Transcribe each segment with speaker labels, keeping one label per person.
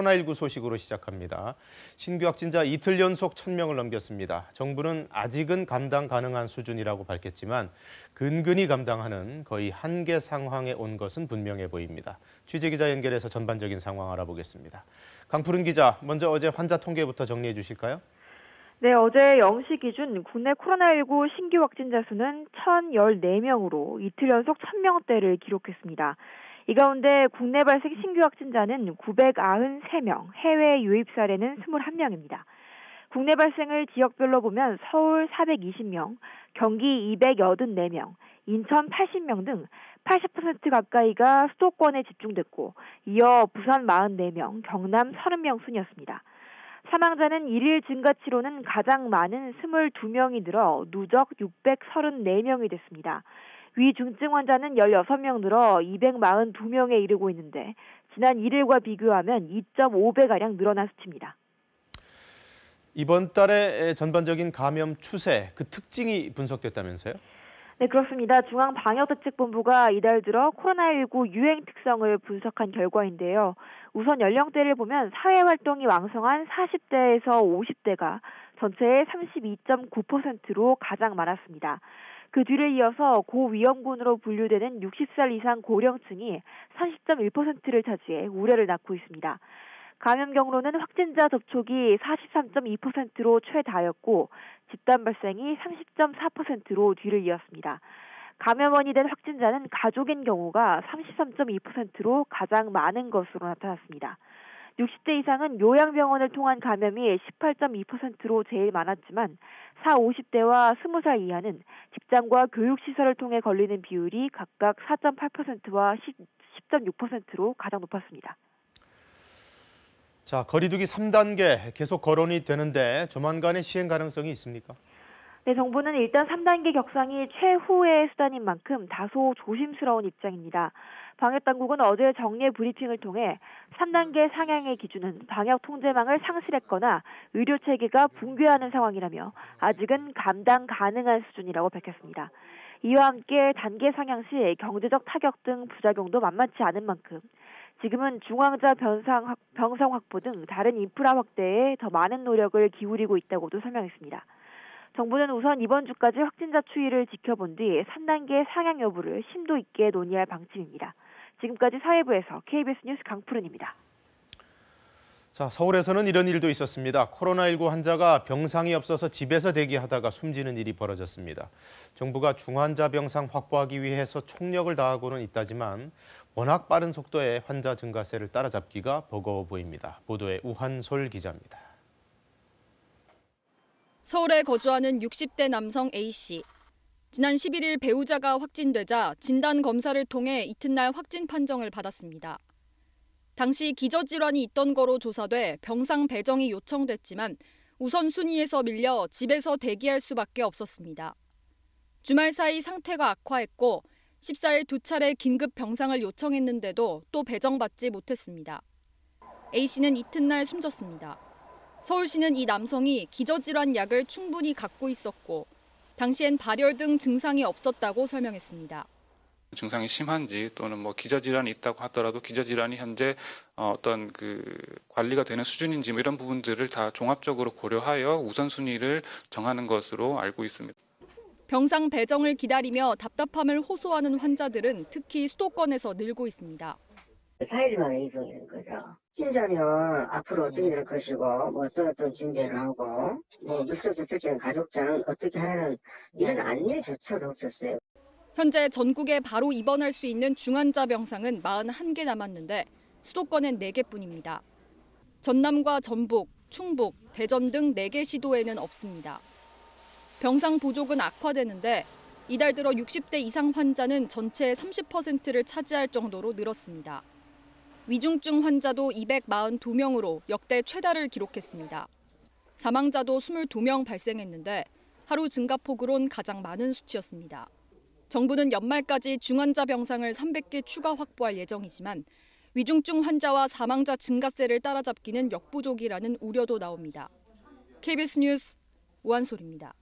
Speaker 1: 코로나19 소식으로 시작합니다. 신규 확진자 이틀 연속 1,000명을 넘겼습니다. 정부는 아직은 감당 가능한 수준이라고 밝혔지만 근근히 감당하는 거의 한계 상황에 온 것은 분명해 보입니다. 취재기자 연결해서 전반적인 상황 알아보겠습니다. 강푸른 기자, 먼저 어제 환자 통계부터 정리해 주실까요?
Speaker 2: 네, 어제 0시 기준 국내 코로나19 신규 확진자 수는 1,014명으로 이틀 연속 1,000명대를 기록했습니다. 이 가운데 국내 발생 신규 확진자는 993명, 해외 유입 사례는 21명입니다. 국내 발생을 지역별로 보면 서울 420명, 경기 284명, 인천 80명 등 80% 가까이가 수도권에 집중됐고, 이어 부산 44명, 경남 30명 순이었습니다. 사망자는 1일 증가치로는 가장 많은 22명이 늘어 누적 634명이 됐습니다. 위중증 환자는 16명 늘어 242명에 이르고 있는데 지난 1일과 비교하면 2.5배가량 늘어난 수치입니다.
Speaker 1: 이번 달의 전반적인 감염 추세, 그 특징이 분석됐다면서요?
Speaker 2: 네, 그렇습니다. 중앙방역대책본부가 이달 들어 코로나19 유행 특성을 분석한 결과인데요. 우선 연령대를 보면 사회활동이 왕성한 40대에서 50대가 전체의 32.9%로 가장 많았습니다. 그 뒤를 이어서 고위험군으로 분류되는 60살 이상 고령층이 30.1%를 차지해 우려를 낳고 있습니다. 감염 경로는 확진자 접촉이 43.2%로 최다였고 집단 발생이 30.4%로 뒤를 이었습니다. 감염원이 된 확진자는 가족인 경우가 33.2%로 가장 많은 것으로 나타났습니다. 60대 이상은 요양병원을 통한 감염이 18.2%로 제일 많았지만 4, 50대와 20살 이하는 직장과 교육시설을 통해 걸리는 비율이 각각 4.8%와 10.6%로 가장 높았습니다.
Speaker 1: 자, 거리두기 3단계 계속 거론이 되는데 조만간에 시행 가능성이 있습니까?
Speaker 2: 네, 정부는 일단 3단계 격상이 최후의 수단인 만큼 다소 조심스러운 입장입니다. 방역당국은 어제 정례 브리핑을 통해 3단계 상향의 기준은 방역 통제망을 상실했거나 의료체계가 붕괴하는 상황이라며 아직은 감당 가능한 수준이라고 밝혔습니다. 이와 함께 단계 상향 시 경제적 타격 등 부작용도 만만치 않은 만큼 지금은 중환자 병상 확보 등 다른 인프라 확대에 더 많은 노력을 기울이고 있다고도 설명했습니다. 정부는 우선 이번 주까지 확진자 추이를 지켜본 뒤 3단계 상향 여부를 심도 있게 논의할 방침입니다. 지금까지 사회부에서 KBS 뉴스 강푸른입니다.
Speaker 1: 자, 서울에서는 이런 일도 있었습니다. 코로나19 환자가 병상이 없어서 집에서 대기하다가 숨지는 일이 벌어졌습니다. 정부가 중환자 병상 확보하기 위해서 총력을 다하고는 있다지만 워낙 빠른 속도의 환자 증가세를 따라잡기가 버거워 보입니다. 보도에 우한솔 기자입니다.
Speaker 3: 서울에 거주하는 60대 남성 A씨. 지난 11일 배우자가 확진되자 진단검사를 통해 이튿날 확진 판정을 받았습니다. 당시 기저질환이 있던 거로 조사돼 병상 배정이 요청됐지만 우선순위에서 밀려 집에서 대기할 수밖에 없었습니다. 주말 사이 상태가 악화했고 14일 2차례 긴급 병상을 요청했는데도 또 배정받지 못했습니다. A씨는 이튿날 숨졌습니다. 서울시는 이 남성이 기저질환 약을 충분히 갖고 있었고 당시엔 발열 등 증상이 없었다고 설명했습니다.
Speaker 4: 증상이 심한지 또는 기저질환이 있다고 하더라도 기저질환이 현재 어떤 관리가 되는 수준인지 이런 부분들을 다 종합적으로 고려하여 우선순위를 정하는 것으로 알고 있습니다.
Speaker 3: 병상 배정을 기다리며 답답함을 호소하는 환자들은 특히 수도권에서 늘고 있습니다.
Speaker 5: 4일 만에 이송이는 거죠. 진짜면 앞으로 어떻게 될 것이고 어떤 준비를 하고 물적접촉적인 가족장 어떻게 하라는 이런 안내조차도 없었어요.
Speaker 3: 현재 전국에 바로 입원할 수 있는 중환자 병상은 41개 남았는데 수도권엔 4개뿐입니다. 전남과 전북, 충북, 대전 등 4개 시도에는 없습니다. 병상 부족은 악화되는데 이달 들어 60대 이상 환자는 전체의 30%를 차지할 정도로 늘었습니다. 위중증 환자도 242명으로 역대 최다를 기록했습니다. 사망자도 22명 발생했는데 하루 증가폭으론 가장 많은 수치였습니다. 정부는 연말까지 중환자 병상을 300개 추가 확보할 예정이지만 위중증 환자와 사망자 증가세를 따라잡기는 역부족이라는 우려도 나옵니다. KBS 뉴스 우한솔입니다.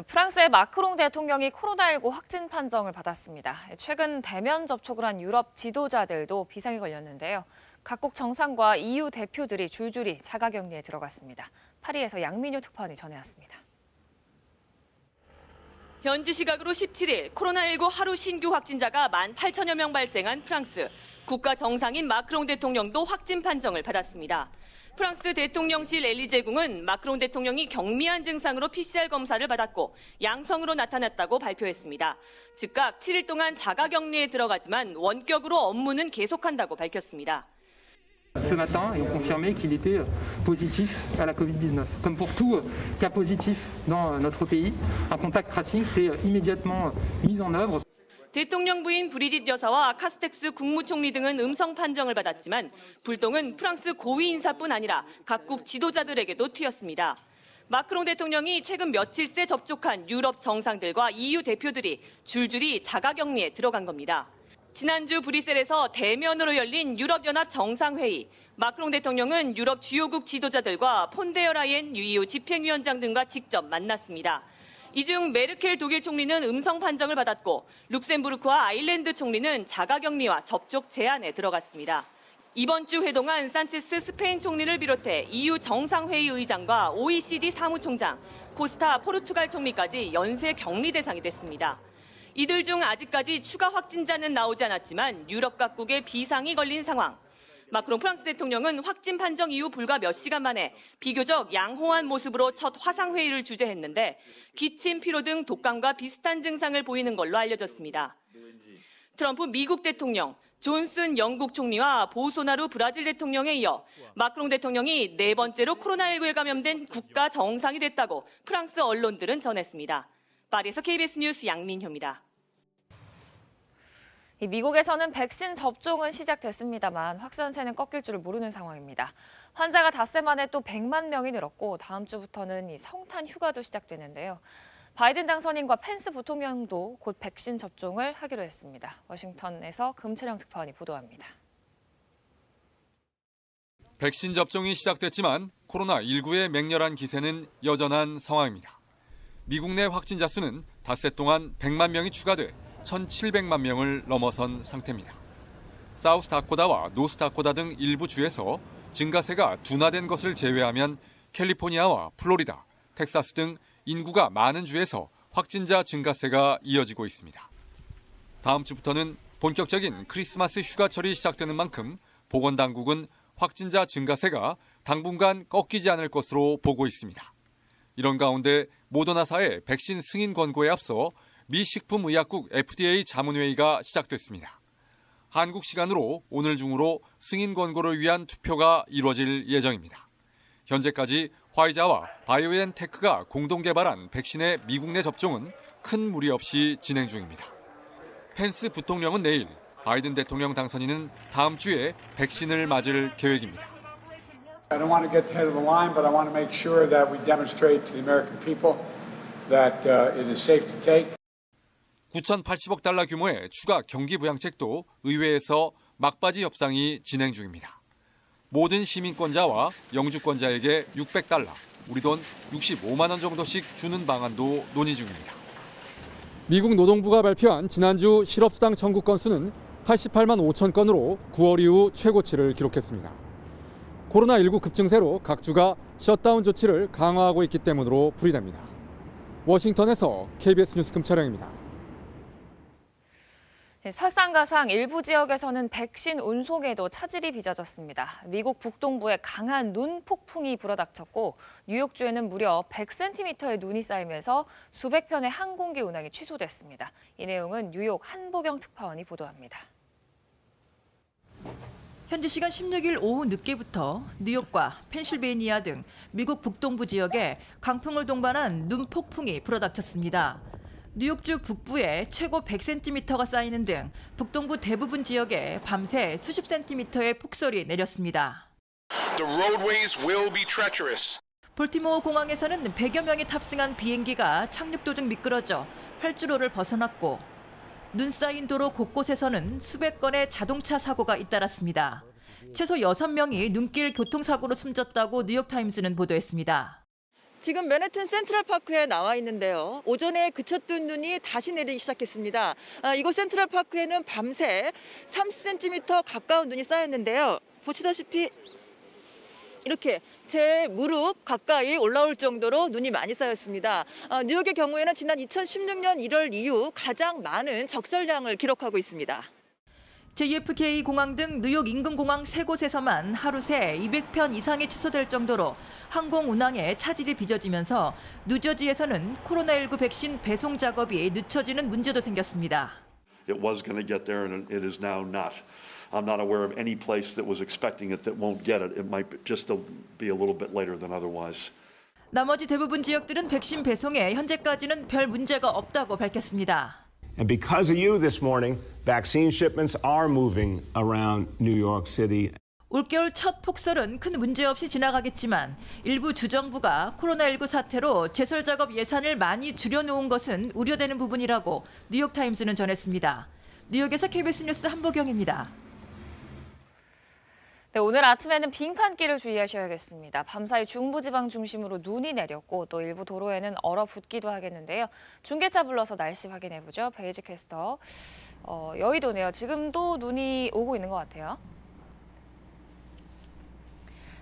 Speaker 6: 프랑스의 마크롱 대통령이 코로나19 확진 판정을 받았습니다. 최근 대면 접촉을 한 유럽 지도자들도 비상에 걸렸는데요. 각국 정상과 EU 대표들이 줄줄이 자가격리에 들어갔습니다. 파리에서 양민효 특파원이 전해왔습니다.
Speaker 7: 현지 시각으로 17일 코로나19 하루 신규 확진자가 18,000여 명 발생한 프랑스. 국가 정상인 마크롱 대통령도 확진 판정을 받았습니다. 프랑스 대통령실 엘리제궁은 마크롱 대통령이 경미한 증상으로 PCR 검사를 받았고 양성으로 나타났다고 발표했습니다. 즉각 7일 동안 자가격리에 들어가지만 원격으로 업무는 계속한다고 밝혔습니다.
Speaker 8: Ce matin, ils ont confirmé qu'il était positif à la Covid-19. Comme pour tout cas positif dans notre pays, un contact tracing s'est immédiatement mis en œuvre.
Speaker 7: 대통령 부인 브리짓 여사와 카스텍스 국무총리 등은 음성 판정을 받았지만 불똥은 프랑스 고위 인사뿐 아니라 각국 지도자들에게도 튀었습니다. 마크롱 대통령이 최근 며칠 새 접촉한 유럽 정상들과 EU 대표들이 줄줄이 자가격리에 들어간 겁니다. 지난주 브뤼셀에서 대면으로 열린 유럽연합 정상회의. 마크롱 대통령은 유럽 주요국 지도자들과 폰데어 라이엔 EU 집행위원장 등과 직접 만났습니다. 이 중 메르켈 독일 총리는 음성 판정을 받았고 룩셈부르크와 아일랜드 총리는 자가격리와 접촉 제한에 들어갔습니다. 이번 주 회동한 산체스 스페인 총리를 비롯해 EU 정상회의 의장과 OECD 사무총장, 코스타 포르투갈 총리까지 연쇄 격리 대상이 됐습니다. 이들 중 아직까지 추가 확진자는 나오지 않았지만 유럽 각국의 비상이 걸린 상황. 마크롱 프랑스 대통령은 확진 판정 이후 불과 몇 시간 만에 비교적 양호한 모습으로 첫 화상회의를 주재했는데 기침, 피로 등 독감과 비슷한 증상을 보이는 걸로 알려졌습니다. 트럼프 미국 대통령, 존슨 영국 총리와 보소나루 브라질 대통령에 이어 마크롱 대통령이 네 번째로 코로나19에 감염된 국가 정상이 됐다고 프랑스 언론들은 전했습니다. 파리에서 KBS 뉴스 양민효입니다.
Speaker 6: 미국에서는 백신 접종은 시작됐습니다만 확산세는 꺾일 줄을 모르는 상황입니다. 환자가 닷새 만에 또 100만 명이 늘었고 다음 주부터는 성탄 휴가도 시작되는데요. 바이든 당선인과 펜스 부통령도 곧 백신 접종을 하기로 했습니다. 워싱턴에서 금철영 특파원이 보도합니다.
Speaker 9: 백신 접종이 시작됐지만 코로나19의 맹렬한 기세는 여전한 상황입니다. 미국 내 확진자 수는 닷새 동안 100만 명이 추가돼 1,700만 명을 넘어선 상태입니다. 사우스다코다와 노스다코다 등 일부 주에서 증가세가 둔화된 것을 제외하면 캘리포니아와 플로리다, 텍사스 등 인구가 많은 주에서 확진자 증가세가 이어지고 있습니다. 다음 주부터는 본격적인 크리스마스 휴가철이 시작되는 만큼 보건당국은 확진자 증가세가 당분간 꺾이지 않을 것으로 보고 있습니다. 이런 가운데 모더나사의 백신 승인 권고에 앞서 미 식품의약국 FDA 자문회의가 시작됐습니다. 한국 시간으로 오늘 중으로 승인 권고를 위한 투표가 이루어질 예정입니다. 현재까지 화이자와 바이오엔테크가 공동 개발한 백신의 미국 내 접종은 큰 무리 없이 진행 중입니다. 펜스 부통령은 내일, 바이든 대통령 당선인은 다음 주에 백신을 맞을 계획입니다.
Speaker 10: I don't want to get ahead of the line, but I want to make sure that we demonstrate to the American people that it is safe to take.
Speaker 9: 9,080억 달러 규모의 추가 경기 부양책도 의회에서 막바지 협상이 진행 중입니다. 모든 시민권자와 영주권자에게 600달러, 우리 돈 65만 원 정도씩 주는 방안도 논의 중입니다.
Speaker 11: 미국 노동부가 발표한 지난주 실업수당 청구 건수는 88만 5천 건으로 9월 이후 최고치를 기록했습니다. 코로나19 급증세로 각 주가 셧다운 조치를 강화하고 있기 때문으로 풀이됩니다. 워싱턴에서 KBS 뉴스 금철영입니다.
Speaker 6: 설상가상 일부 지역에서는 백신 운송에도 차질이 빚어졌습니다. 미국 북동부에 강한 눈 폭풍이 불어닥쳤고 뉴욕주에는 무려 100cm의 눈이 쌓이면서 수백 편의 항공기 운항이 취소됐습니다. 이 내용은 뉴욕 한보경 특파원이 보도합니다.
Speaker 12: 현지 시간 16일 오후 늦게부터 뉴욕과 펜실베이니아 등 미국 북동부 지역에 강풍을 동반한 눈 폭풍이 불어닥쳤습니다. 뉴욕주 북부에 최고 100cm가 쌓이는 등 북동부 대부분 지역에 밤새 수십 센티미터의 폭설이 내렸습니다.
Speaker 13: The roadways will be treacherous.
Speaker 12: 볼티모어 공항에서는 100여 명이 탑승한 비행기가 착륙도 중 미끄러져 활주로를 벗어났고 눈 쌓인 도로 곳곳에서는 수백 건의 자동차 사고가 잇따랐습니다. 최소 6명이 눈길 교통사고로 숨졌다고 뉴욕타임스는 보도했습니다. 지금 맨해튼 센트럴파크에 나와 있는데요. 오전에 그쳤던 눈이 다시 내리기 시작했습니다. 이곳 센트럴파크에는 밤새 30cm 가까운 눈이 쌓였는데요. 보시다시피 이렇게 제 무릎 가까이 올라올 정도로 눈이 많이 쌓였습니다. 뉴욕의 경우에는 지난 2016년 1월 이후 가장 많은 적설량을 기록하고 있습니다. JFK 공항 등 뉴욕 인근 공항 3곳에서만 하루 새 200편 이상이 취소될 정도로 항공 운항에 차질이 빚어지면서 뉴저지에서는 코로나19 백신 배송 작업이 늦춰지는 문제도 생겼습니다.
Speaker 14: It was going to get there and it is now not. I'm not aware of any place that was expecting it that won't get it. It might just be a little bit later than otherwise.
Speaker 12: 나머지 대부분 지역들은 백신 배송에 현재까지는 별 문제가 없다고 밝혔습니다.
Speaker 15: And because of you this morning, vaccine shipments are moving around New York City.
Speaker 12: 올겨울 첫 폭설은 큰 문제 없이 지나가겠지만 일부 주정부가 코로나19 사태로 제설 작업 예산을 많이 줄여놓은 것은 우려되는 부분이라고 뉴욕타임스는 전했습니다. 뉴욕에서 KBS 뉴스 한보경입니다.
Speaker 6: 네, 오늘 아침에는 빙판길을 주의하셔야겠습니다. 밤사이 중부지방 중심으로 눈이 내렸고 또 일부 도로에는 얼어붙기도 하겠는데요. 중계차 불러서 날씨 확인해보죠. 베이지 캐스터. 여의도네요. 지금도 눈이 오고 있는 것 같아요.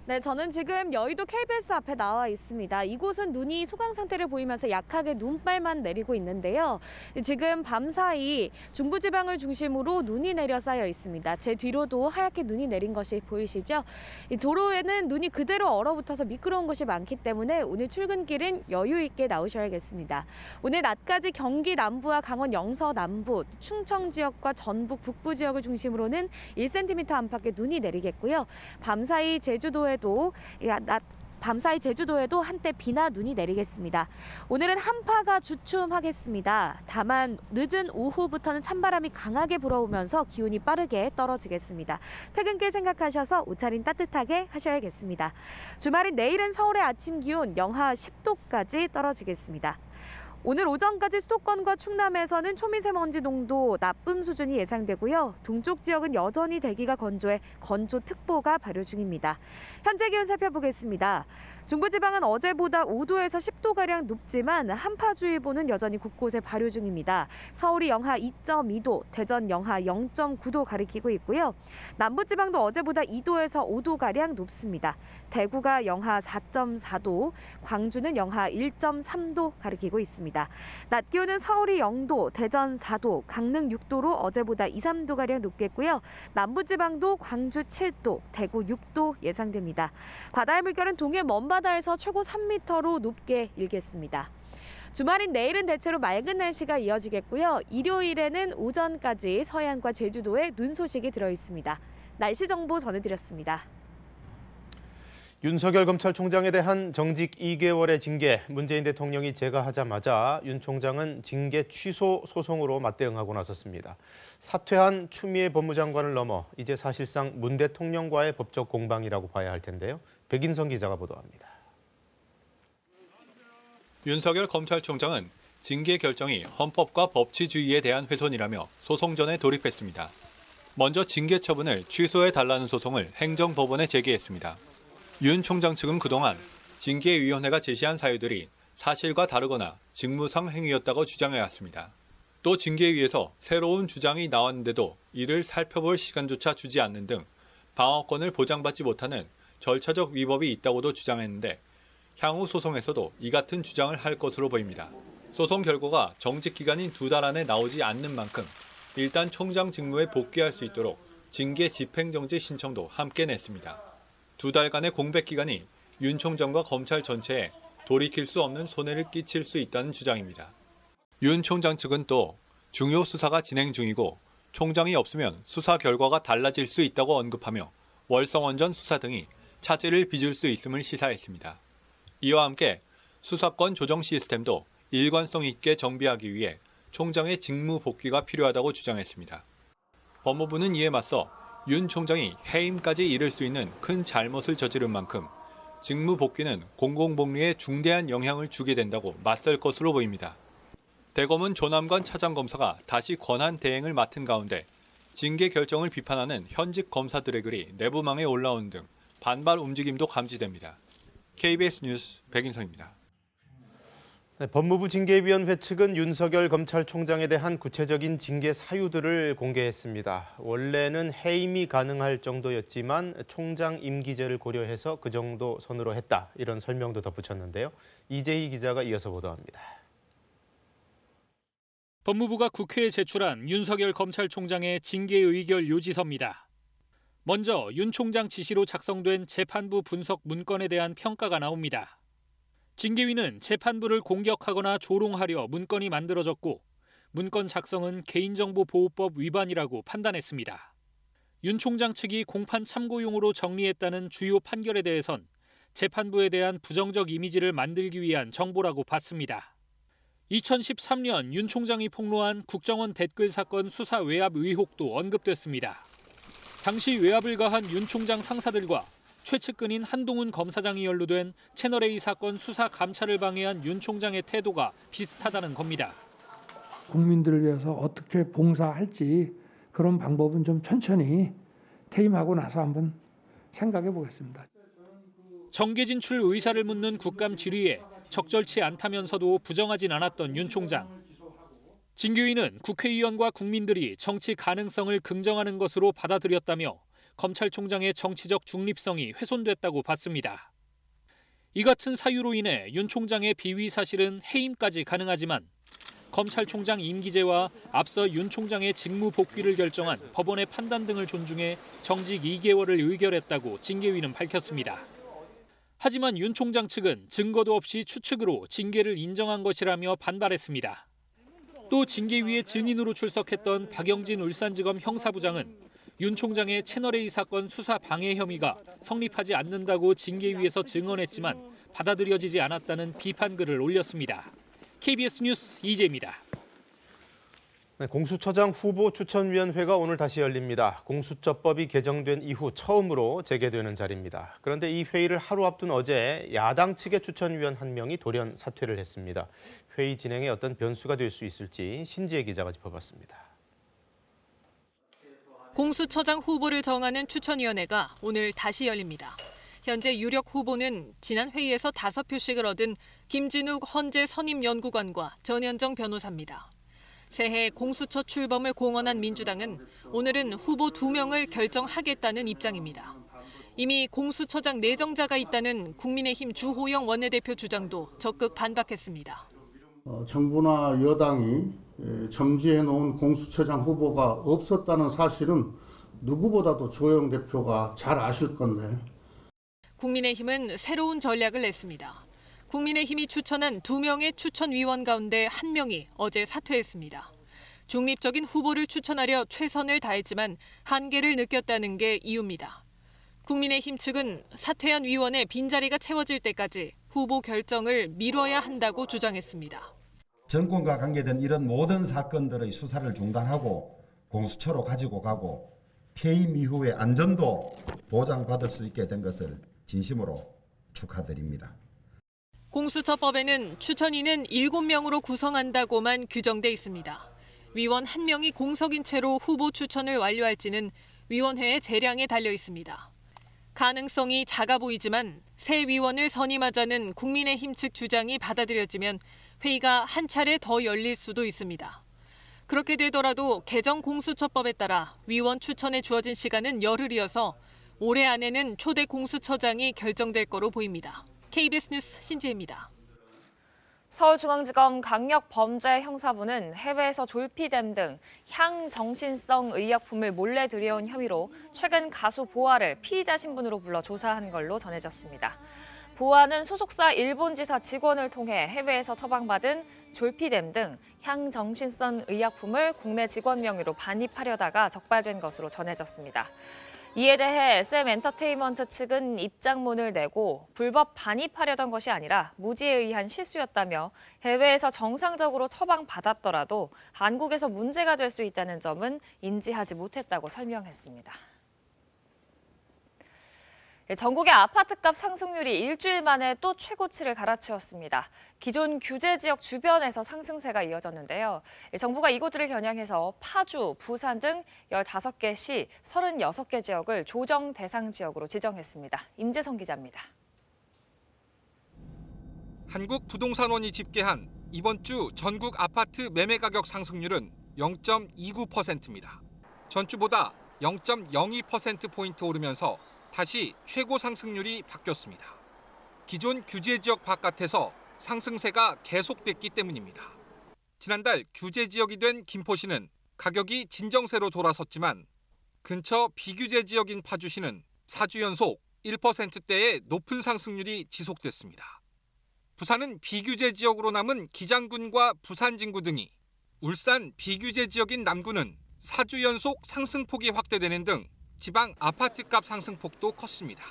Speaker 16: 네, 저는 지금 여의도 KBS 앞에 나와 있습니다. 이곳은 눈이 소강 상태를 보이면서 약하게 눈발만 내리고 있는데요. 지금 밤사이 중부지방을 중심으로 눈이 내려 쌓여 있습니다. 제 뒤로도 하얗게 눈이 내린 것이 보이시죠? 이 도로에는 눈이 그대로 얼어붙어서 미끄러운 곳이 많기 때문에 오늘 출근길은 여유 있게 나오셔야겠습니다. 오늘 낮까지 경기 남부와 강원 영서 남부, 충청 지역과 전북 북부 지역을 중심으로는 1cm 안팎의 눈이 내리겠고요. 밤사이 제주도에도 한때 비나 눈이 내리겠습니다. 오늘은 한파가 주춤하겠습니다. 다만 늦은 오후부터는 찬바람이 강하게 불어오면서 기온이 빠르게 떨어지겠습니다. 퇴근길 생각하셔서 옷차림 따뜻하게 하셔야겠습니다. 주말인 내일은 서울의 아침 기온 영하 10도까지 떨어지겠습니다. 오늘 오전까지 수도권과 충남에서는 초미세먼지 농도 나쁨 수준이 예상되고요. 동쪽 지역은 여전히 대기가 건조해 건조특보가 발효 중입니다. 현재 기온 살펴보겠습니다. 중부지방은 어제보다 5도에서 10도가량 높지만 한파주의보는 여전히 곳곳에 발효 중입니다. 서울이 영하 2.2도, 대전 영하 0.9도 가리키고 있고요. 남부지방도 어제보다 2도에서 5도가량 높습니다. 대구가 영하 4.4도, 광주는 영하 1.3도 가리키고 있습니다. 낮 기온은 서울이 0도, 대전 4도, 강릉 6도로 어제보다 2, 3도가량 높겠고요. 남부지방도 광주 7도, 대구 6도 예상됩니다. 바다의 물결은 동해 먼바다에서 최고 3m로 높게 일겠습니다. 주말인 내일은 대체로 맑은 날씨가 이어지겠고요. 일요일에는 오전까지 서해안과 제주도에 눈 소식이 들어있습니다. 날씨 정보 전해드렸습니다.
Speaker 1: 윤석열 검찰총장에 대한 정직 2개월의 징계, 문재인 대통령이 제거하자마자 윤 총장은 징계 취소 소송으로 맞대응하고 나섰습니다. 사퇴한 추미애 법무장관을 넘어 이제 사실상 문 대통령과의 법적 공방이라고 봐야 할 텐데요. 백인성 기자가 보도합니다.
Speaker 17: 윤석열 검찰총장은 징계 결정이 헌법과 법치주의에 대한 훼손이라며 소송전에 돌입했습니다. 먼저 징계 처분을 취소해달라는 소송을 행정법원에 제기했습니다. 윤 총장 측은 그동안 징계위원회가 제시한 사유들이 사실과 다르거나 직무상 행위였다고 주장해왔습니다. 또 징계위에서 새로운 주장이 나왔는데도 이를 살펴볼 시간조차 주지 않는 등 방어권을 보장받지 못하는 절차적 위법이 있다고도 주장했는데 향후 소송에서도 이 같은 주장을 할 것으로 보입니다. 소송 결과가 정직 기간인 2달 안에 나오지 않는 만큼 일단 총장 직무에 복귀할 수 있도록 징계 집행정지 신청도 함께 냈습니다. 2달간의 공백 기간이 윤 총장과 검찰 전체에 돌이킬 수 없는 손해를 끼칠 수 있다는 주장입니다. 윤 총장 측은 또 중요 수사가 진행 중이고 총장이 없으면 수사 결과가 달라질 수 있다고 언급하며 월성원전 수사 등이 차질을 빚을 수 있음을 시사했습니다. 이와 함께 수사권 조정 시스템도 일관성 있게 정비하기 위해 총장의 직무 복귀가 필요하다고 주장했습니다. 법무부는 이에 맞서 윤 총장이 해임까지 이를 수 있는 큰 잘못을 저지른 만큼 직무 복귀는 공공복리에 중대한 영향을 주게 된다고 맞설 것으로 보입니다. 대검은 조남관 차장검사가 다시 권한 대행을 맡은 가운데 징계 결정을 비판하는 현직 검사들의 글이 내부망에 올라온 등 반발 움직임도 감지됩니다. KBS 뉴스 백인성입니다.
Speaker 1: 네, 법무부 징계위원회 측은 윤석열 검찰총장에 대한 구체적인 징계 사유들을 공개했습니다. 원래는 해임이 가능할 정도였지만 총장 임기제를 고려해서 그 정도 선으로 했다. 이런 설명도 덧붙였는데요. 이재희 기자가 이어서 보도합니다.
Speaker 18: 법무부가 국회에 제출한 윤석열 검찰총장의 징계 의결 요지서입니다. 먼저 윤 총장 지시로 작성된 재판부 분석 문건에 대한 평가가 나옵니다. 징계위는 재판부를 공격하거나 조롱하려 문건이 만들어졌고 문건 작성은 개인정보보호법 위반이라고 판단했습니다. 윤 총장 측이 공판 참고용으로 정리했다는 주요 판결에 대해선 재판부에 대한 부정적 이미지를 만들기 위한 정보라고 봤습니다. 2013년 윤 총장이 폭로한 국정원 댓글 사건 수사 외압 의혹도 언급됐습니다. 당시 외압을 가한 윤 총장 상사들과 최측근인 한동훈 검사장이 연루된 채널A 사건 수사 감찰을 방해한 윤 총장의 태도가 비슷하다는 겁니다.
Speaker 19: 국민들을 위해서 어떻게 봉사할지 그런 방법은 좀 천천히 퇴임하고 나서 한번 생각해 보겠습니다.
Speaker 18: 정계 진출 의사를 묻는 국감 질의에 적절치 않다면서도 부정하진 않았던 윤 총장. 징계위는 국회의원과 국민들이 정치 가능성을 긍정하는 것으로 받아들였다며 검찰총장의 정치적 중립성이 훼손됐다고 봤습니다. 이 같은 사유로 인해 윤 총장의 비위 사실은 해임까지 가능하지만 검찰총장 임기제와 앞서 윤 총장의 직무 복귀를 결정한 법원의 판단 등을 존중해 정직 2개월을 의결했다고 징계위는 밝혔습니다. 하지만 윤 총장 측은 증거도 없이 추측으로 징계를 인정한 것이라며 반발했습니다. 또 징계위의 증인으로 출석했던 박영진 울산지검 형사부장은 윤 총장의 채널A 사건 수사 방해 혐의가 성립하지 않는다고 징계위에서 증언했지만 받아들여지지 않았다는 비판글을 올렸습니다. KBS 뉴스 이재입니다.
Speaker 1: 네, 공수처장 후보 추천위원회가 오늘 다시 열립니다. 공수처법이 개정된 이후 처음으로 재개되는 자리입니다. 그런데 이 회의를 하루 앞둔 어제 야당 측의 추천위원 한 명이 돌연 사퇴를 했습니다. 회의 진행에 어떤 변수가 될 수 있을지 신지혜 기자가 짚어봤습니다.
Speaker 20: 공수처장 후보를 정하는 추천위원회가 오늘 다시 열립니다. 현재 유력 후보는 지난 회의에서 5표씩을 얻은 김진욱 헌재 선임연구관과 전현정 변호사입니다. 새해 공수처 출범을 공언한 민주당은 오늘은 후보 2명을 결정하겠다는 입장입니다. 이미 공수처장 내정자가 있다는 국민의힘 주호영 원내대표 주장도 적극 반박했습니다.
Speaker 21: 정부나 여당이 점지해놓은 공수처장 후보가 없었다는 사실은 누구보다도 주호영 대표가 잘 아실 건데.
Speaker 20: 국민의힘은 새로운 전략을 냈습니다. 국민의힘이 추천한 2명의 추천위원 가운데 1명이 어제 사퇴했습니다. 중립적인 후보를 추천하려 최선을 다했지만 한계를 느꼈다는 게 이유입니다. 국민의힘 측은 사퇴한 위원의 빈자리가 채워질 때까지 후보 결정을 미뤄야 한다고 주장했습니다.
Speaker 22: 정권과 관계된 이런 모든 사건들의 수사를 중단하고 공수처로 가지고 가고 퇴임 이후의 안전도 보장받을 수 있게 된 것을 진심으로 축하드립니다.
Speaker 20: 공수처법에는 추천인은 7명으로 구성한다고만 규정돼 있습니다. 위원 1명이 공석인 채로 후보 추천을 완료할지는 위원회의 재량에 달려 있습니다. 가능성이 작아 보이지만 새 위원을 선임하자는 국민의힘 측 주장이 받아들여지면 회의가 한 차례 더 열릴 수도 있습니다. 그렇게 되더라도 개정 공수처법에 따라 위원 추천에 주어진 시간은 열흘이어서 올해 안에는 초대 공수처장이 결정될 거로 보입니다. KBS 뉴스 신지혜입니다.
Speaker 6: 서울중앙지검 강력범죄형사부는 해외에서 졸피뎀 등 향정신성 의약품을 몰래 들여온 혐의로 최근 가수 보아를 피의자 신분으로 불러 조사한 걸로 전해졌습니다. 보아는 소속사 일본지사 직원을 통해 해외에서 처방받은 졸피뎀 등 향정신성 의약품을 국내 직원 명의로 반입하려다가 적발된 것으로 전해졌습니다. 이에 대해 SM엔터테인먼트 측은 입장문을 내고 불법 반입하려던 것이 아니라 무지에 의한 실수였다며 해외에서 정상적으로 처방받았더라도 한국에서 문제가 될 수 있다는 점은 인지하지 못했다고 설명했습니다. 전국의 아파트값 상승률이 일주일 만에 또 최고치를 갈아치웠습니다. 기존 규제 지역 주변에서 상승세가 이어졌는데요. 정부가 이곳들을 겨냥해서 파주, 부산 등 15개 시 36개 지역을 조정 대상 지역으로 지정했습니다. 임재성 기자입니다.
Speaker 2: 한국부동산원이 집계한 이번 주 전국 아파트 매매 가격 상승률은 0.29%입니다. 전주보다 0.02%포인트 오르면서 다시 최고 상승률이 바뀌었습니다. 기존 규제 지역 바깥에서 상승세가 계속됐기 때문입니다. 지난달 규제 지역이 된 김포시는 가격이 진정세로 돌아섰지만 근처 비규제 지역인 파주시는 4주 연속 1%대의 높은 상승률이 지속됐습니다. 부산은 비규제 지역으로 남은 기장군과 부산진구 등이, 울산 비규제 지역인 남구는 4주 연속 상승폭이 확대되는 등 지방 아파트값 상승폭도 컸습니다.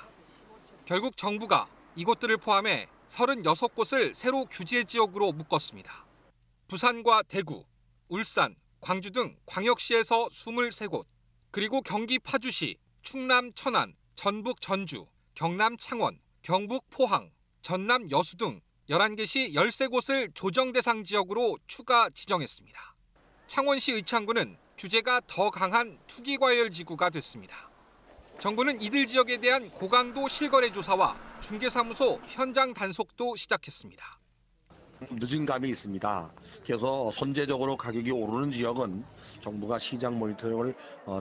Speaker 2: 결국 정부가 이곳들을 포함해 36곳을 새로 규제 지역으로 묶었습니다. 부산과 대구, 울산, 광주 등 광역시에서 23곳, 그리고 경기 파주시, 충남 천안, 전북 전주, 경남 창원, 경북 포항, 전남 여수 등 11개시 13곳을 조정 대상 지역으로 추가 지정했습니다. 창원시 의창구는 규제가 더 강한 투기과열지구가 됐습니다. 정부는 이들 지역에 대한 고강도 실거래 조사와 중개사무소 현장 단속도 시작했습니다.
Speaker 4: 늦은 감이 있습니다. 그래서 선제적으로 가격이 오르는 지역은 정부가 시장 모니터링을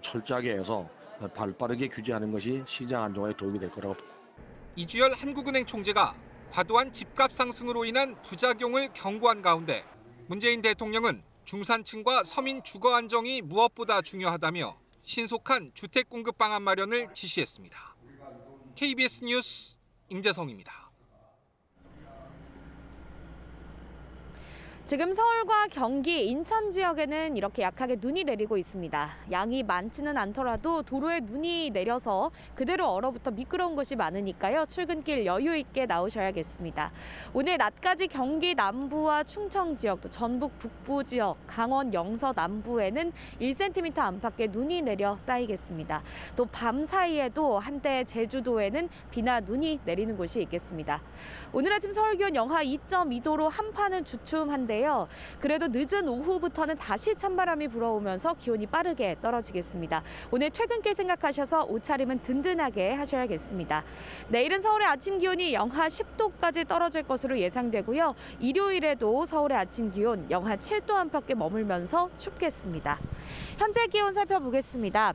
Speaker 4: 철저하게 해서 발빠르게 규제하는 것이 시장 안정화에 도움이 될 거라고.
Speaker 2: 이주열 한국은행 총재가 과도한 집값 상승으로 인한 부작용을 경고한 가운데 문재인 대통령은 중산층과 서민 주거 안정이 무엇보다 중요하다며 신속한 주택 공급 방안 마련을 지시했습니다. KBS 뉴스 임재성입니다.
Speaker 16: 지금 서울과 경기, 인천 지역에는 이렇게 약하게 눈이 내리고 있습니다. 양이 많지는 않더라도 도로에 눈이 내려서 그대로 얼어붙어 미끄러운 곳이 많으니까요. 출근길 여유 있게 나오셔야겠습니다. 오늘 낮까지 경기 남부와 충청 지역, 또 전북 북부 지역, 강원 영서 남부에는 1cm 안팎의 눈이 내려 쌓이겠습니다. 또 밤 사이에도 한때 제주도에는 비나 눈이 내리는 곳이 있겠습니다. 오늘 아침 서울 기온 영하 2.2도로 한파는 주춤한데 그래도 늦은 오후부터는 다시 찬바람이 불어오면서 기온이 빠르게 떨어지겠습니다. 오늘 퇴근길 생각하셔서 옷차림은 든든하게 하셔야겠습니다. 내일은 서울의 아침 기온이 영하 10도까지 떨어질 것으로 예상되고요. 일요일에도 서울의 아침 기온 영하 7도 안팎에 머물면서 춥겠습니다. 현재 기온 살펴보겠습니다.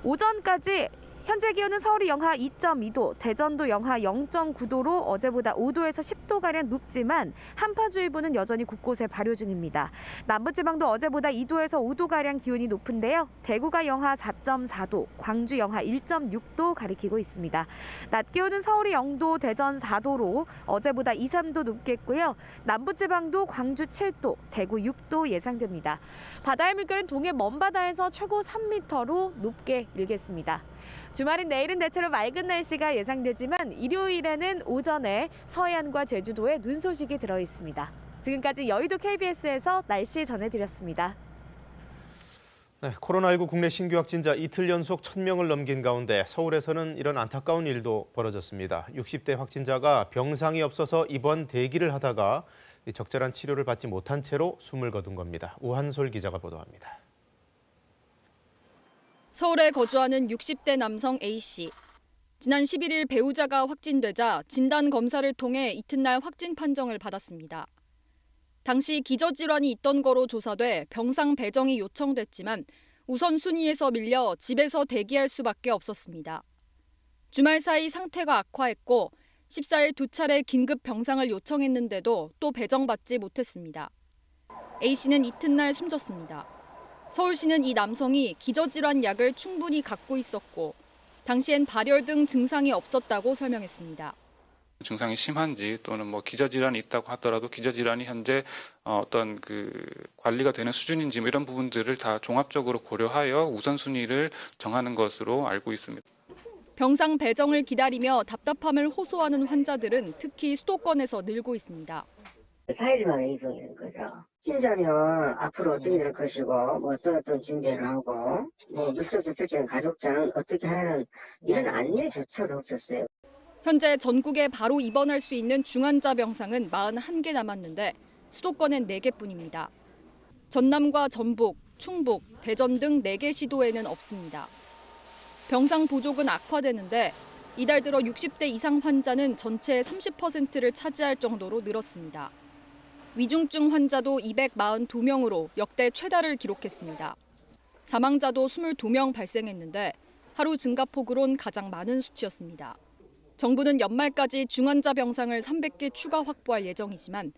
Speaker 16: 오전까지 현재 기온은 서울이 영하 2.2도, 대전도 영하 0.9도로 어제보다 5도에서 10도가량 높지만 한파주의보는 여전히 곳곳에 발효 중입니다. 남부지방도 어제보다 2도에서 5도가량 기온이 높은데요. 대구가 영하 4.4도, 광주 영하 1.6도 가리키고 있습니다. 낮 기온은 서울이 0도, 대전 4도로 어제보다 2, 3도 높겠고요. 남부지방도 광주 7도, 대구 6도 예상됩니다. 바다의 물결은 동해 먼바다에서 최고 3m로 높게 일겠습니다. 주말인 내일은 대체로 맑은 날씨가 예상되지만 일요일에는 오전에 서해안과 제주도에 눈 소식이 들어있습니다. 지금까지 여의도 KBS에서 날씨 전해드렸습니다.
Speaker 1: 네, 코로나19 국내 신규 확진자 이틀 연속 1000명을 넘긴 가운데 서울에서는 이런 안타까운 일도 벌어졌습니다. 60대 확진자가 병상이 없어서 입원 대기를 하다가 적절한 치료를 받지 못한 채로 숨을 거둔 겁니다. 우한솔 기자가 보도합니다.
Speaker 3: 서울에 거주하는 60대 남성 A씨. 지난 11일 배우자가 확진되자 진단검사를 통해 이튿날 확진 판정을 받았습니다. 당시 기저질환이 있던 거로 조사돼 병상 배정이 요청됐지만 우선순위에서 밀려 집에서 대기할 수밖에 없었습니다. 주말 사이 상태가 악화했고 14일 2차례 긴급 병상을 요청했는데도 또 배정받지 못했습니다. A씨는 이튿날 숨졌습니다. 서울시는 이 남성이 기저질환 약을 충분히 갖고 있었고 당시엔 발열 등 증상이 없었다고 설명했습니다.
Speaker 23: 증상이 심한지 또는 기저질환이 있다고 하더라도 기저질환이 현재 어떤 관리가 되는 수준인지 이런 부분들을 다 종합적으로 고려하여 우선순위를 정하는 것으로 알고 있습니다.
Speaker 3: 병상 배정을 기다리며 답답함을 호소하는 환자들은 특히 수도권에서 늘고 있습니다.
Speaker 5: 4일 만에 이송이는 거죠. 진짜면 앞으로 어떻게 될 것이고 어떤 준비를 하고 물적 접촉적인 가족장 어떻게 하라는 이런 안내조차도 없었어요.
Speaker 3: 현재 전국에 바로 입원할 수 있는 중환자 병상은 41개 남았는데 수도권엔 4개뿐입니다. 전남과 전북, 충북, 대전 등 4개 시도에는 없습니다. 병상 부족은 악화되는데 이달 들어 60대 이상 환자는 전체의 30%를 차지할 정도로 늘었습니다. 위중증 환자도 242명으로 역대 최다를 기록했습니다. 사망자도 22명 발생했는데 하루 증가폭으론 가장 많은 수치였습니다. 정부는 연말까지 중환자 병상을 300개 추가 확보할 예정이지만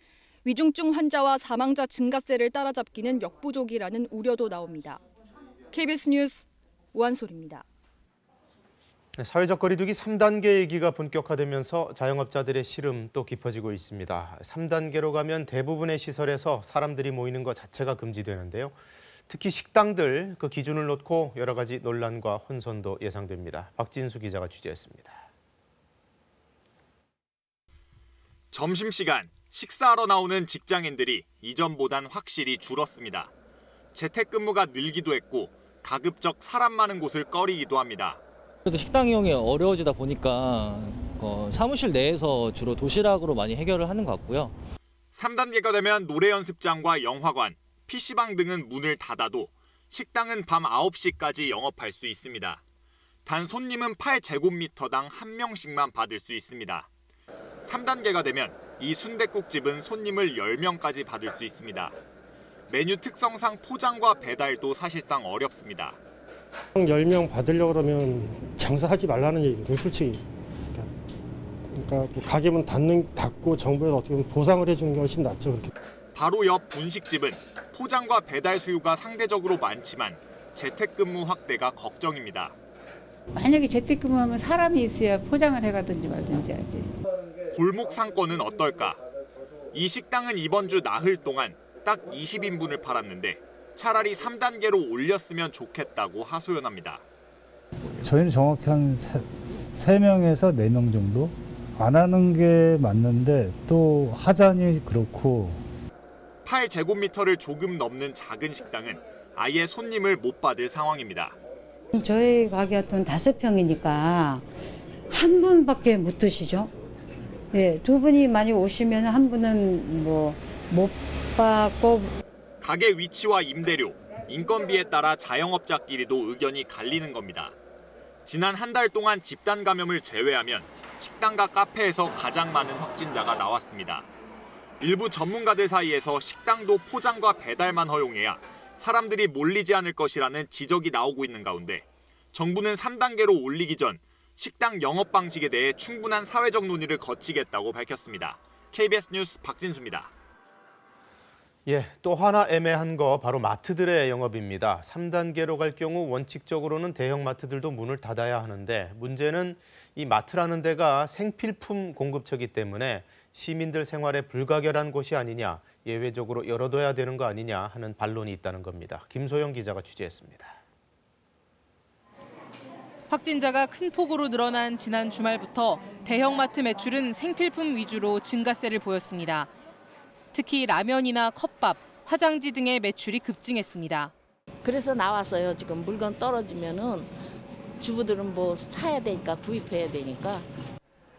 Speaker 3: 위중증 환자와 사망자 증가세를 따라잡기는 역부족이라는 우려도 나옵니다. KBS 뉴스 오한솔입니다.
Speaker 1: 사회적 거리두기 3단계 얘기가 본격화되면서 자영업자들의 시름 또 깊어지고 있습니다. 3단계로 가면 대부분의 시설에서 사람들이 모이는 것 자체가 금지되는데요. 특히 식당들 그 기준을 놓고 여러 가지 논란과 혼선도 예상됩니다. 박진수 기자가 취재했습니다.
Speaker 7: 점심시간 식사하러 나오는 직장인들이 이전보단 확실히 줄었습니다. 재택근무가 늘기도 했고 가급적 사람 많은 곳을 꺼리기도 합니다.
Speaker 8: 그래도 식당 이용이 어려워지다 보니까 사무실 내에서 주로 도시락으로 많이 해결을 하는 것 같고요.
Speaker 7: 3단계가 되면 노래 연습장과 영화관, PC방 등은 문을 닫아도 식당은 밤 9시까지 영업할 수 있습니다. 단 손님은 8제곱미터당 1명씩만 받을 수 있습니다. 3단계가 되면 이 순댓국집은 손님을 10명까지 받을 수 있습니다. 메뉴 특성상 포장과 배달도 사실상 어렵습니다.
Speaker 10: 10명 받으려고 그러면 장사하지 말라는 얘기거든요, 솔직히. 그러니까 가게문 닫고 정부에서 어떻게 보면 보상을 해주는 게 훨씬 낫죠. 그렇게.
Speaker 7: 바로 옆 분식집은 포장과 배달 수요가 상대적으로 많지만 재택근무 확대가 걱정입니다.
Speaker 24: 만약에 재택근무하면 사람이 있어야 포장을 해가든지 말든지 하지.
Speaker 7: 골목 상권은 어떨까? 이 식당은 이번 주 나흘 동안 딱 20인분을 팔았는데 차라리 3단계로 올렸으면 좋겠다고 하소연합니다.
Speaker 25: 저희는 정확히 한 3명에서 4명 정도? 안 하는 게 맞는데 또 하자니 그렇고.
Speaker 7: 8제곱미터를 조금 넘는 작은 식당은 아예 손님을 못 받을 상황입니다.
Speaker 24: 저희 가게가 또 5평이니까 한 분밖에 못 드시죠. 예, 2분이 많이 오시면 한 분은 못 받고.
Speaker 7: 가게 위치와 임대료, 인건비에 따라 자영업자끼리도 의견이 갈리는 겁니다. 지난 한 달 동안 집단 감염을 제외하면 식당과 카페에서 가장 많은 확진자가 나왔습니다. 일부 전문가들 사이에서 식당도 포장과 배달만 허용해야 사람들이 몰리지 않을 것이라는 지적이 나오고 있는 가운데 정부는 3단계로 올리기 전 식당 영업 방식에 대해 충분한 사회적 논의를 거치겠다고 밝혔습니다. KBS 뉴스 박진수입니다.
Speaker 1: 또 하나 애매한 거 바로 마트들의 영업입니다. 3단계로 갈 경우 원칙적으로는 대형 마트들도 문을 닫아야 하는데 문제는 이 마트라는 데가 생필품 공급처이기 때문에 시민들 생활에 불가결한 곳이 아니냐, 예외적으로 열어둬야 되는 거 아니냐 하는 반론이 있다는 겁니다. 김소영 기자가 취재했습니다.
Speaker 26: 확진자가 큰 폭으로 늘어난 지난 주말부터 대형마트 매출은 생필품 위주로 증가세를 보였습니다. 특히 라면이나 컵밥, 화장지 등의 매출이 급증했습니다.
Speaker 27: 그래서 나왔어요. 지금 물건 떨어지면은 주부들은 사야 되니까 구입해야 되니까.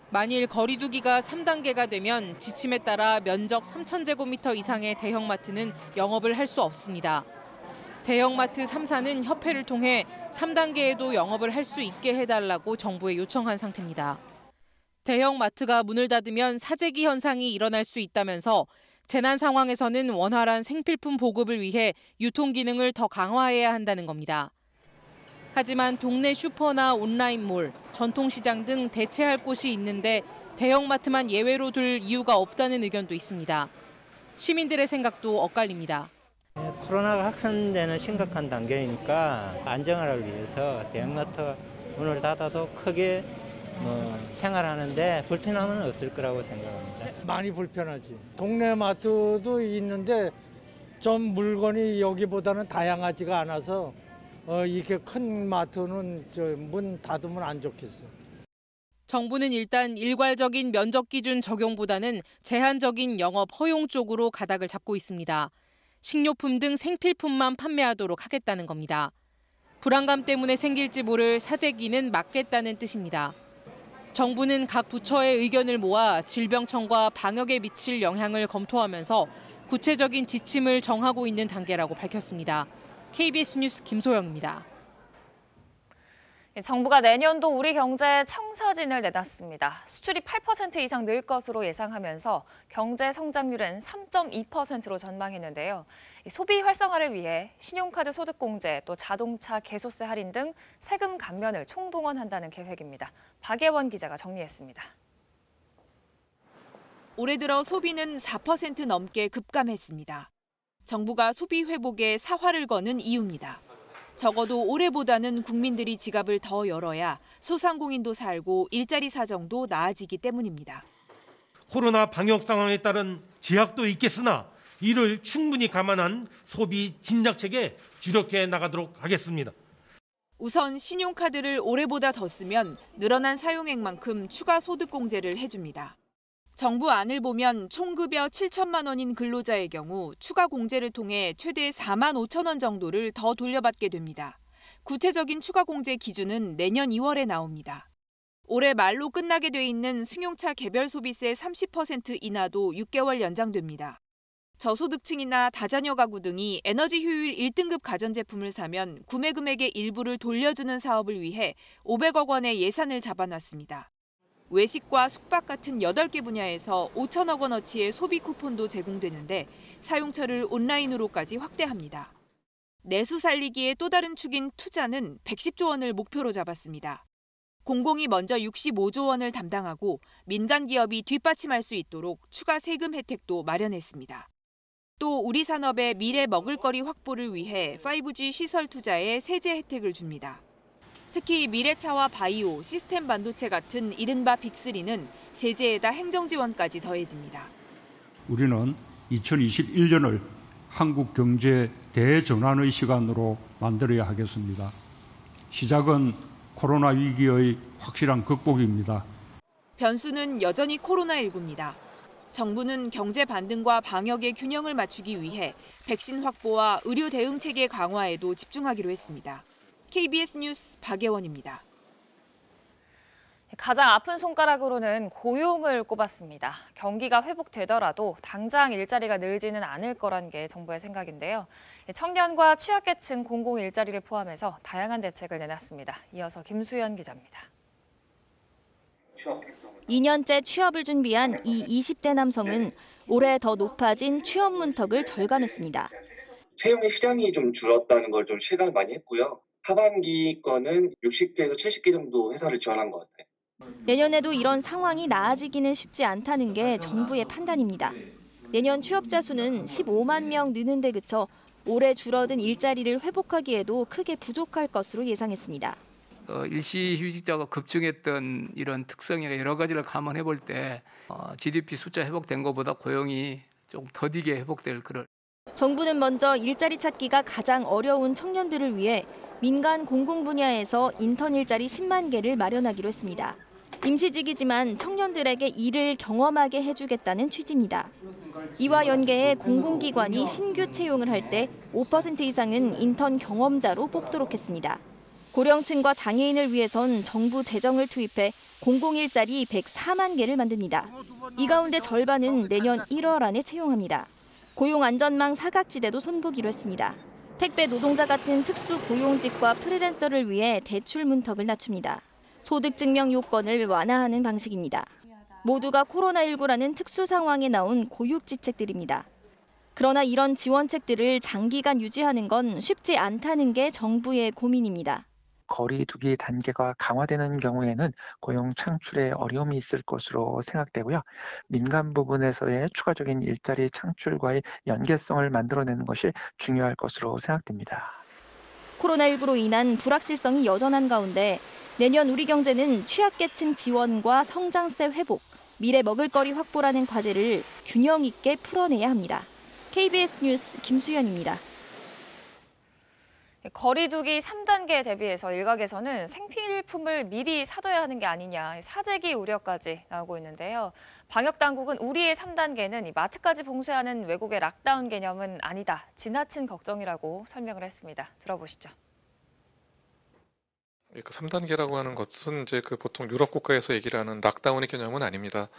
Speaker 26: 만일 거리두기가 3단계가 되면 지침에 따라 면적 3,000제곱미터 이상의 대형마트는 영업을 할 수 없습니다. 대형마트 3사는 협회를 통해 3단계에도 영업을 할 수 있게 해달라고 정부에 요청한 상태입니다. 대형마트가 문을 닫으면 사재기 현상이 일어날 수 있다면서 재난 상황에서는 원활한 생필품 보급을 위해 유통 기능을 더 강화해야 한다는 겁니다. 하지만 동네 슈퍼나 온라인몰, 전통시장 등 대체할 곳이 있는데 대형마트만 예외로 둘 이유가 없다는 의견도 있습니다. 시민들의 생각도 엇갈립니다.
Speaker 28: 코로나가 확산되는 심각한 단계이니까 안정화를 위해서 대형마트 문을 닫아도 크게 생활하는데 불편함은 없을 거라고 생각합니다.
Speaker 19: 많이 불편하지. 동네 마트도 있는데 좀 물건이 여기보다는 다양하지가 않아서 이렇게 큰 마트는 문 닫으면 안 좋겠어요.
Speaker 26: 정부는 일단 일괄적인 면적 기준 적용보다는 제한적인 영업 허용 쪽으로 가닥을 잡고 있습니다. 식료품 등 생필품만 판매하도록 하겠다는 겁니다. 불안감 때문에 생길지 모를 사재기는 막겠다는 뜻입니다. 정부는 각 부처의 의견을 모아 질병청과 방역에 미칠 영향을 검토하면서 구체적인 지침을 정하고 있는 단계라고 밝혔습니다. KBS 뉴스 김소영입니다.
Speaker 6: 정부가 내년도 우리 경제에 청사진을 내놨습니다. 수출이 8% 이상 늘 것으로 예상하면서 경제 성장률은 3.2%로 전망했는데요. 소비 활성화를 위해 신용카드 소득공제, 또 자동차 개소세 할인 등 세금 감면을 총동원한다는 계획입니다. 박예원 기자가 정리했습니다.
Speaker 26: 올해 들어 소비는 4% 넘게 급감했습니다. 정부가 소비 회복에 사활을 거는 이유입니다. 적어도 올해보다는 국민들이 지갑을 더 열어야 소상공인도 살고 일자리 사정도 나아지기 때문입니다.
Speaker 9: 코로나 방역 상황에 따른 제약도 있겠으나 이를 충분히 감안한 소비 진작책에 주력해 나가도록 하겠습니다.
Speaker 26: 우선 신용카드를 올해보다 더 쓰면 늘어난 사용액만큼 추가 소득공제를 해줍니다. 정부 안을 보면 총급여 7천만 원인 근로자의 경우 추가 공제를 통해 최대 4만 5천 원 정도를 더 돌려받게 됩니다. 구체적인 추가 공제 기준은 내년 2월에 나옵니다. 올해 말로 끝나게 돼 있는 승용차 개별 소비세 30% 인하도 6개월 연장됩니다. 저소득층이나 다자녀 가구 등이 에너지 효율 1등급 가전제품을 사면 구매 금액의 일부를 돌려주는 사업을 위해 500억 원의 예산을 잡아놨습니다. 외식과 숙박 같은 8개 분야에서 5천억 원어치의 소비 쿠폰도 제공되는데 사용처를 온라인으로까지 확대합니다. 내수 살리기의 또 다른 축인 투자는 110조 원을 목표로 잡았습니다. 공공이 먼저 65조 원을 담당하고 민간 기업이 뒷받침할 수 있도록 추가 세금 혜택도 마련했습니다. 또 우리 산업의 미래 먹을거리 확보를 위해 5G 시설 투자에 세제 혜택을 줍니다. 특히 미래차와 바이오, 시스템 반도체 같은 이른바 빅3는 세제에다 행정 지원까지 더해집니다.
Speaker 11: 우리는 2021년을 한국 경제 대전환의 시간으로 만들어야 하겠습니다. 시작은 코로나 위기의 확실한 극복입니다.
Speaker 26: 변수는 여전히 코로나19입니다. 정부는 경제 반등과 방역의 균형을 맞추기 위해 백신 확보와 의료 대응 체계 강화에도 집중하기로 했습니다. KBS 뉴스 박예원입니다.
Speaker 6: 가장 아픈 손가락으로는 고용을 꼽았습니다. 경기가 회복되더라도 당장 일자리가 늘지는 않을 거란 게 정부의 생각인데요. 청년과 취약계층 공공 일자리를 포함해서 다양한 대책을 내놨습니다. 이어서 김수현 기자입니다.
Speaker 12: 2년째 취업을 준비한 이 20대 남성은 올해 더 높아진 취업 문턱을 절감했습니다.
Speaker 13: 채용의 시장이 좀 줄었다는 걸 좀 실감을 많이 했고요. 하반기 거는 60개에서 70개 정도 회사를 지원한 것 같아요.
Speaker 12: 내년에도 이런 상황이 나아지기는 쉽지 않다는 게 정부의 판단입니다. 내년 취업자 수는 15만 명 느는 데 그쳐 올해 줄어든 일자리를 회복하기에도 크게 부족할 것으로 예상했습니다.
Speaker 14: 일시휴직자가 급증했던 이런 특성이나 여러 가지를 감안해 볼 때 GDP 숫자 회복된 것보다 고용이 조금 더디게 회복될 그런.
Speaker 12: 정부는 먼저 일자리 찾기가 가장 어려운 청년들을 위해 민간 공공 분야에서 인턴 일자리 10만 개를 마련하기로 했습니다. 임시직이지만 청년들에게 일을 경험하게 해주겠다는 취지입니다. 이와 연계해 공공기관이 신규 채용을 할 때 5% 이상은 인턴 경험자로 뽑도록 했습니다. 고령층과 장애인을 위해선 정부 재정을 투입해 공공일자리 104만 개를 만듭니다. 이 가운데 절반은 내년 1월 안에 채용합니다. 고용안전망 사각지대도 손보기로 했습니다. 택배 노동자 같은 특수 고용직과 프리랜서를 위해 대출 문턱을 낮춥니다. 소득증명 요건을 완화하는 방식입니다. 모두가 코로나19라는 특수 상황에 나온 고육지책들입니다. 그러나 이런 지원책들을 장기간 유지하는 건 쉽지 않다는 게 정부의 고민입니다.
Speaker 15: 거리 두기 단계가 강화되는 경우에는 고용 창출에 어려움이 있을 것으로 생각되고요. 민간 부분에서의 추가적인 일자리 창출과의 연계성을 만들어내는 것이 중요할 것으로 생각됩니다.
Speaker 12: 코로나19로 인한 불확실성이 여전한 가운데 내년 우리 경제는 취약계층 지원과 성장세 회복, 미래 먹을거리 확보라는 과제를 균형 있게 풀어내야 합니다. KBS 뉴스 김수현입니다.
Speaker 6: 거리두기 3단계에 대비해서 일각에서는 생필품을 미리 사둬야 하는 게 아니냐, 사재기 우려까지 나오고 있는데요. 방역당국은 우리의 3단계는 마트까지 봉쇄하는 외국의 락다운 개념은 아니다, 지나친 걱정이라고 설명을 했습니다. 들어보시죠.
Speaker 17: 3단계라고 하는 것은 이제 보통 유럽 국가에서 얘기를 하는 락다운의 개념은 아닙니다.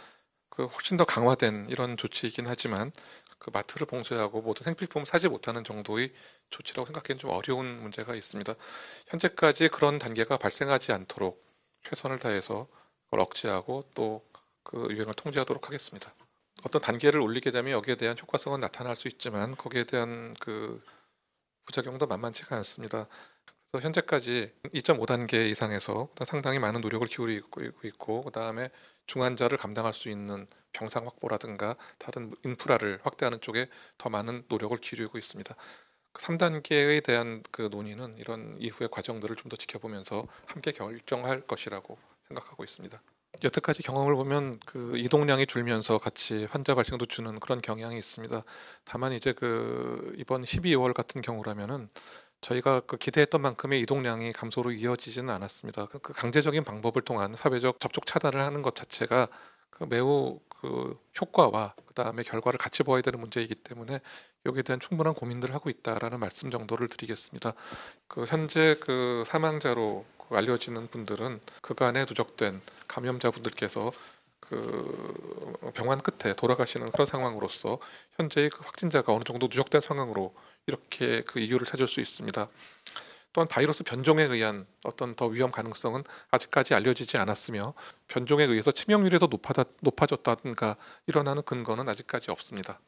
Speaker 2: 훨씬 더 강화된 이런 조치이긴 하지만 그 마트를 봉쇄하고 모든 생필품 사지 못하는 정도의 조치라고 생각하기는 좀 어려운 문제가 있습니다. 현재까지 그런 단계가 발생하지 않도록 최선을 다해서 그걸 억제하고 또 그 유행을 통제하도록 하겠습니다. 어떤 단계를 올리게 되면 여기에 대한 효과성은 나타날 수 있지만 거기에 대한 그 부작용도 만만치가 않습니다. 그래서 현재까지 2.5단계 이상에서 상당히 많은 노력을 기울이고 있고 그다음에 중환자를 감당할 수 있는 병상 확보라든가 다른 인프라를 확대하는 쪽에 더 많은 노력을 기울이고 있습니다. 3단계에 대한 그 논의는 이런 이후의 과정들을 좀 더 지켜보면서 함께 결정할 것이라고 생각하고 있습니다. 여태까지 경험을 보면 그 이동량이 줄면서 같이 환자 발생도 주는 그런 경향이 있습니다. 다만 이제 그 이번 12월 같은 경우라면은 저희가 그 기대했던 만큼의 이동량이 감소로 이어지지는 않았습니다. 그 강제적인 방법을 통한 사회적 접촉 차단을 하는 것 자체가 그 매우 그 효과와 그다음에 결과를 같이 보아야 되는 문제이기 때문에 여기에 대한 충분한 고민들을 하고 있다라는 말씀 정도를 드리겠습니다. 그 현재 그 사망자로 알려지는 분들은 그간에 누적된 감염자분들께서 그 병환 끝에 돌아가시는 그런 상황으로서 현재의 그 확진자가 어느 정도 누적된 상황으로 이렇게 그 이유를 찾을 수 있습니다. 또한 바이러스 변종에 의한 어떤 더 위험 가능성은 아직까지 알려지지 않았으며 변종에 의해서 치명률이 더 높아졌다든가 일어나는 근거는 아직까지 없습니다.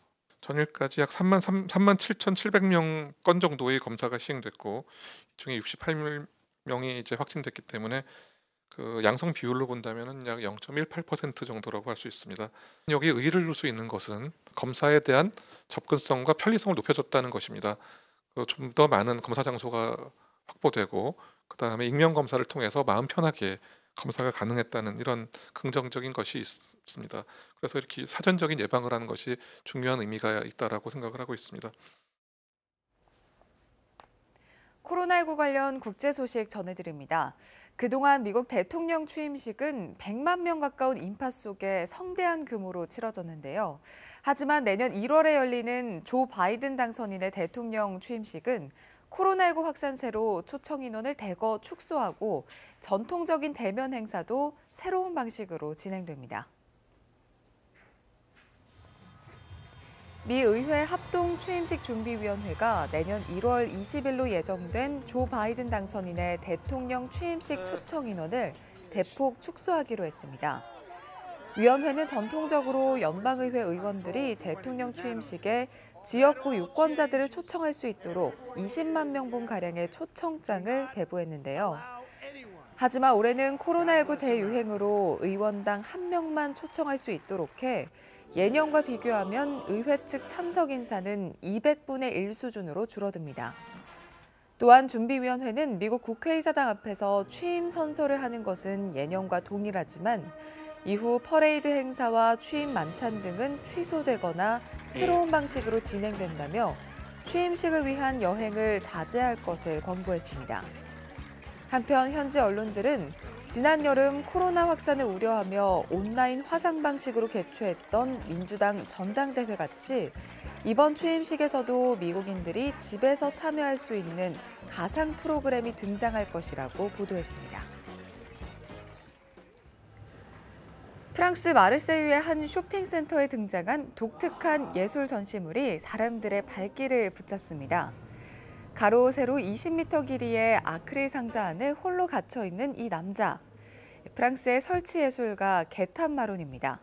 Speaker 2: 전일까지 약 37,700명 건 정도의 검사가 시행됐고 이 중에 68명이 이제 확진됐기 때문에 그 양성 비율로 본다면은 약 0.18% 정도라고 할 수 있습니다. 여기 의의를 둘 수 있는 것은 검사에 대한 접근성과 편리성을 높여줬다는 것입니다. 좀 더 많은 검사 장소가 확보되고 그다음에 익명 검사를 통해서 마음 편하게 검사가 가능했다는 이런 긍정적인 것이 있습니다. 그래서 이렇게 사전적인 예방을 하는 것이 중요한 의미가 있다라고 생각을 하고 있습니다.
Speaker 4: 코로나19 관련 국제 소식 전해드립니다. 그동안 미국 대통령 취임식은 100만 명 가까운 인파 속에 성대한 규모로 치러졌는데요. 하지만 내년 1월에 열리는 조 바이든 당선인의 대통령 취임식은 코로나19 확산세로 초청 인원을 대거 축소하고 전통적인 대면 행사도 새로운 방식으로 진행됩니다. 미 의회 합동 취임식 준비위원회가 내년 1월 20일로 예정된 조 바이든 당선인의 대통령 취임식 초청 인원을 대폭 축소하기로 했습니다. 위원회는 전통적으로 연방의회 의원들이 대통령 취임식에 지역구 유권자들을 초청할 수 있도록 20만 명분가량의 초청장을 배부했는데요. 하지만 올해는 코로나19 대유행으로 의원당 1명만 초청할 수 있도록 해 예년과 비교하면 의회 측 참석 인사는 200분의 1 수준으로 줄어듭니다. 또한 준비위원회는 미국 국회의사당 앞에서 취임 선서를 하는 것은 예년과 동일하지만 이후 퍼레이드 행사와 취임 만찬 등은 취소되거나 새로운 방식으로 진행된다며 취임식을 위한 여행을 자제할 것을 권고했습니다. 한편 현지 언론들은 지난 여름 코로나 확산을 우려하며 온라인 화상 방식으로 개최했던 민주당 전당대회 같이 이번 취임식에서도 미국인들이 집에서 참여할 수 있는 가상 프로그램이 등장할 것이라고 보도했습니다. 프랑스 마르세유의 한 쇼핑센터에 등장한 독특한 예술 전시물이 사람들의 발길을 붙잡습니다. 가로 세로 20m 길이의 아크릴 상자 안에 홀로 갇혀 있는 이 남자. 프랑스의 설치 예술가 게탄 마론입니다.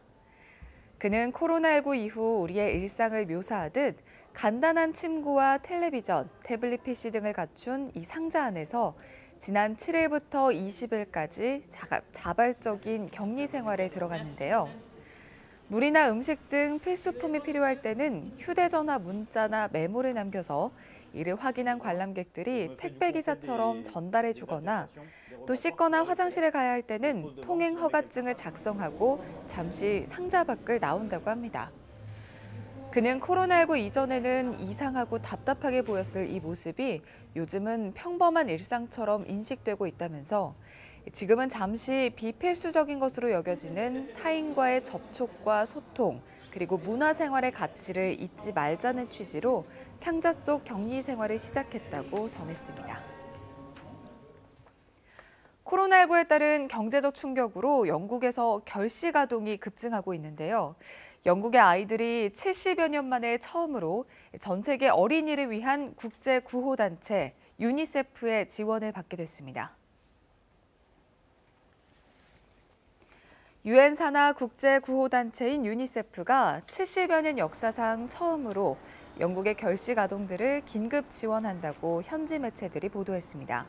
Speaker 4: 그는 코로나19 이후 우리의 일상을 묘사하듯 간단한 침구와 텔레비전, 태블릿 PC 등을 갖춘 이 상자 안에서 지난 7일부터 20일까지 자발적인 격리 생활에 들어갔는데요. 물이나 음식 등 필수품이 필요할 때는 휴대전화 문자나 메모를 남겨서 이를 확인한 관람객들이 택배기사처럼 전달해 주거나 또 씻거나 화장실에 가야 할 때는 통행 허가증을 작성하고 잠시 상자 밖을 나온다고 합니다. 그는 코로나19 이전에는 이상하고 답답하게 보였을 이 모습이 요즘은 평범한 일상처럼 인식되고 있다면서 지금은 잠시 비필수적인 것으로 여겨지는 타인과의 접촉과 소통, 그리고 문화생활의 가치를 잊지 말자는 취지로 상자 속 격리 생활을 시작했다고 전했습니다. 코로나19에 따른 경제적 충격으로 영국에서 결시 가동이 급증하고 있는데요. 영국의 아이들이 70여 년 만에 처음으로 전 세계 어린이를 위한 국제 구호단체 유니세프의 지원을 받게 됐습니다. 유엔 산하 국제 구호단체인 유니세프가 70여 년 역사상 처음으로 영국의 결시 가동들을 긴급 지원한다고 현지 매체들이 보도했습니다.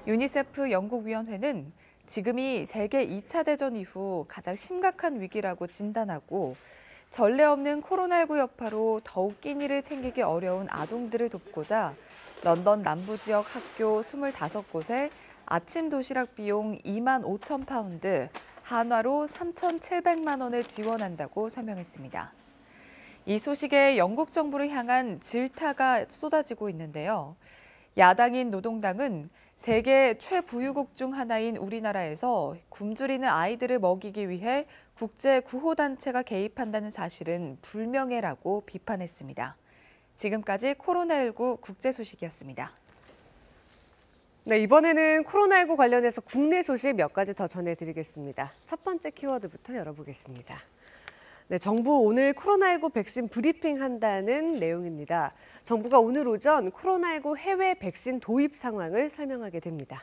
Speaker 4: 유니세프 영국위원회는 지금이 세계 2차 대전 이후 가장 심각한 위기라고 진단하고 전례 없는 코로나19 여파로 더욱 끼니를 챙기기 어려운 아동들을 돕고자 런던 남부 지역 학교 25곳에 아침 도시락 비용 2만 5천 파운드, 한화로 3,700만 원을 지원한다고 설명했습니다. 이 소식에 영국 정부를 향한 질타가 쏟아지고 있는데요. 야당인 노동당은 세계 최부유국 중 하나인 우리나라에서 굶주리는 아이들을 먹이기 위해 국제 구호단체가 개입한다는 사실은 불명예라고 비판했습니다. 지금까지 코로나19 국제 소식이었습니다.
Speaker 5: 네, 이번에는 코로나19 관련해서 국내 소식 몇 가지 더 전해드리겠습니다. 첫 번째 키워드부터 열어보겠습니다. 네, 정부 오늘 코로나19 백신 브리핑 한다는 내용입니다. 정부가 오늘 오전 코로나19 해외 백신 도입 상황을 설명하게 됩니다.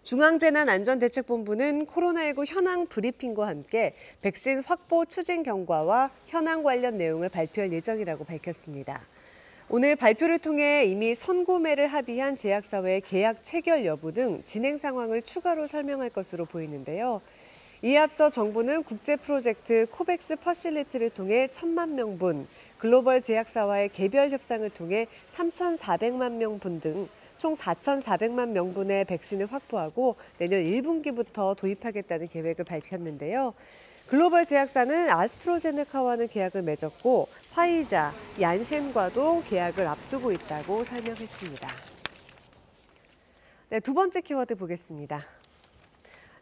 Speaker 5: 중앙재난안전대책본부는 코로나19 현황 브리핑과 함께 백신 확보 추진 경과와 현황 관련 내용을 발표할 예정이라고 밝혔습니다. 오늘 발표를 통해 이미 선구매를 합의한 제약사회의 계약 체결 여부 등 진행 상황을 추가로 설명할 것으로 보이는데요. 이에 앞서 정부는 국제 프로젝트 코백스 퍼실리티를 통해 1,000만 명분, 글로벌 제약사와의 개별 협상을 통해 3,400만 명분 등 총 4,400만 명분의 백신을 확보하고 내년 1분기부터 도입하겠다는 계획을 밝혔는데요. 글로벌 제약사는 아스트로제네카와는 계약을 맺었고 화이자, 얀센과도 계약을 앞두고 있다고 설명했습니다. 네, 두 번째 키워드 보겠습니다.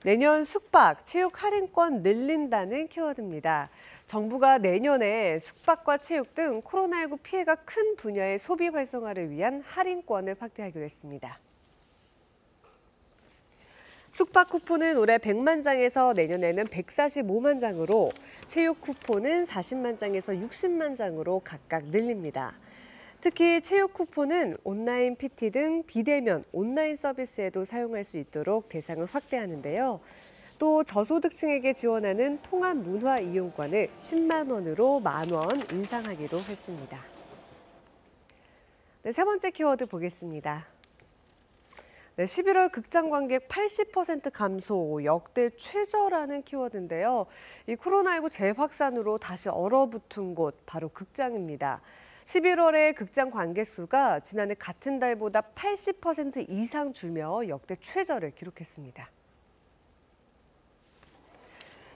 Speaker 5: 내년 숙박, 체육 할인권 늘린다는 키워드입니다. 정부가 내년에 숙박과 체육 등 코로나19 피해가 큰 분야의 소비 활성화를 위한 할인권을 확대하기로 했습니다. 숙박 쿠폰은 올해 100만 장에서 내년에는 145만 장으로, 체육 쿠폰은 40만 장에서 60만 장으로 각각 늘립니다. 특히 체육 쿠폰은 온라인 PT 등 비대면 온라인 서비스에도 사용할 수 있도록 대상을 확대하는데요. 또 저소득층에게 지원하는 통합 문화 이용권을 10만 원으로 10,000원 인상하기로 했습니다. 네, 세 번째 키워드 보겠습니다. 네, 11월 극장 관객 80% 감소, 역대 최저라는 키워드인데요. 이 코로나19 재확산으로 다시 얼어붙은 곳, 바로 극장입니다. 11월의 극장 관객 수가 지난해 같은 달보다 80% 이상 줄며 역대 최저를 기록했습니다.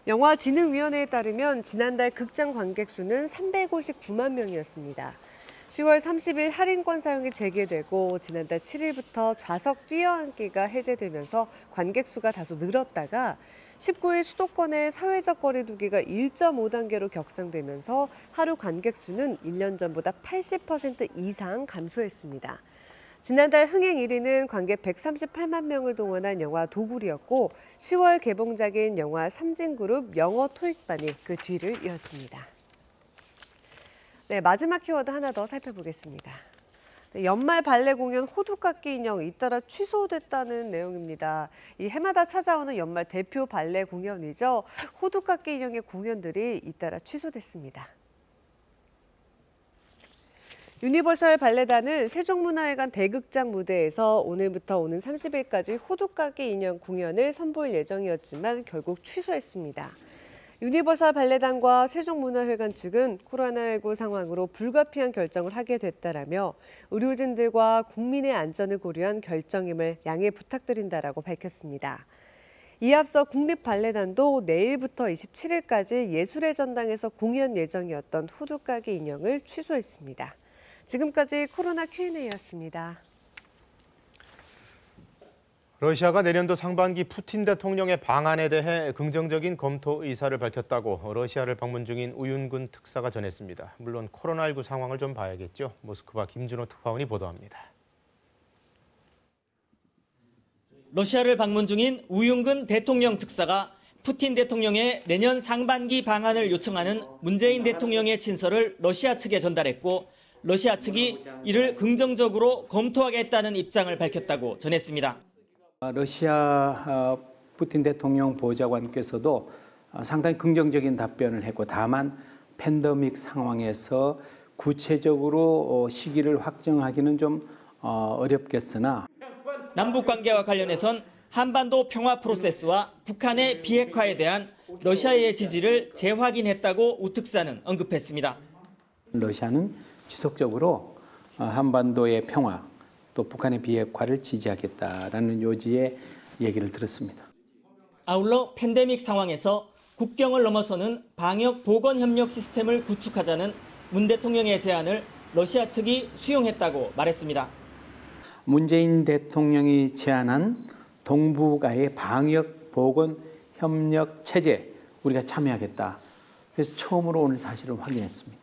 Speaker 5: 영화진흥위원회에 따르면 지난달 극장 관객 수는 359만 명이었습니다. 10월 30일 할인권 사용이 재개되고 지난달 7일부터 좌석 뛰어앉기가 해제되면서 관객 수가 다소 늘었다가 19일 수도권의 사회적 거리 두기가 1.5단계로 격상되면서 하루 관객 수는 1년 전보다 80% 이상 감소했습니다. 지난달 흥행 1위는 관객 138만 명을 동원한 영화 도굴이었고 10월 개봉작인 영화 삼진그룹 영어 토익반이 그 뒤를 이었습니다. 네, 마지막 키워드 하나 더 살펴보겠습니다. 네, 연말 발레 공연 호두깎이 인형 잇따라 취소됐다는 내용입니다. 이 해마다 찾아오는 연말 대표 발레 공연이죠. 호두깎이 인형의 공연들이 잇따라 취소됐습니다. 유니버설 발레단은 세종문화회관 대극장 무대에서 오늘부터 오는 30일까지 호두깎이 인형 공연을 선보일 예정이었지만 결국 취소했습니다. 유니버설 발레단과 세종문화회관 측은 코로나19 상황으로 불가피한 결정을 하게 됐다라며 의료진들과 국민의 안전을 고려한 결정임을 양해 부탁드린다라고 밝혔습니다. 이에 앞서 국립발레단도 내일부터 27일까지 예술의 전당에서 공연 예정이었던 호두깎이 인형을 취소했습니다. 지금까지 코로나 Q&A였습니다.
Speaker 1: 러시아가 내년도 상반기 푸틴 대통령의 방안에 대해 긍정적인 검토 의사를 밝혔다고 러시아를 방문 중인 우윤근 특사가 전했습니다. 물론 코로나19 상황을 좀 봐야겠죠. 모스크바 김준호 특파원이 보도합니다.
Speaker 3: 러시아를 방문 중인 우윤근 대통령 특사가 푸틴 대통령의 내년 상반기 방한을 요청하는 문재인 대통령의 친서를 러시아 측에 전달했고 러시아 측이 이를 긍정적으로 검토하겠다는 입장을 밝혔다고 전했습니다.
Speaker 16: 러시아 푸틴 대통령 보좌관께서도 상당히 긍정적인 답변을 했고 다만 팬데믹 상황에서 구체적으로 시기를 확정하기는 좀 어렵겠으나
Speaker 3: 남북 관계와 관련해선 한반도 평화 프로세스와 북한의 비핵화에 대한 러시아의 지지를 재확인했다고 우 특사는 언급했습니다.
Speaker 16: 러시아는 지속적으로 한반도의 평화 또 북한의 비핵화를 지지하겠다라는 요지의 얘기를 들었습니다.
Speaker 3: 아울러 팬데믹 상황에서 국경을 넘어서는 방역 보건 협력 시스템을 구축하자는 문 대통령의 제안을 러시아 측이 수용했다고 말했습니다.
Speaker 16: 문재인 대통령이 제안한 동북아의 방역 보건 협력 체제 우리가 참여하겠다. 그래서 처음으로 오늘 사실을 확인했습니다.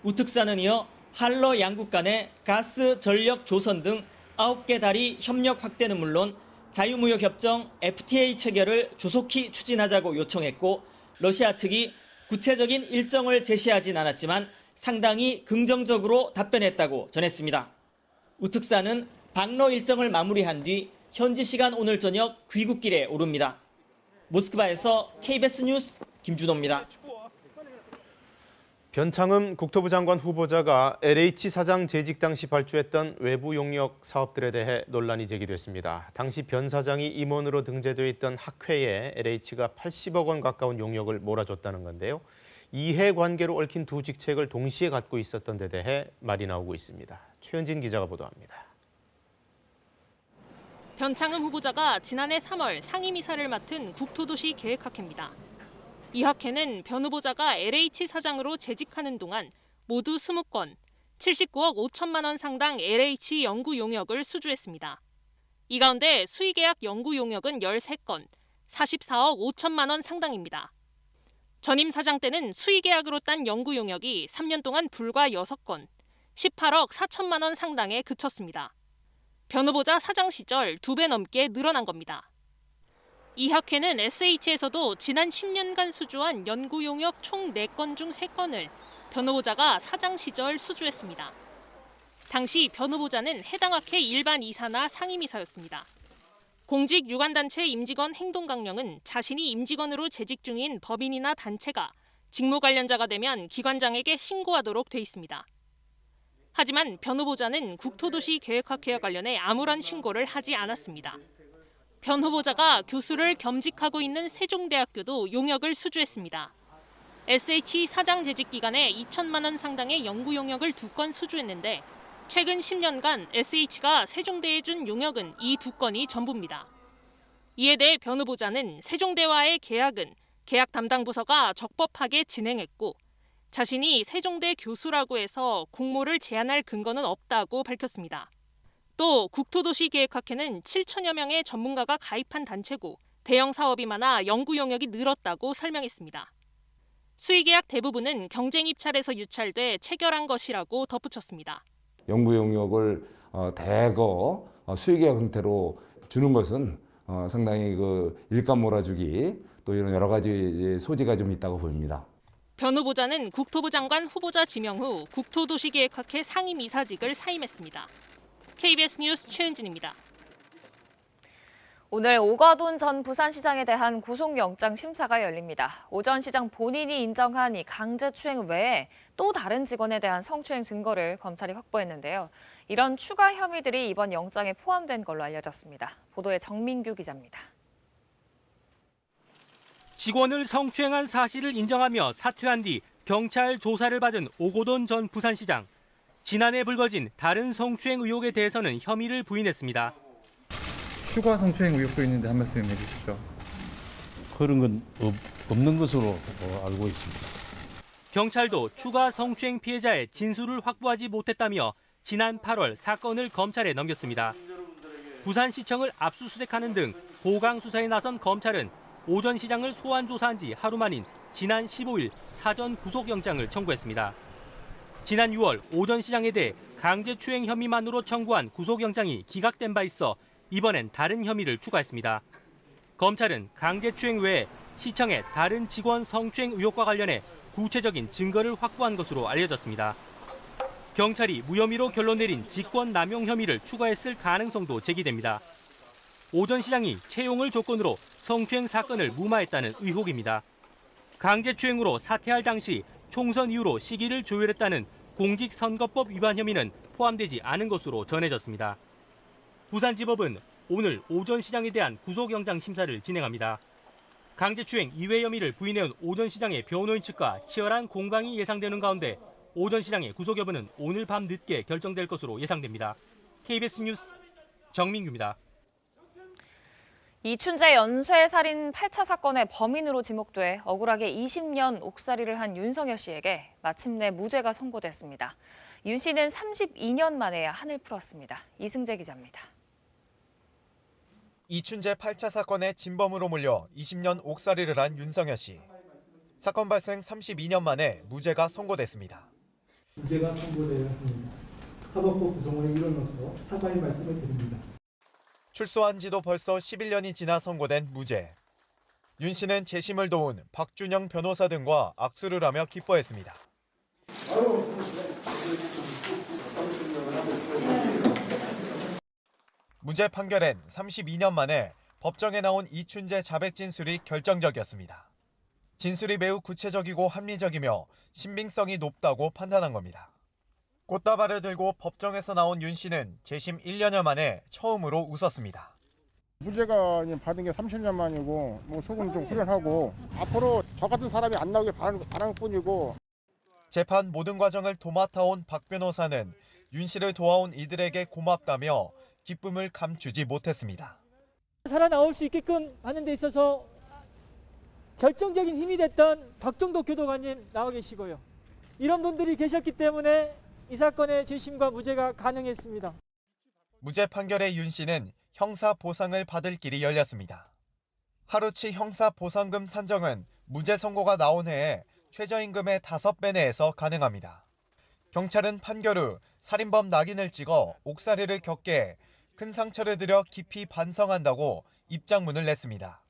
Speaker 3: 우 특사는 이어 한러 양국 간의 가스, 전력, 조선 등 9개 다리 협력 확대는 물론 자유무역협정 FTA 체결을 조속히 추진하자고 요청했고 러시아 측이 구체적인 일정을 제시하진 않았지만 상당히 긍정적으로 답변했다고 전했습니다. 우 특사는 방러 일정을 마무리한 뒤 현지 시간 오늘 저녁 귀국길에 오릅니다. 모스크바에서 KBS 뉴스 김준호입니다.
Speaker 1: 변창흠 국토부 장관 후보자가 LH 사장 재직 당시 발주했던 외부 용역 사업들에 대해 논란이 제기됐습니다. 당시 변 사장이 임원으로 등재되어 있던 학회에 LH가 80억 원 가까운 용역을 몰아줬다는 건데요. 이해관계로 얽힌 두 직책을 동시에 갖고 있었던 데 대해 말이 나오고 있습니다. 최현진 기자가 보도합니다.
Speaker 26: 변창흠 후보자가 지난해 3월 상임이사를 맡은 국토도시 계획학회입니다. 이 학회는 변 후보자가 LH 사장으로 재직하는 동안 모두 20건, 79억 5천만 원 상당 LH 연구 용역을 수주했습니다. 이 가운데 수의계약 연구 용역은 13건, 44억 5천만 원 상당입니다. 전임 사장 때는 수의계약으로 딴 연구 용역이 3년 동안 불과 6건, 18억 4천만 원 상당에 그쳤습니다. 변 후보자 사장 시절 2배 넘게 늘어난 겁니다. 이 학회는 SH에서도 지난 10년간 수주한 연구 용역 총 4건 중 3건을 변 후보자가 사장 시절 수주했습니다. 당시 변 후보자는 해당 학회 일반 이사나 상임이사였습니다. 공직 유관단체 임직원 행동강령은 자신이 임직원으로 재직 중인 법인이나 단체가 직무 관련자가 되면 기관장에게 신고하도록 돼 있습니다. 하지만 변 후보자는 국토도시 계획학회와 관련해 아무런 신고를 하지 않았습니다. 변 후보자가 교수를 겸직하고 있는 세종대학교도 용역을 수주했습니다. SH 사장 재직 기간에 2천만 원 상당의 연구 용역을 2건 수주했는데 최근 10년간 SH가 세종대에 준 용역은 이 2건이 전부입니다. 이에 대해 변 후보자는 세종대와의 계약은 계약 담당 부서가 적법하게 진행했고 자신이 세종대 교수라고 해서 공모를 제한할 근거는 없다고 밝혔습니다. 또 국토도시계획학회는 7천여 명의 전문가가 가입한 단체고 대형 사업이 많아 연구 용역이 늘었다고 설명했습니다. 수의계약 대부분은 경쟁 입찰에서 유찰돼 체결한 것이라고 덧붙였습니다.
Speaker 17: 연구 용역을 대거 수의계약 형태로 주는 것은 상당히 일감 몰아주기 또 이런 여러 가지 소지가 좀 있다고 보입니다.
Speaker 26: 변 후보자는 국토부 장관 후보자 지명 후 국토도시계획학회 상임이사직을 사임했습니다. KBS 뉴스 최은진입니다.
Speaker 6: 오늘 오거돈 전 부산시장에 대한 구속영장 심사가 열립니다. 오 전 시장 본인이 인정한 이 강제추행 외에 또 다른 직원에 대한 성추행 증거를 검찰이 확보했는데요. 이런 추가 혐의들이 이번 영장에 포함된 걸로 알려졌습니다. 보도에 정민규 기자입니다.
Speaker 18: 직원을 성추행한 사실을 인정하며 사퇴한 뒤 경찰 조사를 받은 오거돈 전 부산시장. 지난해 불거진 다른 성추행 의혹에 대해서는 혐의를 부인했습니다.
Speaker 20: 추가 성추행 의혹도 있는데 한 말씀 해주시죠.
Speaker 21: 그런 건 없는 것으로 알고 있습니다.
Speaker 18: 경찰도 추가 성추행 피해자의 진술을 확보하지 못했다며 지난 8월 사건을 검찰에 넘겼습니다. 부산시청을 압수수색하는 등 보강 수사에 나선 검찰은 오 전 시장을 소환 조사한 지 하루 만인 지난 15일 사전 구속영장을 청구했습니다. 지난 6월 오 전 시장에 대해 강제추행 혐의만으로 청구한 구속영장이 기각된 바 있어 이번엔 다른 혐의를 추가했습니다. 검찰은 강제추행 외에 시청의 다른 직원 성추행 의혹과 관련해 구체적인 증거를 확보한 것으로 알려졌습니다. 경찰이 무혐의로 결론 내린 직권남용 혐의를 추가했을 가능성도 제기됩니다. 오 전 시장이 채용을 조건으로 성추행 사건을 무마했다는 의혹입니다. 강제추행으로 사퇴할 당시 총선 이후로 시기를 조율했다는 공직선거법 위반 혐의는 포함되지 않은 것으로 전해졌습니다. 부산지법은 오늘 오 전 시장에 대한 구속영장 심사를 진행합니다. 강제추행 이외 혐의를 부인해온 오 전 시장의 변호인 측과 치열한 공방이 예상되는 가운데 오 전 시장의 구속 여부는 오늘 밤 늦게 결정될 것으로 예상됩니다. KBS 뉴스 정민규입니다.
Speaker 6: 이춘재 연쇄살인 8차 사건의 범인으로 지목돼 억울하게 20년 옥살이를 한 윤석열 씨에게 마침내 무죄가 선고됐습니다. 윤 씨는 32년 만에 한을 풀었습니다. 이승재 기자입니다.
Speaker 7: 이춘재 8차 사건의 진범으로 몰려 20년 옥살이를 한 윤석열 씨. 사건 발생 32년 만에 무죄가 선고됐습니다.
Speaker 8: 무죄가 선고되었습니다. 사법부 구성원의 일원으로서 사과의 말씀을 드립니다.
Speaker 7: 출소한 지도 벌써 11년이 지나 선고된 무죄. 윤 씨는 재심을 도운 박준영 변호사 등과 악수를 하며 기뻐했습니다. 무죄 판결엔 32년 만에 법정에 나온 이춘재 자백 진술이 결정적이었습니다. 진술이 매우 구체적이고 합리적이며 신빙성이 높다고 판단한 겁니다. 꽃다발을 들고 법정에서 나온 윤 씨는 재심 1년여 만에 처음으로 웃었습니다.
Speaker 10: 무죄가 받은 게 30년 만이고 속은 좀 후련하고 앞으로 저 같은 사람이 안 나오길 바라는 뿐이고.
Speaker 7: 재판 모든 과정을 도맡아온 박 변호사는 윤 씨를 도와온 이들에게 고맙다며 기쁨을 감추지 못했습니다.
Speaker 22: 살아나올 수 있게끔 하는 데 있어서 결정적인 힘이 됐던 박정덕 교도관님 나와 계시고요. 이런 분들이 계셨기 때문에 이 사건의 재심과 무죄가 가능했습니다.
Speaker 7: 무죄 판결에 윤 씨는 형사 보상을 받을 길이 열렸습니다. 하루치 형사 보상금 산정은 무죄 선고가 나온 해에 최저임금의 5배 내에서 가능합니다. 경찰은 판결 후 살인범 낙인을 찍어 옥살이를 겪게 큰 상처를 들여 깊이 반성한다고 입장문을 냈습니다.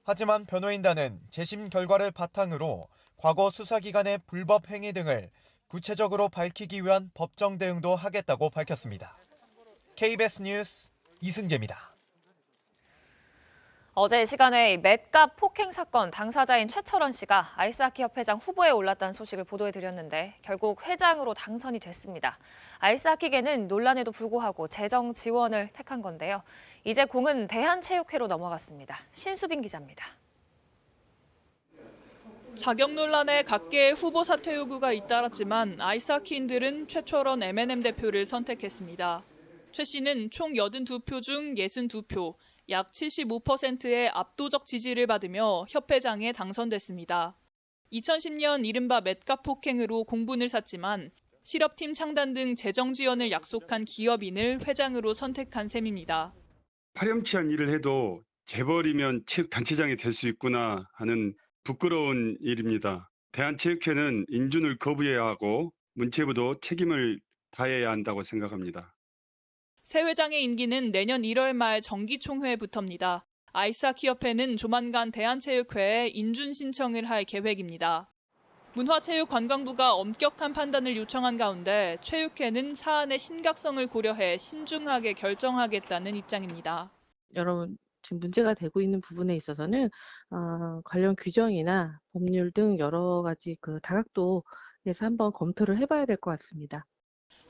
Speaker 7: 하지만 변호인단은 재심 결과를 바탕으로 과거 수사기관의 불법 행위 등을 구체적으로 밝히기 위한 법정 대응도 하겠다고 밝혔습니다. KBS 뉴스 이승재입니다.
Speaker 6: 어제 이 시간에 맷값 폭행 사건 당사자인 최철원 씨가 아이스하키 협회장 후보에 올랐다는 소식을 보도해드렸는데 결국 회장으로 당선이 됐습니다. 아이스하키계는 논란에도 불구하고 재정 지원을 택한 건데요. 이제 공은 대한체육회로 넘어갔습니다. 신수빈 기자입니다.
Speaker 23: 자격 논란에 각계의 후보 사퇴 요구가 잇따랐지만 아이스하키인들은 최철원 M&M 대표를 선택했습니다. 최 씨는 총 82표 중 62표, 약 75%의 압도적 지지를 받으며 협회장에 당선됐습니다. 2010년 이른바 맷값 폭행으로 공분을 샀지만 실업팀 창단 등 재정 지원을 약속한 기업인을 회장으로 선택한 셈입니다.
Speaker 24: 파렴치한 일을 해도 재벌이면 체육단체장이 될 수 있구나 하는 부끄러운 일입니다. 대한체육회는 인준을 거부해야 하고 문체부도 책임을 다해야 한다고 생각합니다.
Speaker 23: 새 회장의 임기는 내년 1월 말 정기총회부터입니다. 아이스하키협회는 조만간 대한체육회에 인준 신청을 할 계획입니다. 문화체육관광부가 엄격한 판단을 요청한 가운데 체육회는 사안의 심각성을 고려해 신중하게 결정하겠다는 입장입니다.
Speaker 25: 여러분 지금 문제가 되고 있는 부분에 있어서는 관련 규정이나 법률 등 여러 가지 다각도에서 한번 검토를 해봐야 될 것 같습니다.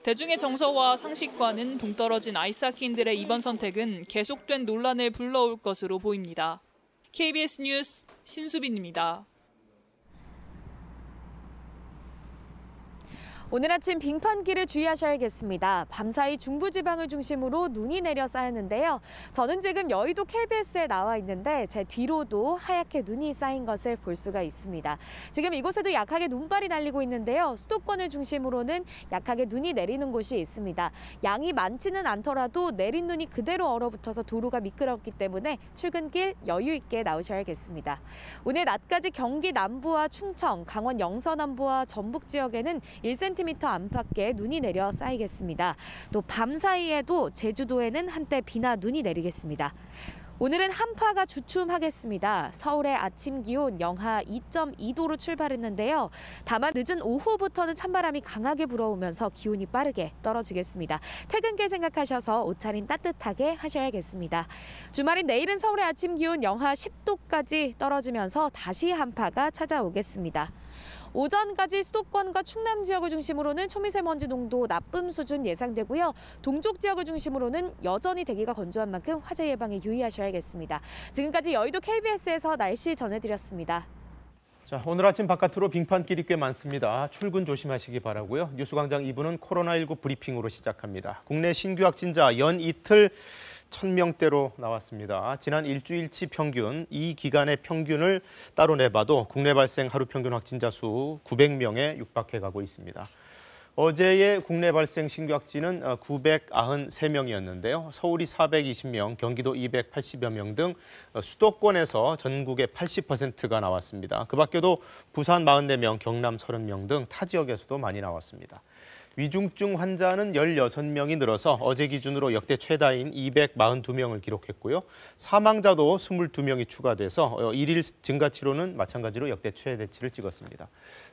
Speaker 23: 대중의 정서와 상식과는 동떨어진 아이스하키인들의 이번 선택은 계속된 논란을 불러올 것으로 보입니다. KBS 뉴스 신수빈입니다.
Speaker 27: 오늘 아침 빙판길을 주의하셔야겠습니다. 밤사이 중부지방을 중심으로 눈이 내려 쌓였는데요. 저는 지금 여의도 KBS에 나와 있는데 제 뒤로도 하얗게 눈이 쌓인 것을 볼 수가 있습니다. 지금 이곳에도 약하게 눈발이 날리고 있는데요. 수도권을 중심으로는 약하게 눈이 내리는 곳이 있습니다. 양이 많지는 않더라도 내린 눈이 그대로 얼어붙어서 도로가 미끄럽기 때문에 출근길 여유 있게 나오셔야겠습니다. 오늘 낮까지 경기 남부와 충청, 강원 영서 남부와 전북 지역에는 1cm 10cm 안팎의 눈이 내려 쌓이겠습니다. 또 밤 사이에도 제주도에는 한때 비나 눈이 내리겠습니다. 오늘은 한파가 주춤하겠습니다. 서울의 아침 기온 영하 2.2도로 출발했는데요. 다만 늦은 오후부터는 찬바람이 강하게 불어오면서 기온이 빠르게 떨어지겠습니다. 퇴근길 생각하셔서 옷차림 따뜻하게 하셔야겠습니다. 주말인 내일은 서울의 아침 기온 영하 10도까지 떨어지면서 다시 한파가 찾아오겠습니다. 오전까지 수도권과 충남 지역을 중심으로는 초미세먼지 농도 나쁨 수준 예상되고요. 동쪽 지역을 중심으로는 여전히 대기가 건조한 만큼 화재 예방에 유의하셔야겠습니다. 지금까지 여의도 KBS에서 날씨 전해드렸습니다.
Speaker 1: 자, 오늘 아침 바깥으로 빙판길이 꽤 많습니다. 출근 조심하시기 바라고요. 뉴스광장 2부는 코로나19 브리핑으로 시작합니다. 국내 신규 확진자 연 이틀 1000명대로 나왔습니다. 지난 일주일치 평균, 이 기간의 평균을 따로 내봐도 국내 발생 하루 평균 확진자 수 900명에 육박해가고 있습니다. 어제의 국내 발생 신규 확진은 993명이었는데요. 서울이 420명, 경기도 280여 명 등 수도권에서 전국의 80%가 나왔습니다. 그 밖에도 부산 44명, 경남 30명 등 타 지역에서도 많이 나왔습니다. 위중증 환자는 16명이 늘어서 어제 기준으로 역대 최다인 242명을 기록했고요. 사망자도 22명이 추가돼서 일일 증가치로는 마찬가지로 역대 최대치를 찍었습니다.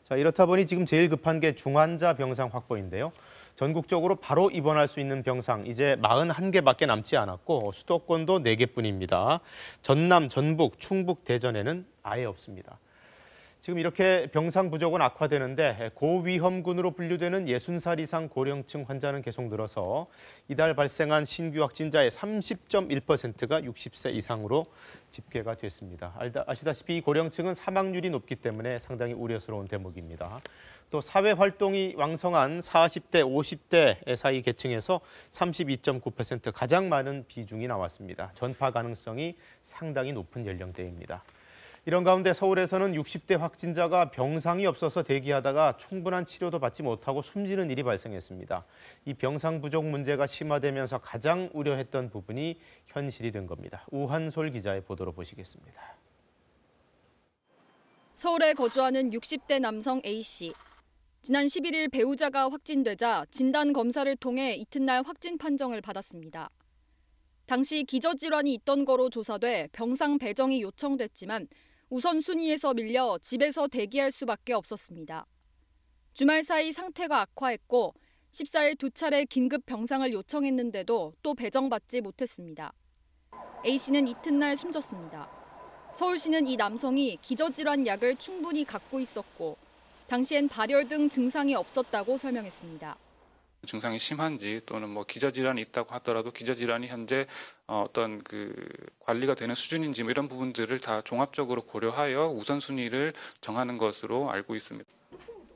Speaker 1: 자, 이렇다 보니 지금 제일 급한 게 중환자 병상 확보인데요. 전국적으로 바로 입원할 수 있는 병상 이제 41개밖에 남지 않았고 수도권도 4개뿐입니다. 전남, 전북, 충북, 대전에는 아예 없습니다. 지금 이렇게 병상 부족은 악화되는데 고위험군으로 분류되는 60살 이상 고령층 환자는 계속 늘어서 이달 발생한 신규 확진자의 30.1%가 60세 이상으로 집계가 됐습니다. 아시다시피 고령층은 사망률이 높기 때문에 상당히 우려스러운 대목입니다. 또 사회활동이 왕성한 40대, 50대 사이 계층에서 32.9% 가장 많은 비중이 나왔습니다. 전파 가능성이 상당히 높은 연령대입니다. 이런 가운데 서울에서는 60대 확진자가 병상이 없어서 대기하다가 충분한 치료도 받지 못하고 숨지는 일이 발생했습니다. 이 병상 부족 문제가 심화되면서 가장 우려했던 부분이 현실이 된 겁니다. 우한솔 기자의 보도로 보시겠습니다.
Speaker 9: 서울에 거주하는 60대 남성 A씨. 지난 11일 배우자가 확진되자 진단 검사를 통해 이튿날 확진 판정을 받았습니다. 당시 기저질환이 있던 거로 조사돼 병상 배정이 요청됐지만 우선순위에서 밀려 집에서 대기할 수밖에 없었습니다. 주말 사이 상태가 악화했고 14일 2차례 긴급 병상을 요청했는데도 또 배정받지 못했습니다. A씨는 이튿날 숨졌습니다. 서울시는 이 남성이 기저질환 약을 충분히 갖고 있었고 당시엔 발열 등 증상이 없었다고 설명했습니다.
Speaker 11: 증상이 심한지 또는 기저질환이 있다고 하더라도 기저질환이 현재 어떤 관리가 되는 수준인지 이런 부분들을 다 종합적으로 고려하여 우선순위를 정하는 것으로 알고 있습니다.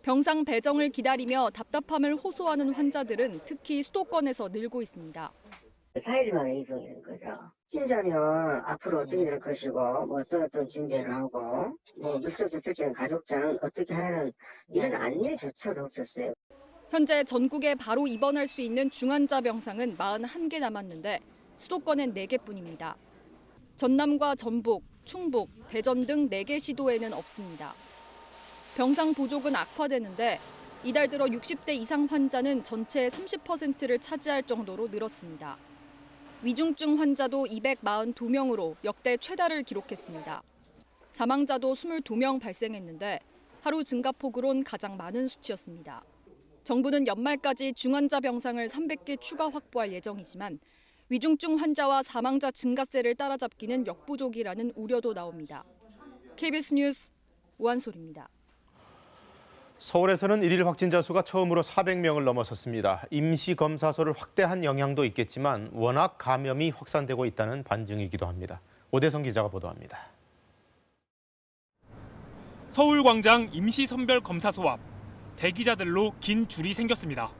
Speaker 9: 병상 배정을 기다리며 답답함을 호소하는 환자들은 특히 수도권에서 늘고 있습니다.
Speaker 12: 4일 만에 이송이라는 거죠. 진짜면 앞으로 어떻게 될 것이고 어떤 준비를 하고 물적 접촉적인 가족장은 어떻게 하라는 이런 안내조차도 없었어요.
Speaker 9: 현재 전국에 바로 입원할 수 있는 중환자 병상은 41개 남았는데 수도권엔 4개뿐입니다. 전남과 전북, 충북, 대전 등 4개 시도에는 없습니다. 병상 부족은 악화되는데 이달 들어 60대 이상 환자는 전체의 30%를 차지할 정도로 늘었습니다. 위중증 환자도 242명으로 역대 최다를 기록했습니다. 사망자도 22명 발생했는데 하루 증가폭으론 가장 많은 수치였습니다. 정부는 연말까지 중환자 병상을 300개 추가 확보할 예정이지만 위중증 환자와 사망자 증가세를 따라잡기는 역부족이라는 우려도 나옵니다. KBS 뉴스 우한솔입니다.
Speaker 1: 서울에서는 일일 확진자 수가 처음으로 400명을 넘어섰습니다. 임시검사소를 확대한 영향도 있겠지만 워낙 감염이 확산되고 있다는 반증이기도 합니다. 오대성 기자가 보도합니다.
Speaker 13: 서울광장 임시선별검사소 앞. 대기자들로 긴 줄이 생겼습니다.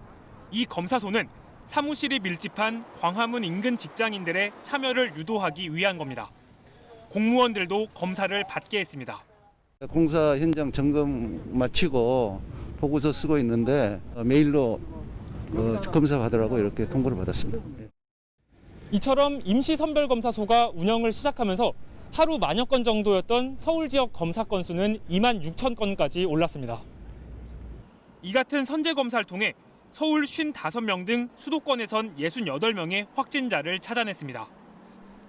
Speaker 13: 이 검사소는 사무실이 밀집한 광화문 인근 직장인들의 참여를 유도하기 위한 겁니다. 공무원들도 검사를 받게 했습니다.
Speaker 14: 공사 현장 점검 마치고 보고서 쓰고 있는데 메일로 검사 받으라고 이렇게 통보를 받았습니다.
Speaker 13: 이처럼 임시선별검사소가 운영을 시작하면서 하루 만여 건 정도였던 서울 지역 검사 건수는 2만 6천 건까지 올랐습니다. 이 같은 선제 검사를 통해 서울 55명 등 수도권에선 68명의 확진자를 찾아냈습니다.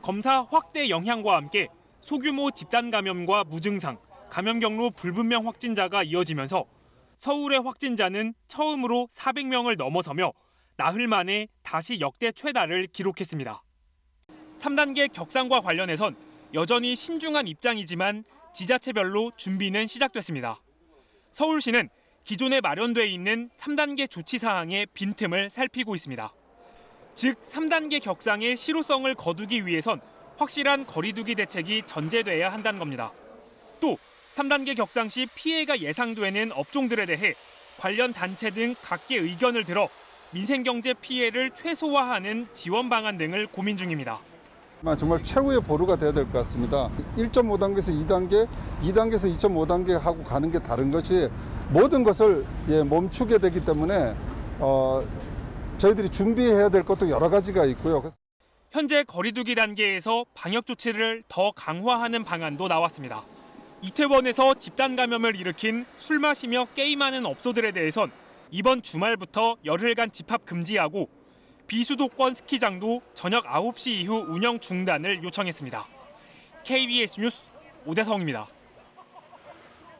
Speaker 13: 검사 확대 영향과 함께 소규모 집단 감염과 무증상, 감염 경로 불분명 확진자가 이어지면서 서울의 확진자는 처음으로 400명을 넘어서며 나흘 만에 다시 역대 최다를 기록했습니다. 3단계 격상과 관련해선 여전히 신중한 입장이지만 지자체별로 준비는 시작됐습니다. 서울시는 기존에 마련돼 있는 3단계 조치 사항의 빈틈을 살피고 있습니다. 즉 3단계 격상의 실효성을 거두기 위해선 확실한 거리두기 대책이 전제돼야 한다는 겁니다. 또 3단계 격상 시 피해가 예상되는 업종들에 대해 관련 단체 등 각계 의견을 들어 민생경제 피해를 최소화하는 지원 방안 등을 고민 중입니다.
Speaker 2: 정말 최후의 보루가 돼야 될 것 같습니다. 1.5단계에서 2단계, 2단계에서 2.5단계 하고 가는 게 다른 것이 모든 것을 멈추게 되기 때문에 저희들이 준비해야 될 것도 여러 가지가 있고요.
Speaker 13: 현재 거리두기 단계에서 방역 조치를 더 강화하는 방안도 나왔습니다. 이태원에서 집단 감염을 일으킨 술 마시며 게임하는 업소들에 대해선 이번 주말부터 열흘간 집합 금지하고 비수도권 스키장도 저녁 9시 이후 운영 중단을 요청했습니다. KBS 뉴스 오대성입니다.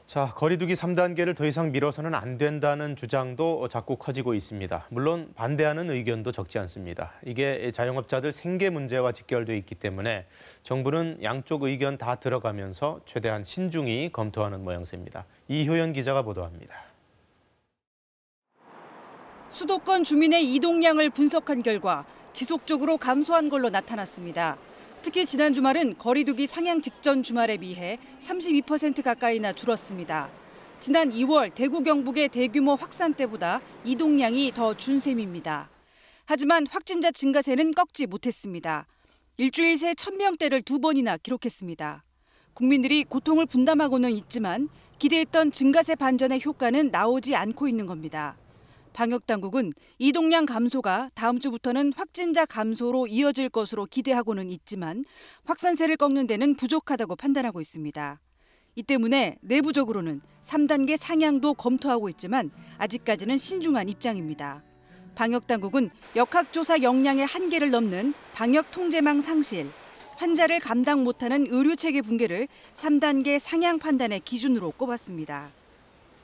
Speaker 1: 자, 거리두기 3단계를 더 이상 미뤄서는 안 된다는 주장도 자꾸 커지고 있습니다. 물론 반대하는 의견도 적지 않습니다. 이게 자영업자들 생계 문제와 직결돼 있기 때문에 정부는 양쪽 의견 다 들어가면서 최대한 신중히 검토하는 모양새입니다. 이효연 기자가 보도합니다.
Speaker 3: 수도권 주민의 이동량을 분석한 결과 지속적으로 감소한 걸로 나타났습니다. 특히 지난 주말은 거리두기 상향 직전 주말에 비해 32% 가까이나 줄었습니다. 지난 2월 대구 경북의 대규모 확산 때보다 이동량이 더 준 셈입니다. 하지만 확진자 증가세는 꺾지 못했습니다. 일주일 새 1000명대를 2번이나 기록했습니다. 국민들이 고통을 분담하고는 있지만 기대했던 증가세 반전의 효과는 나오지 않고 있는 겁니다. 방역당국은 이동량 감소가 다음 주부터는 확진자 감소로 이어질 것으로 기대하고는 있지만 확산세를 꺾는 데는 부족하다고 판단하고 있습니다. 이 때문에 내부적으로는 3단계 상향도 검토하고 있지만 아직까지는 신중한 입장입니다. 방역당국은 역학조사 역량의 한계를 넘는 방역통제망 상실, 환자를 감당 못하는 의료체계 붕괴를 3단계 상향 판단의 기준으로 꼽았습니다.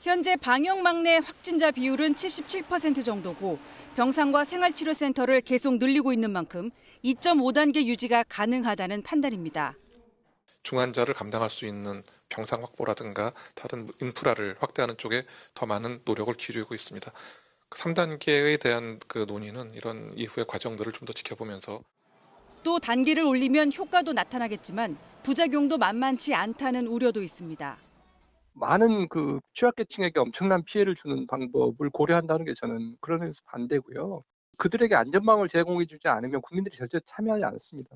Speaker 3: 현재 방역망 내 확진자 비율은 77% 정도고 병상과 생활치료센터를 계속 늘리고 있는 만큼 2.5단계 유지가 가능하다는 판단입니다.
Speaker 4: 중환자를 감당할 수 있는 병상 확보라든가 다른 인프라를 확대하는 쪽에 더 많은 노력을 기울이고 있습니다. 3단계에 대한 그 논의는 이런 이후의 과정들을 좀 더 지켜보면서
Speaker 3: 또 단계를 올리면 효과도 나타나겠지만 부작용도 만만치 않다는 우려도 있습니다.
Speaker 5: 많은 그 취약계층에게 엄청난 피해를 주는 방법을 고려한다는 게 저는 그런 의미에서 반대고요. 그들에게 안전망을 제공해주지 않으면 국민들이 절대 참여하지 않습니다.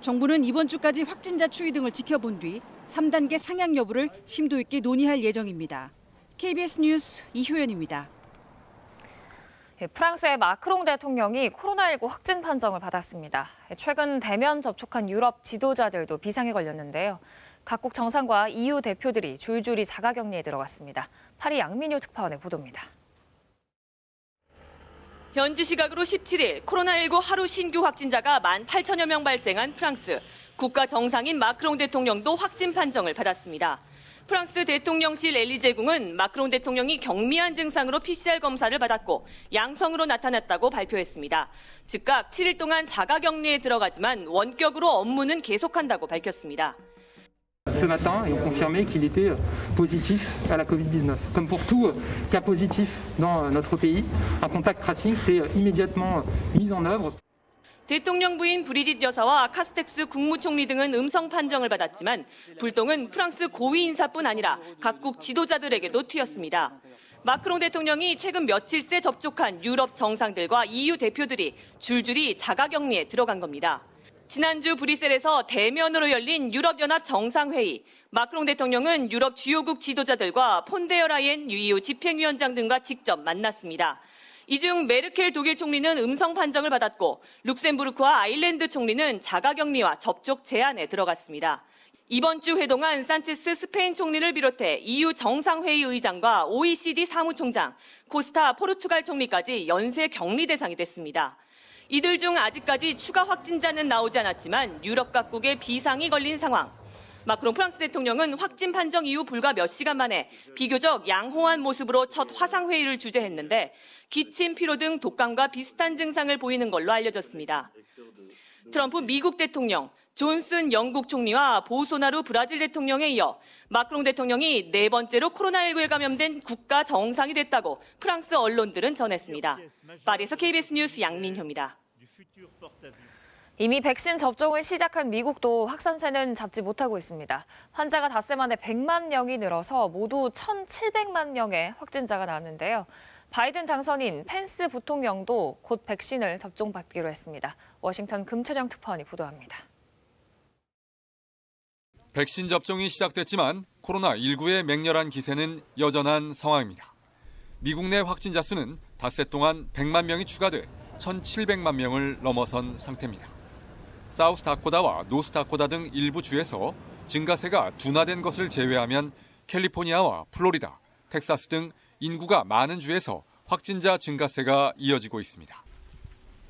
Speaker 3: 정부는 이번 주까지 확진자 추이 등을 지켜본 뒤 3단계 상향 여부를 심도 있게 논의할 예정입니다. KBS 뉴스 이효연입니다.
Speaker 6: 프랑스의 마크롱 대통령이 코로나19 확진 판정을 받았습니다. 최근 대면 접촉한 유럽 지도자들도 비상에 걸렸는데요. 각국 정상과 EU 대표들이 줄줄이 자가격리에 들어갔습니다. 파리 양민효 특파원의 보도입니다.
Speaker 15: 현지 시각으로 17일 코로나19 하루 신규 확진자가 18,000여 명 발생한 프랑스. 국가 정상인 마크롱 대통령도 확진 판정을 받았습니다. 프랑스 대통령실 엘리제궁은 마크롱 대통령이 경미한 증상으로 PCR 검사를 받았고 양성으로 나타났다고 발표했습니다. 즉각 7일 동안 자가격리에 들어가지만 원격으로 업무는 계속한다고 밝혔습니다.
Speaker 16: Ce matin, ils ont confirmé qu'il était positif à la Covid-19. Comme pour tout cas positif dans notre pays, un contact tracing s'est immédiatement mis en œuvre.
Speaker 15: 대통령 부인 브리짓 여사와 카스텍스 국무총리 등은 음성 판정을 받았지만 불똥은 프랑스 고위 인사뿐 아니라 각국 지도자들에게도 튀었습니다. 마크롱 대통령이 최근 며칠 새 접촉한 유럽 정상들과 EU 대표들이 줄줄이 자가격리에 들어간 겁니다. 지난주 브뤼셀에서 대면으로 열린 유럽연합 정상회의. 마크롱 대통령은 유럽 주요국 지도자들과 폰데어 라이엔 EU 집행위원장 등과 직접 만났습니다. 이 중 메르켈 독일 총리는 음성 판정을 받았고 룩셈부르크와 아일랜드 총리는 자가격리와 접촉 제한에 들어갔습니다. 이번 주 회동한 산체스 스페인 총리를 비롯해 EU 정상회의 의장과 OECD 사무총장, 코스타 포르투갈 총리까지 연쇄 격리 대상이 됐습니다. 이들 중 아직까지 추가 확진자는 나오지 않았지만 유럽 각국의 비상이 걸린 상황. 마크롱 프랑스 대통령은 확진 판정 이후 불과 몇 시간 만에 비교적 양호한 모습으로 첫 화상회의를 주재했는데 기침, 피로 등 독감과 비슷한 증상을 보이는 걸로 알려졌습니다. 트럼프 미국 대통령, 존슨 영국 총리와 보소나루 브라질 대통령에 이어 마크롱 대통령이 네 번째로 코로나19에 감염된 국가 정상이 됐다고 프랑스 언론들은 전했습니다. 파리에서 KBS 뉴스 양민효입니다.
Speaker 6: 이미 백신 접종을 시작한 미국도 확산세는 잡지 못하고 있습니다. 환자가 닷새 만에 100만 명이 늘어서 모두 1,700만 명의 확진자가 나왔는데요. 바이든 당선인 펜스 부통령도 곧 백신을 접종받기로 했습니다. 워싱턴 금철영 특파원이 보도합니다.
Speaker 8: 백신 접종이 시작됐지만 코로나19의 맹렬한 기세는 여전한 상황입니다. 미국 내 확진자 수는 닷새 동안 100만 명이 추가돼 1,700만 명을 넘어선 상태입니다. 사우스다코다와 노스다코다 등 일부 주에서 증가세가 둔화된 것을 제외하면 캘리포니아와 플로리다, 텍사스 등 인구가 많은 주에서 확진자 증가세가 이어지고 있습니다.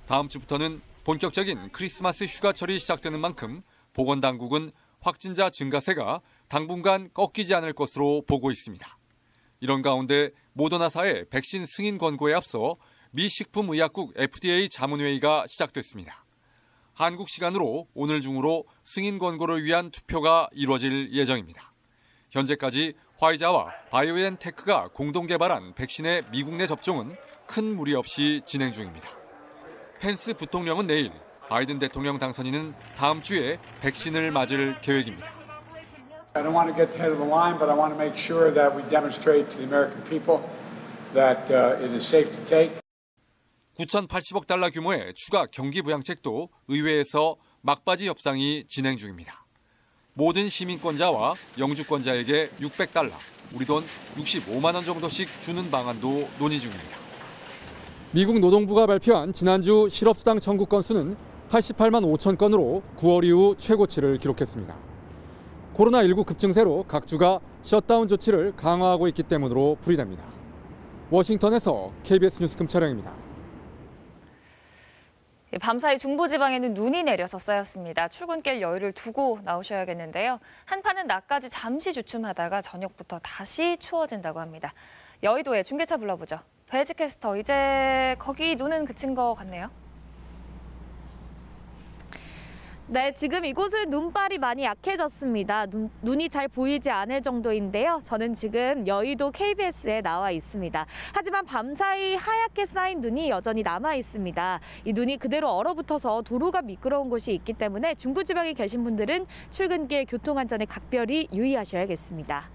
Speaker 8: 다음 주부터는 본격적인 크리스마스 휴가철이 시작되는 만큼 보건당국은 확진자 증가세가 당분간 꺾이지 않을 것으로 보고 있습니다. 이런 가운데 모더나사의 백신 승인 권고에 앞서 미 식품의약국 FDA 자문회의가 시작됐습니다. 한국 시간으로 오늘 중으로 승인 권고를 위한 투표가 이루어질 예정입니다. 현재까지 화이자와 바이오엔테크가 공동 개발한 백신의 미국 내 접종은 큰 무리 없이 진행 중입니다. 펜스 부통령은 내일, 바이든 대통령 당선인은 다음 주에 백신을 맞을 계획입니다.
Speaker 17: I don't want to get ahead of the line, but I want to make sure that we demonstrate to the American people that it is safe to take.
Speaker 8: 9,080억 달러 규모의 추가 경기 부양책도 의회에서 막바지 협상이 진행 중입니다. 모든 시민권자와 영주권자에게 600달러, 우리 돈 65만 원 정도씩 주는 방안도 논의 중입니다.
Speaker 18: 미국 노동부가 발표한 지난주 실업수당 청구 건수는 88만 5천 건으로 9월 이후 최고치를 기록했습니다. 코로나19 급증세로 각 주가 셧다운 조치를 강화하고 있기 때문으로 풀이됩니다. 워싱턴에서 KBS 뉴스 금철영입니다.
Speaker 6: 밤사이 중부지방에는 눈이 내려서 쌓였습니다. 출근길 여유를 두고 나오셔야겠는데요. 한파는 낮까지 잠시 주춤하다가 저녁부터 다시 추워진다고 합니다. 여의도에 중계차 불러보죠. 배지 캐스터, 이제 거기 눈은 그친 것 같네요.
Speaker 27: 네, 지금 이곳은 눈발이 많이 약해졌습니다. 눈이 잘 보이지 않을 정도인데요. 저는 지금 여의도 KBS에 나와 있습니다. 하지만 밤사이 하얗게 쌓인 눈이 여전히 남아 있습니다. 이 눈이 그대로 얼어붙어서 도로가 미끄러운 곳이 있기 때문에 중부지방에 계신 분들은 출근길 교통안전에 각별히 유의하셔야겠습니다.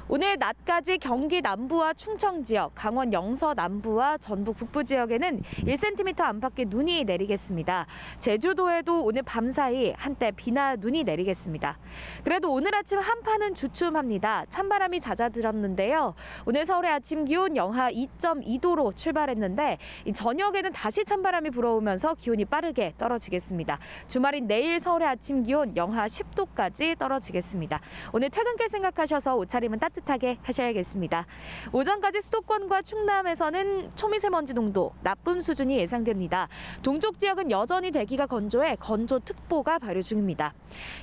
Speaker 27: 오늘 낮까지 경기 남부와 충청 지역, 강원 영서 남부와 전북 북부 지역에는 1cm 안팎의 눈이 내리겠습니다. 제주도에도 오늘 밤사이 한때 비나 눈이 내리겠습니다. 그래도 오늘 아침 한파는 주춤합니다. 찬바람이 잦아들었는데요. 오늘 서울의 아침 기온 영하 2.2도로 출발했는데 저녁에는 다시 찬바람이 불어오면서 기온이 빠르게 떨어지겠습니다. 주말인 내일 서울의 아침 기온 영하 10도까지 떨어지겠습니다. 오늘 퇴근길 생각하셔서 옷차림은 따뜻하게 하셔야겠습니다. 오전까지 수도권과 충남에서는 초미세먼지 농도 나쁨 수준이 예상됩니다. 동쪽 지역은 여전히 대기가 건조해 건조특보가 발효 중입니다.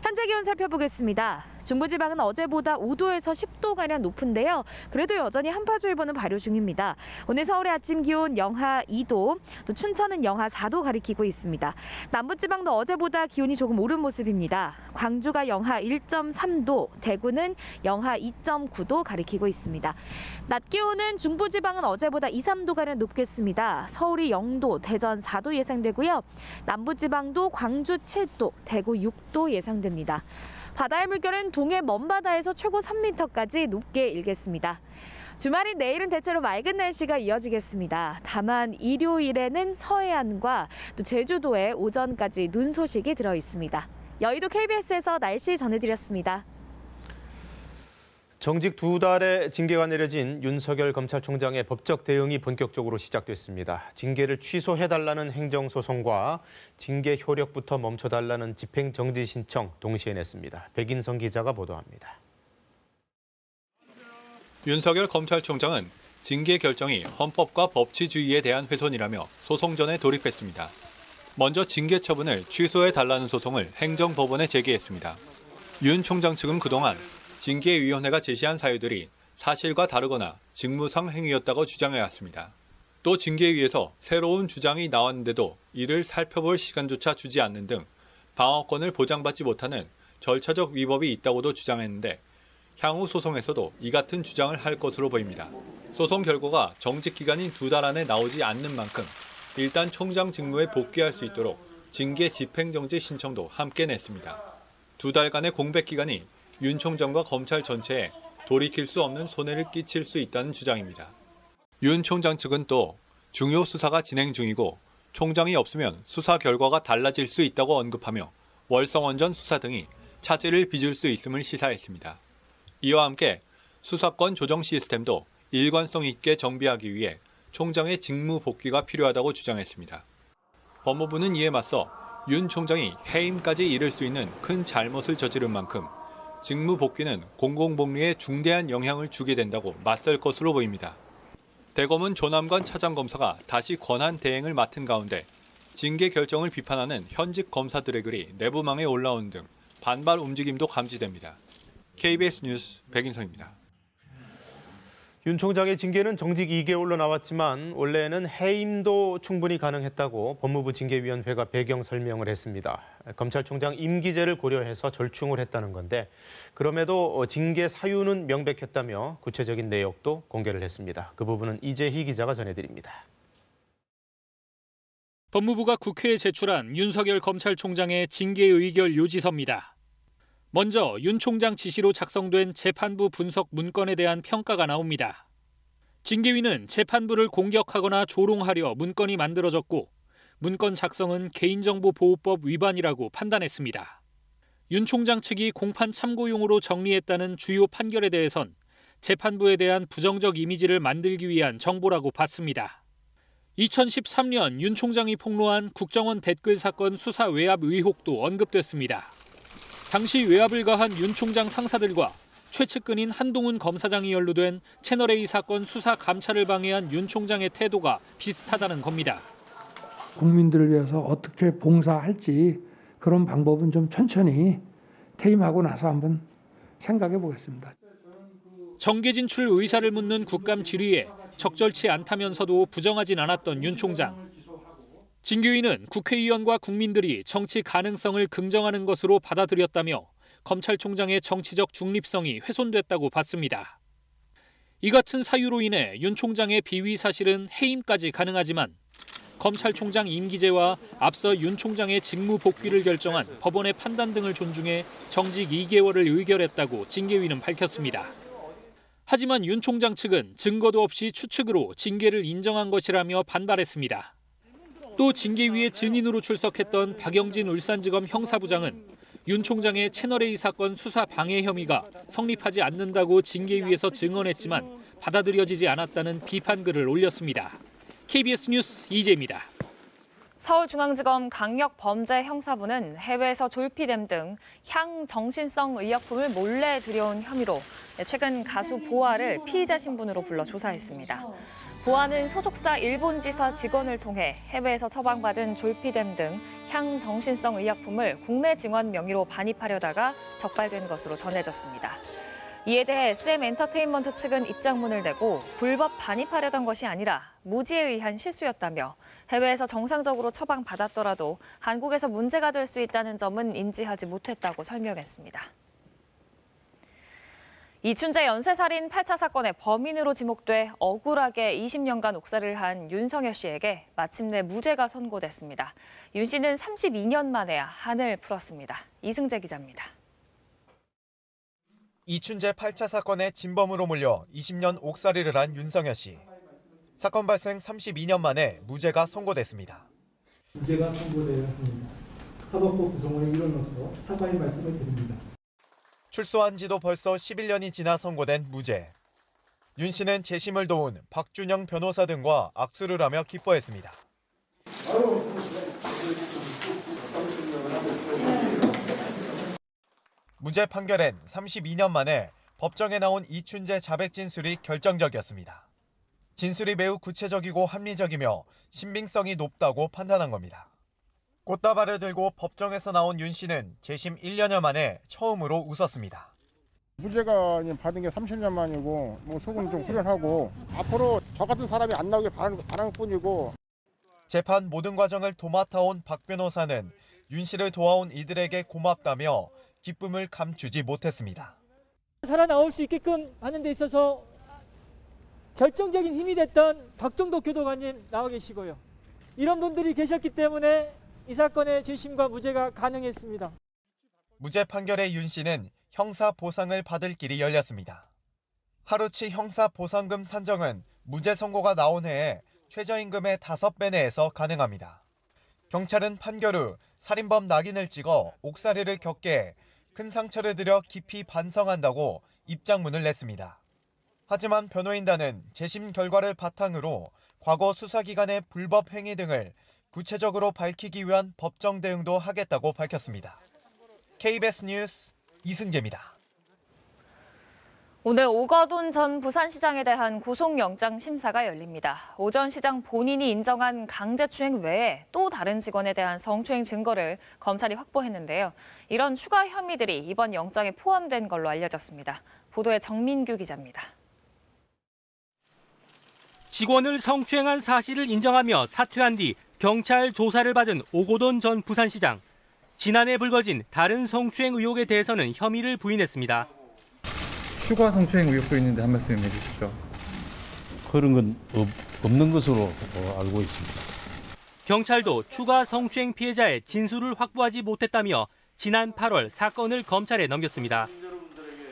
Speaker 27: 현재 기온 살펴보겠습니다. 중부지방은 어제보다 5도에서 10도가량 높은데요. 그래도 여전히 한파주의보는 발효 중입니다. 오늘 서울의 아침 기온 영하 2도, 또 춘천은 영하 4도 가리키고 있습니다. 남부지방도 어제보다 기온이 조금 오른 모습입니다. 광주가 영하 1.3도, 대구는 영하 2.9도 가리키고 있습니다. 낮 기온은 중부지방은 어제보다 2, 3도가량 높겠습니다. 서울이 0도, 대전 4도 예상되고요. 남부지방도 광주 7도, 대구 6도 예상됩니다. 바다의 물결은 동해 먼바다에서 최고 3m까지 높게 일겠습니다. 주말인 내일은 대체로 맑은 날씨가 이어지겠습니다. 다만 일요일에는 서해안과 또 제주도에 오전까지 눈 소식이 들어 있습니다. 여의도 KBS에서 날씨 전해드렸습니다.
Speaker 1: 정직 2달의 징계가 내려진 윤석열 검찰총장의 법적 대응이 본격적으로 시작됐습니다. 징계를 취소해달라는 행정소송과 징계 효력부터 멈춰달라는 집행정지 신청 동시에 냈습니다. 백인성 기자가 보도합니다.
Speaker 7: 윤석열 검찰총장은 징계 결정이 헌법과 법치주의에 대한 훼손이라며 소송전에 돌입했습니다. 먼저 징계 처분을 취소해달라는 소송을 행정법원에 제기했습니다. 윤 총장 측은 그동안 징계위원회가 제시한 사유들이 사실과 다르거나 직무상 행위였다고 주장해왔습니다. 또 징계위에서 새로운 주장이 나왔는데도 이를 살펴볼 시간조차 주지 않는 등 방어권을 보장받지 못하는 절차적 위법이 있다고도 주장했는데 향후 소송에서도 이 같은 주장을 할 것으로 보입니다. 소송 결과가 정직 기간인 2달 안에 나오지 않는 만큼 일단 총장 직무에 복귀할 수 있도록 징계 집행정지 신청도 함께 냈습니다. 2달간의 공백 기간이 윤 총장과 검찰 전체에 돌이킬 수 없는 손해를 끼칠 수 있다는 주장입니다. 윤 총장 측은 또 중요 수사가 진행 중이고 총장이 없으면 수사 결과가 달라질 수 있다고 언급하며 월성원전 수사 등이 차질을 빚을 수 있음을 시사했습니다. 이와 함께 수사권 조정 시스템도 일관성 있게 정비하기 위해 총장의 직무 복귀가 필요하다고 주장했습니다. 법무부는 이에 맞서 윤 총장이 해임까지 이를 수 있는 큰 잘못을 저지른 만큼 직무 복귀는 공공복리에 중대한 영향을 주게 된다고 맞설 것으로 보입니다. 대검은 조남관 차장검사가 다시 권한 대행을 맡은 가운데 징계 결정을 비판하는 현직 검사들의 글이 내부망에 올라온 등 반발 움직임도 감지됩니다. KBS 뉴스 백인성입니다.
Speaker 1: 윤 총장의 징계는 정직 2개월로 나왔지만 원래는 해임도 충분히 가능했다고 법무부 징계위원회가 배경 설명을 했습니다. 검찰총장 임기제를 고려해서 절충을 했다는 건데 그럼에도 징계 사유는 명백했다며 구체적인 내역도 공개를 했습니다. 그 부분은 이재희 기자가 전해드립니다.
Speaker 13: 법무부가 국회에 제출한 윤석열 검찰총장의 징계 의결 요지서입니다. 먼저 윤 총장 지시로 작성된 재판부 분석 문건에 대한 평가가 나옵니다. 징계위는 재판부를 공격하거나 조롱하려 문건이 만들어졌고 문건 작성은 개인정보보호법 위반이라고 판단했습니다. 윤 총장 측이 공판 참고용으로 정리했다는 주요 판결에 대해선 재판부에 대한 부정적 이미지를 만들기 위한 정보라고 봤습니다. 2013년 윤 총장이 폭로한 국정원 댓글 사건 수사 외압 의혹도 언급됐습니다. 당시 외압을 가한 윤 총장 상사들과 최측근인 한동훈 검사장이 연루된 채널A 사건 수사 감찰을 방해한 윤 총장의 태도가 비슷하다는 겁니다.
Speaker 10: 국민들을 위해서 어떻게 봉사할지 그런 방법은 좀 천천히 퇴임하고 나서 한번 생각해 보겠습니다.
Speaker 13: 정계 진출 의사를 묻는 국감 질의에 적절치 않다면서도 부정하진 않았던 윤 총장. 징계위는 국회의원과 국민들이 정치 가능성을 긍정하는 것으로 받아들였다며 검찰총장의 정치적 중립성이 훼손됐다고 봤습니다. 이 같은 사유로 인해 윤 총장의 비위 사실은 해임까지 가능하지만 검찰총장 임기제와 앞서 윤 총장의 직무 복귀를 결정한 법원의 판단 등을 존중해 정직 2개월을 의결했다고 징계위는 밝혔습니다. 하지만 윤 총장 측은 증거도 없이 추측으로 징계를 인정한 것이라며 반발했습니다. 또 징계위에 증인으로 출석했던 박영진 울산지검 형사부장은 윤 총장의 채널A 사건 수사 방해 혐의가 성립하지 않는다고 징계위에서 증언했지만 받아들여지지 않았다는 비판글을 올렸습니다. KBS 뉴스 이재입니다.
Speaker 6: 서울중앙지검 강력범죄형사부는 해외에서 졸피뎀 등 향정신성 의약품을 몰래 들여온 혐의로 최근 가수 보아를 피의자 신분으로 불러 조사했습니다. 보아는 소속사 일본지사 직원을 통해 해외에서 처방받은 졸피뎀 등 향정신성 의약품을 국내 증원 명의로 반입하려다가 적발된 것으로 전해졌습니다. 이에 대해 SM엔터테인먼트 측은 입장문을 내고 불법 반입하려던 것이 아니라 무지에 의한 실수였다며 해외에서 정상적으로 처방받았더라도 한국에서 문제가 될 수 있다는 점은 인지하지 못했다고 설명했습니다. 이춘재 연쇄살인 8차 사건의 범인으로 지목돼 억울하게 20년간 옥살이를 한 윤석열 씨에게 마침내 무죄가 선고됐습니다. 윤 씨는 32년 만에 한을 풀었습니다. 이승재 기자입니다.
Speaker 19: 이춘재 8차 사건의 진범으로 몰려 20년 옥살이를 한 윤석열 씨. 사건 발생 32년 만에 무죄가 선고됐습니다.
Speaker 10: 무죄가 선고되었습니다. 사법부 구성원의 일원으로서 사과의 말씀을 드립니다.
Speaker 19: 출소한 지도 벌써 11년이 지나 선고된 무죄. 윤 씨는 재심을 도운 박준영 변호사 등과 악수를 하며 기뻐했습니다. 무죄 판결엔 32년 만에 법정에 나온 이춘재 자백 진술이 결정적이었습니다. 진술이 매우 구체적이고 합리적이며 신빙성이 높다고 판단한 겁니다. 꽃다발을 들고 법정에서 나온 윤 씨는 재심 1년여 만에 처음으로 웃었습니다.
Speaker 20: 무죄가 받은 게 30년 만이고 속은 좀 후련하고 앞으로 저 같은 사람이 안 나오길 바라는 뿐이고.
Speaker 19: 재판 모든 과정을 도맡아온 박 변호사는 윤 씨를 도와온 이들에게 고맙다며 기쁨을 감추지 못했습니다.
Speaker 21: 살아나올 수 있게끔 하는 데 있어서 결정적인 힘이 됐던 박종덕 교도관님 나와 계시고요. 이런 분들이 계셨기 때문에 이 사건의 재심과 무죄가 가능했습니다.
Speaker 19: 무죄 판결의 윤 씨는 형사 보상을 받을 길이 열렸습니다. 하루치 형사 보상금 산정은 무죄 선고가 나온 해에 최저임금의 5배 내에서 가능합니다. 경찰은 판결 후 살인범 낙인을 찍어 옥살이를 겪게 해 큰 상처를 들여 깊이 반성한다고 입장문을 냈습니다. 하지만 변호인단은 재심 결과를 바탕으로 과거 수사기관의 불법 행위 등을 구체적으로 밝히기 위한 법정 대응도 하겠다고 밝혔습니다. KBS 뉴스 이승재입니다.
Speaker 6: 오늘 오거돈 전 부산시장에 대한 구속영장 심사가 열립니다. 오 전 시장 본인이 인정한 강제추행 외에 또 다른 직원에 대한 성추행 증거를 검찰이 확보했는데요. 이런 추가 혐의들이 이번 영장에 포함된 걸로 알려졌습니다. 보도에 정민규 기자입니다.
Speaker 22: 직원을 성추행한 사실을 인정하며 사퇴한 뒤 경찰 조사를 받은 오거돈 전 부산시장. 지난해 불거진 다른 성추행 의혹에 대해서는 혐의를 부인했습니다.
Speaker 23: 추가 성추행 의혹도 있는데 한 말씀 해주시죠.
Speaker 24: 그런 건 없는 것으로 알고 있습니다.
Speaker 22: 경찰도 추가 성추행 피해자의 진술을 확보하지 못했다며 지난 8월 사건을 검찰에 넘겼습니다.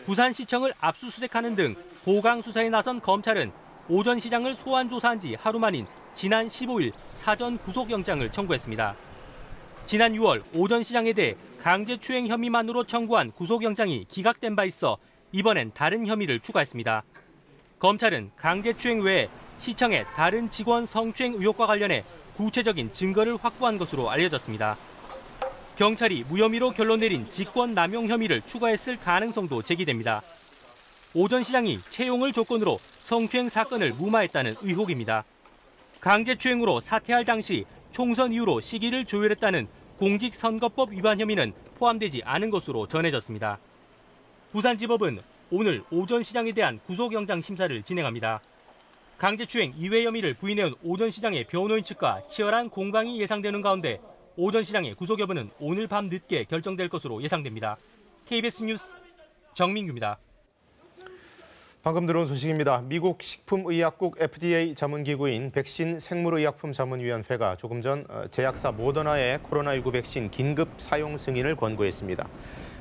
Speaker 22: 부산시청을 압수수색하는 등 보강 수사에 나선 검찰은 오 전 시장을 소환 조사한 지 하루 만인 지난 15일 사전 구속영장을 청구했습니다. 지난 6월 오 전 시장에 대해 강제추행 혐의만으로 청구한 구속영장이 기각된 바 있어 이번엔 다른 혐의를 추가했습니다. 검찰은 강제추행 외에 시청의 다른 직원 성추행 의혹과 관련해 구체적인 증거를 확보한 것으로 알려졌습니다. 경찰이 무혐의로 결론 내린 직권남용 혐의를 추가했을 가능성도 제기됩니다. 오 전 시장이 채용을 조건으로 성추행 사건을 무마했다는 의혹입니다. 강제추행으로 사퇴할 당시 총선 이후로 시기를 조율했다는 공직선거법 위반 혐의는 포함되지 않은 것으로 전해졌습니다. 부산지법은 오늘 오 전 시장에 대한 구속영장 심사를 진행합니다. 강제추행 이외 혐의를 부인해온 오 전 시장의 변호인 측과 치열한 공방이 예상되는 가운데 오 전 시장의 구속 여부는 오늘 밤 늦게 결정될 것으로 예상됩니다. KBS 뉴스 정민규입니다.
Speaker 1: 방금 들어온 소식입니다. 미국 식품의약국 FDA 자문기구인 백신 생물의약품 자문위원회가 조금 전 제약사 모더나의 코로나19 백신 긴급 사용 승인을 권고했습니다.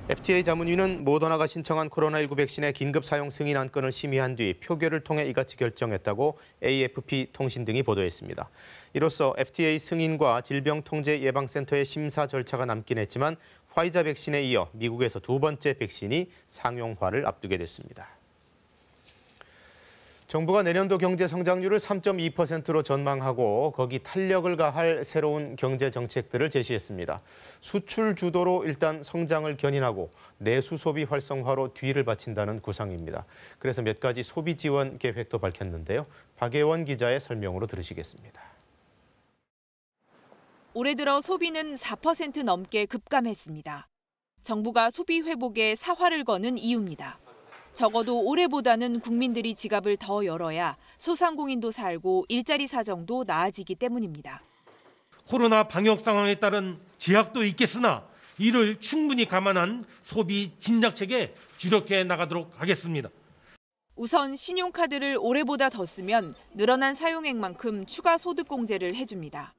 Speaker 1: FDA 자문위는 모더나가 신청한 코로나19 백신의 긴급 사용 승인 안건을 심의한 뒤 표결을 통해 이같이 결정했다고 AFP 통신 등이 보도했습니다. 이로써 FDA 승인과 질병통제예방센터의 심사 절차가 남긴 했지만 화이자 백신에 이어 미국에서 두 번째 백신이 상용화를 앞두게 됐습니다. 정부가 내년도 경제 성장률을 3.2%로 전망하고 거기 탄력을 가할 새로운 경제 정책들을 제시했습니다. 수출 주도로 일단 성장을 견인하고 내수 소비 활성화로 뒤를 바친다는 구상입니다. 그래서 몇 가지 소비 지원 계획도 밝혔는데요. 박예원 기자의 설명으로 들으시겠습니다.
Speaker 25: 올해 들어 소비는 4% 넘게 급감했습니다. 정부가 소비 회복에 사활을 거는 이유입니다. 적어도 올해보다는 국민들이 지갑을 더 열어야 소상공인도 살고 일자리 사정도 나아지기 때문입니다.
Speaker 26: 코로나 방역 상황에 따른 제약도 있겠으나 이를 충분히 감안한 소비 진작책에 주력해 나가도록 하겠습니다.
Speaker 25: 우선 신용카드를 올해보다 더 쓰면 늘어난 사용액만큼 추가 소득공제를 해줍니다.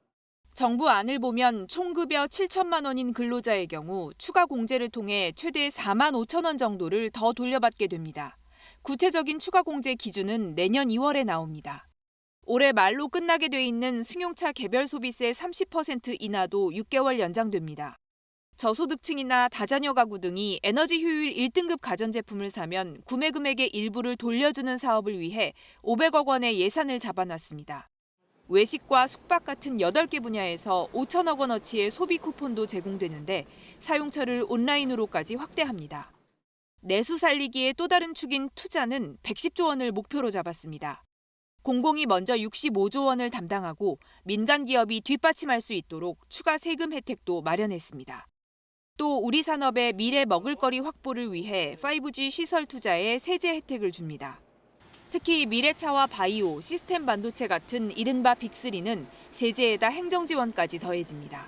Speaker 25: 정부 안을 보면 총급여 7천만 원인 근로자의 경우 추가 공제를 통해 최대 4만 5천 원 정도를 더 돌려받게 됩니다. 구체적인 추가 공제 기준은 내년 2월에 나옵니다. 올해 말로 끝나게 돼 있는 승용차 개별 소비세 30% 인하도 6개월 연장됩니다. 저소득층이나 다자녀 가구 등이 에너지 효율 1등급 가전제품을 사면 구매 금액의 일부를 돌려주는 사업을 위해 500억 원의 예산을 잡아놨습니다. 외식과 숙박 같은 8개 분야에서 5천억 원어치의 소비 쿠폰도 제공되는데 사용처를 온라인으로까지 확대합니다. 내수 살리기의 또 다른 축인 투자는 110조 원을 목표로 잡았습니다. 공공이 먼저 65조 원을 담당하고 민간 기업이 뒷받침할 수 있도록 추가 세금 혜택도 마련했습니다. 또 우리 산업의 미래 먹을거리 확보를 위해 5G 시설 투자에 세제 혜택을 줍니다. 특히 미래차와 바이오, 시스템 반도체 같은 이른바 빅3는 세제에다 행정지원까지 더해집니다.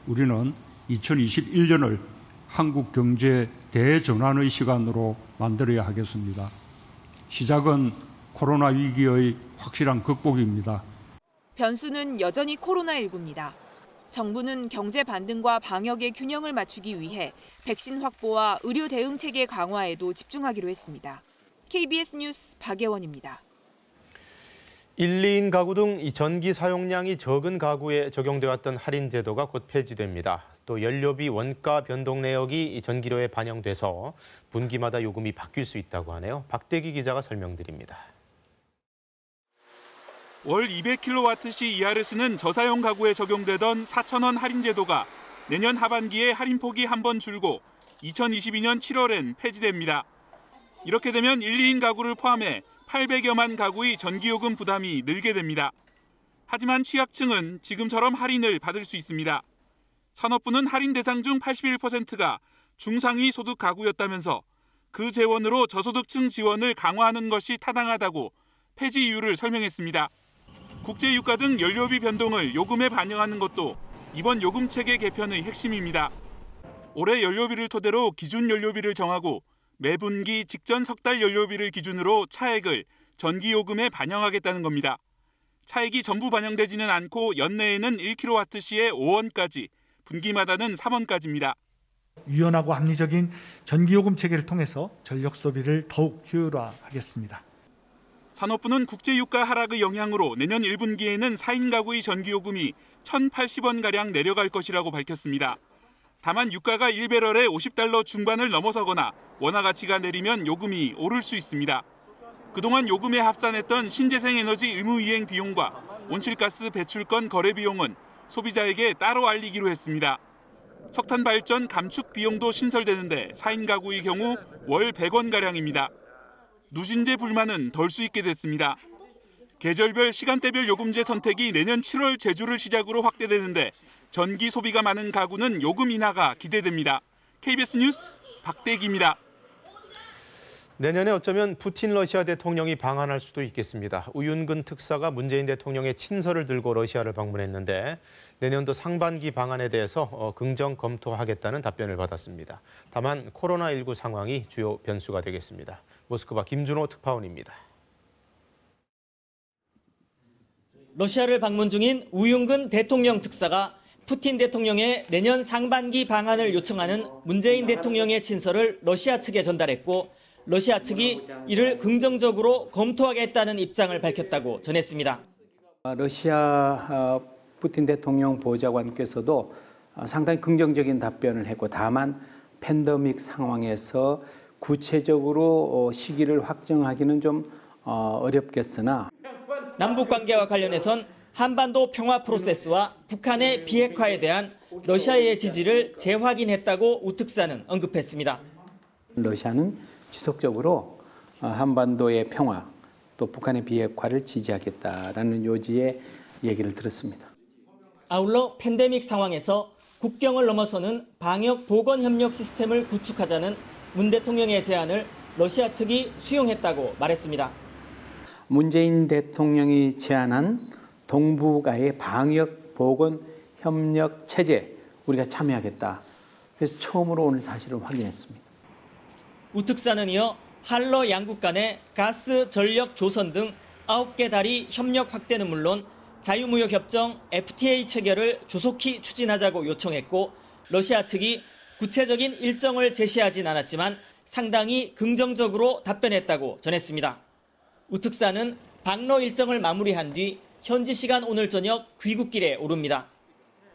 Speaker 2: 우리는 2021년을 한국 경제 대전환의 시간으로 만들어야 하겠습니다. 시작은 코로나 위기의 확실한 극복입니다.
Speaker 25: 변수는 여전히 코로나19입니다. 정부는 경제 반등과 방역의 균형을 맞추기 위해 백신 확보와 의료 대응 체계 강화에도 집중하기로 했습니다. KBS 뉴스 박예원입니다.
Speaker 1: 1, 2인 가구 등 이 전기 사용량이 적은 가구에 적용되었던 할인 제도가 곧 폐지됩니다. 또 연료비 원가 변동 내역이 이 전기료에 반영돼서 분기마다 요금이 바뀔 수 있다고 하네요. 박대기 기자가 설명드립니다.
Speaker 4: 월 200kWh 이하를 쓰는 저사용 가구에 적용되던 4,000원 할인 제도가 내년 하반기에 할인폭이 한 번 줄고 2022년 7월엔 폐지됩니다. 이렇게 되면 1, 2인 가구를 포함해 800여만 가구의 전기요금 부담이 늘게 됩니다. 하지만 취약층은 지금처럼 할인을 받을 수 있습니다. 산업부는 할인 대상 중 81%가 중상위 소득 가구였다면서 그 재원으로 저소득층 지원을 강화하는 것이 타당하다고 폐지 이유를 설명했습니다. 국제유가 등 연료비 변동을 요금에 반영하는 것도 이번 요금 체계 개편의 핵심입니다. 올해 연료비를 토대로 기준 연료비를 정하고 매분기 직전 석 달 연료비를 기준으로 차액을 전기요금에 반영하겠다는 겁니다. 차액이 전부 반영되지는 않고 연내에는 1kWh에 5원까지, 분기마다는 3원까지입니다.
Speaker 5: 유연하고 합리적인 전기요금 체계를 통해서 전력 소비를 더욱 효율화하겠습니다.
Speaker 4: 산업부는 국제유가 하락의 영향으로 내년 1분기에는 4인 가구의 전기요금이 1,080원가량 내려갈 것이라고 밝혔습니다. 다만 유가가 1배럴에 $50 중반을 넘어서거나 원화 가치가 내리면 요금이 오를 수 있습니다. 그동안 요금에 합산했던 신재생에너지 의무이행 비용과 온실가스 배출권 거래 비용은 소비자에게 따로 알리기로 했습니다. 석탄 발전 감축 비용도 신설되는데 4인 가구의 경우 월 100원가량입니다. 누진제 불만은 덜 수 있게 됐습니다. 계절별 시간대별 요금제 선택이 내년 7월 제주를 시작으로 확대되는데 전기 소비가 많은 가구는 요금 인하가 기대됩니다. KBS 뉴스 박대기입니다.
Speaker 1: 내년에 어쩌면 푸틴 러시아 대통령이 방한할 수도 있겠습니다. 우윤근 특사가 문재인 대통령의 친서를 들고 러시아를 방문했는데 내년도 상반기 방한에 대해서 긍정 검토하겠다는 답변을 받았습니다. 다만 코로나19 상황이 주요 변수가 되겠습니다. 모스크바 김준호 특파원입니다.
Speaker 9: 러시아를 방문 중인 우윤근 대통령 특사가 푸틴 대통령의 내년 상반기 방한을 요청하는 문재인 대통령의 친서를 러시아 측에 전달했고 러시아 측이 이를 긍정적으로 검토하겠다는 입장을 밝혔다고 전했습니다.
Speaker 11: 러시아 푸틴 대통령 보좌관께서도 상당히 긍정적인 답변을 했고 다만 팬데믹 상황에서 구체적으로 시기를 확정하기는 좀 어렵겠으나
Speaker 9: 남북 관계와 관련해선 한반도 평화 프로세스와 북한의 비핵화에 대한 러시아의 지지를 재확인했다고 우 특사는 언급했습니다.
Speaker 11: 러시아는 지속적으로 한반도의 평화 또 북한의 비핵화를 지지하겠다라는 요지의 얘기를 들었습니다.
Speaker 9: 아울러 팬데믹 상황에서 국경을 넘어서는 방역 보건 협력 시스템을 구축하자는 문 대통령의 제안을 러시아 측이 수용했다고 말했습니다.
Speaker 11: 문재인 대통령이 제안한 동북아의 방역 보건 협력 체제 우리가 참여하겠다. 그래서 처음으로 오늘 사실을 확인했습니다.
Speaker 9: 우 특사는 이어 한러 양국 간의 가스, 전력, 조선 등 9개 다리 협력 확대는 물론 자유무역협정 FTA 체결을 조속히 추진하자고 요청했고 러시아 측이 구체적인 일정을 제시하진 않았지만 상당히 긍정적으로 답변했다고 전했습니다. 우 특사는 방러 일정을 마무리한 뒤 현지 시간 오늘 저녁 귀국길에 오릅니다.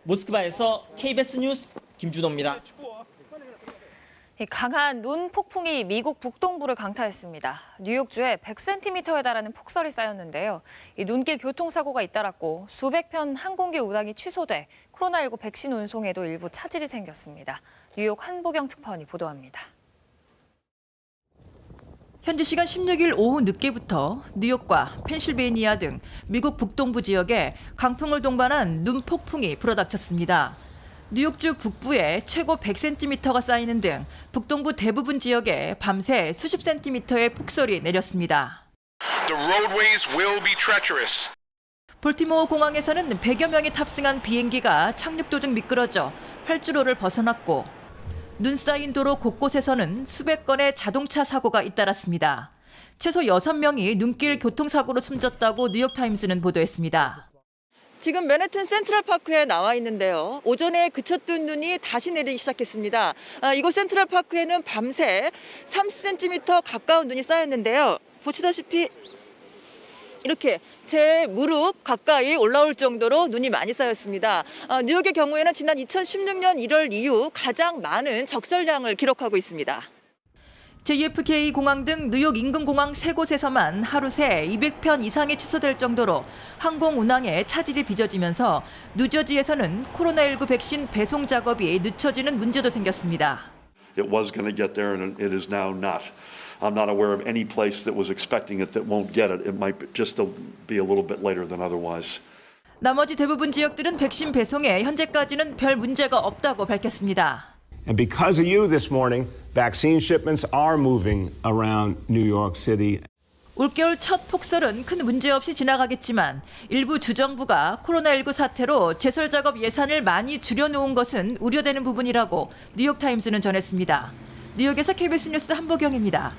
Speaker 9: 모스크바에서 KBS 뉴스 김준호입니다.
Speaker 6: 강한 눈 폭풍이 미국 북동부를 강타했습니다. 뉴욕주에 100cm에 달하는 폭설이 쌓였는데요. 이 눈길 교통사고가 잇따랐고 수백 편 항공기 운항이 취소돼 코로나19 백신 운송에도 일부 차질이 생겼습니다. 뉴욕 한보경 특파원이 보도합니다.
Speaker 3: 현지 시간 16일 오후 늦게부터 뉴욕과 펜실베이니아 등 미국 북동부 지역에 강풍을 동반한 눈 폭풍이 불어닥쳤습니다. 뉴욕주 북부에 최고 100cm가 쌓이는 등 북동부 대부분 지역에 밤새 수십 센티미터의 폭설이 내렸습니다.
Speaker 8: The roadways will be treacherous.
Speaker 3: 볼티모어 공항에서는 100여 명이 탑승한 비행기가 착륙 도중 미끄러져 활주로를 벗어났고 눈 쌓인 도로 곳곳에서는 수백 건의 자동차 사고가 잇따랐습니다. 최소 6명이 눈길 교통사고로 숨졌다고 뉴욕타임스는 보도했습니다. 지금 맨해튼 센트럴파크에 나와 있는데요. 오전에 그쳤던 눈이 다시 내리기 시작했습니다. 이곳 센트럴파크에는 밤새 30cm 가까운 눈이 쌓였는데요. 보시다시피 이렇게 제 무릎 가까이 올라올 정도로 눈이 많이 쌓였습니다. 뉴욕의 경우에는 지난 2016년 1월 이후 가장 많은 적설량을 기록하고 있습니다. JFK 공항 등 뉴욕 인근 공항 3곳에서만 하루 새 200편 이상이 취소될 정도로 항공 운항에 차질이 빚어지면서 뉴저지에서는 코로나19 백신 배송 작업이 늦춰지는 문제도 생겼습니다.
Speaker 12: It was going to get there and it is now not. I'm not aware of any place that was expecting it that won't get it. It might just be a little bit later than otherwise.
Speaker 3: 나머지 대부분 지역들은 백신 배송에 현재까지는 별 문제가 없다고 밝혔습니다.
Speaker 14: And because of you this morning, vaccine shipments are moving around New York City.
Speaker 3: 올겨울 첫 폭설은 큰 문제 없이 지나가겠지만 일부 주정부가 코로나19 사태로 제설 작업 예산을 많이 줄여놓은 것은 우려되는 부분이라고 뉴욕타임스는 전했습니다. 뉴욕에서 KBS 뉴스 한보경입니다.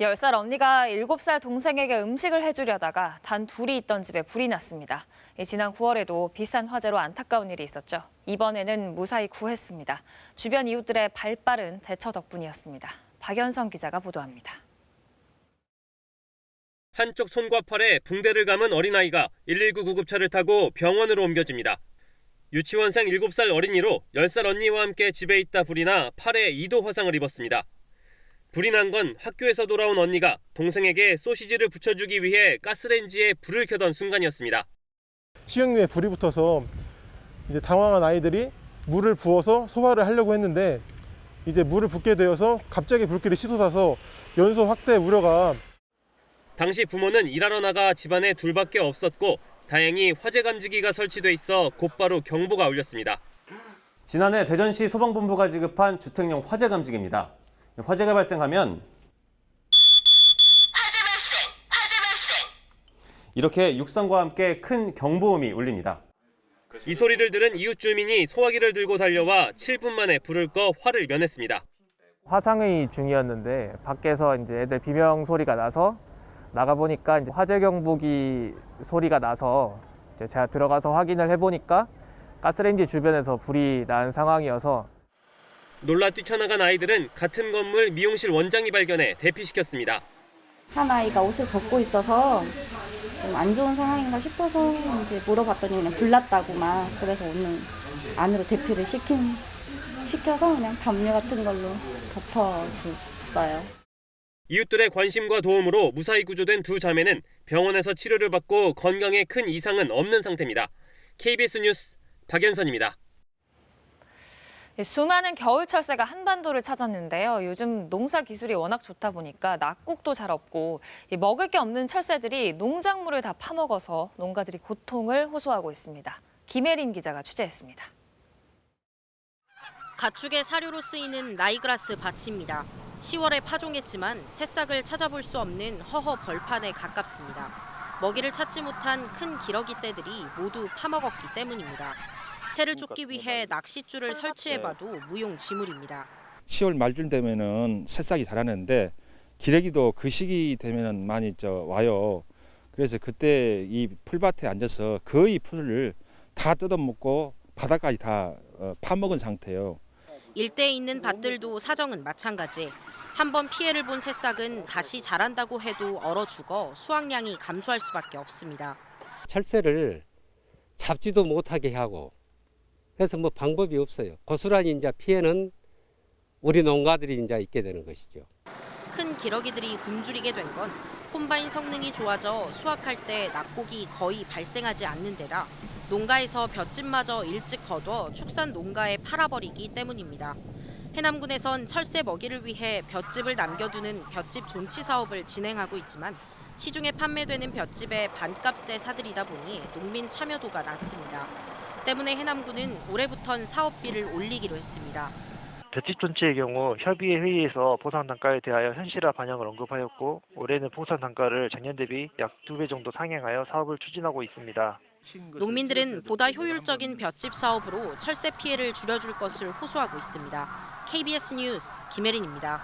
Speaker 6: 10살 언니가 7살 동생에게 음식을 해주려다가 단 둘이 있던 집에 불이 났습니다. 지난 9월에도 비슷한 화재로 안타까운 일이 있었죠. 이번에는 무사히 구했습니다. 주변 이웃들의 발빠른 대처 덕분이었습니다. 박연성 기자가 보도합니다.
Speaker 15: 한쪽 손과 팔에 붕대를 감은 어린아이가 119 구급차를 타고 병원으로 옮겨집니다. 유치원생 7살 어린이로 10살 언니와 함께 집에 있다 불이 나 팔에 2도 화상을 입었습니다. 불이 난 건 학교에서 돌아온 언니가 동생에게 소시지를 붙여주기 위해 가스레인지에 불을 켜던 순간이었습니다.
Speaker 16: 식용유에 불이 붙어서 이제 당황한 아이들이 물을 부어서 소화를 하려고 했는데 이제 물을 붓게 되어서 갑자기 불길이 치솟아서 연소 확대 우려가.
Speaker 15: 당시 부모는 일하러 나가 집안에 둘밖에 없었고 다행히 화재 감지기가 설치돼 있어 곧바로 경보가 울렸습니다.
Speaker 17: 지난해 대전시 소방본부가 지급한 주택용 화재 감지기입니다. 화재가 발생하면 이렇게 육성과 함께 큰 경보음이 울립니다.
Speaker 15: 이 소리를 들은 이웃 주민이 소화기를 들고 달려와 7분 만에 불을 꺼 화를 면했습니다.
Speaker 28: 화상회의 중이었는데 밖에서 이제 애들 비명 소리가 나서 나가보니까 이제 화재 경보기 소리가 나서 이제 제가 들어가서 확인을 해보니까 가스레인지 주변에서 불이 난 상황이어서
Speaker 15: 놀라 뛰쳐나간 아이들은 같은 건물 미용실 원장이 발견해 대피시켰습니다.
Speaker 29: 한 아이가 옷을 벗고 있어서 좀 안 좋은 상황인가 싶어서 이제 물어봤더니 그냥 불났다고만. 그래서 오늘 안으로 대피를 시켜서 그냥 담요 같은 걸로 덮어줬어요.
Speaker 15: 이웃들의 관심과 도움으로 무사히 구조된 두 자매는 병원에서 치료를 받고 건강에 큰 이상은 없는 상태입니다. KBS 뉴스 박연선입니다.
Speaker 6: 수많은 겨울 철새가 한반도를 찾았는데요. 요즘 농사 기술이 워낙 좋다 보니까 낙국도 잘 없고 먹을 게 없는 철새들이 농작물을 다 파먹어서 농가들이 고통을 호소하고 있습니다. 김혜린 기자가 취재했습니다.
Speaker 30: 가축의 사료로 쓰이는 나이그라스 밭입니다. 10월에 파종했지만 새싹을 찾아볼 수 없는 허허 벌판에 가깝습니다. 먹이를 찾지 못한 큰 기러기 떼들이 모두 파먹었기 때문입니다. 새를 쫓기 위해 낚싯줄을 설치해봐도 무용지물입니다.
Speaker 31: 10월 말쯤 되면은 새싹이 자라는데 기러기도 그 시기 되면은 많이 와요. 그래서 그때 이 풀밭에 앉아서 거의 풀을 다 뜯어먹고 바닥까지 다 파먹은 상태예요.
Speaker 30: 일대에 있는 밭들도 사정은 마찬가지. 한번 피해를 본 새싹은 다시 자란다고 해도 얼어 죽어 수확량이 감소할 수밖에 없습니다.
Speaker 32: 철새를 잡지도 못하게 하고
Speaker 7: 그래서 뭐 방법이 없어요. 고스란히 이제 피해는 우리 농가들이 이제 있게 되는 것이죠.
Speaker 30: 큰 기러기들이 굶주리게 된 건 콤바인 성능이 좋아져 수확할 때 낙곡이 거의 발생하지 않는 데다 농가에서 볏짚마저 일찍 거둬 축산 농가에 팔아버리기 때문입니다. 해남군에선 철새 먹이를 위해 볏짚을 남겨두는 볏짚 존치 사업을 진행하고 있지만 시중에 판매되는 볏짚의 반값에 사들이다 보니 농민 참여도가 낮습니다. 때문에 해남군은 올해부턴 사업비를 올리기로 했습니다.
Speaker 10: 볏짚 존치의 경우 협의회 회의에서 보상 단가에 대하여 현실화 반영을 언급하였고 올해는 풍선 단가를 작년 대비 약 2배 정도 상향하여 사업을 추진하고 있습니다.
Speaker 30: 농민들은 보다 효율적인 볏짚 사업으로 철새 피해를 줄여줄 것을 호소하고 있습니다. KBS 뉴스 김혜린입니다.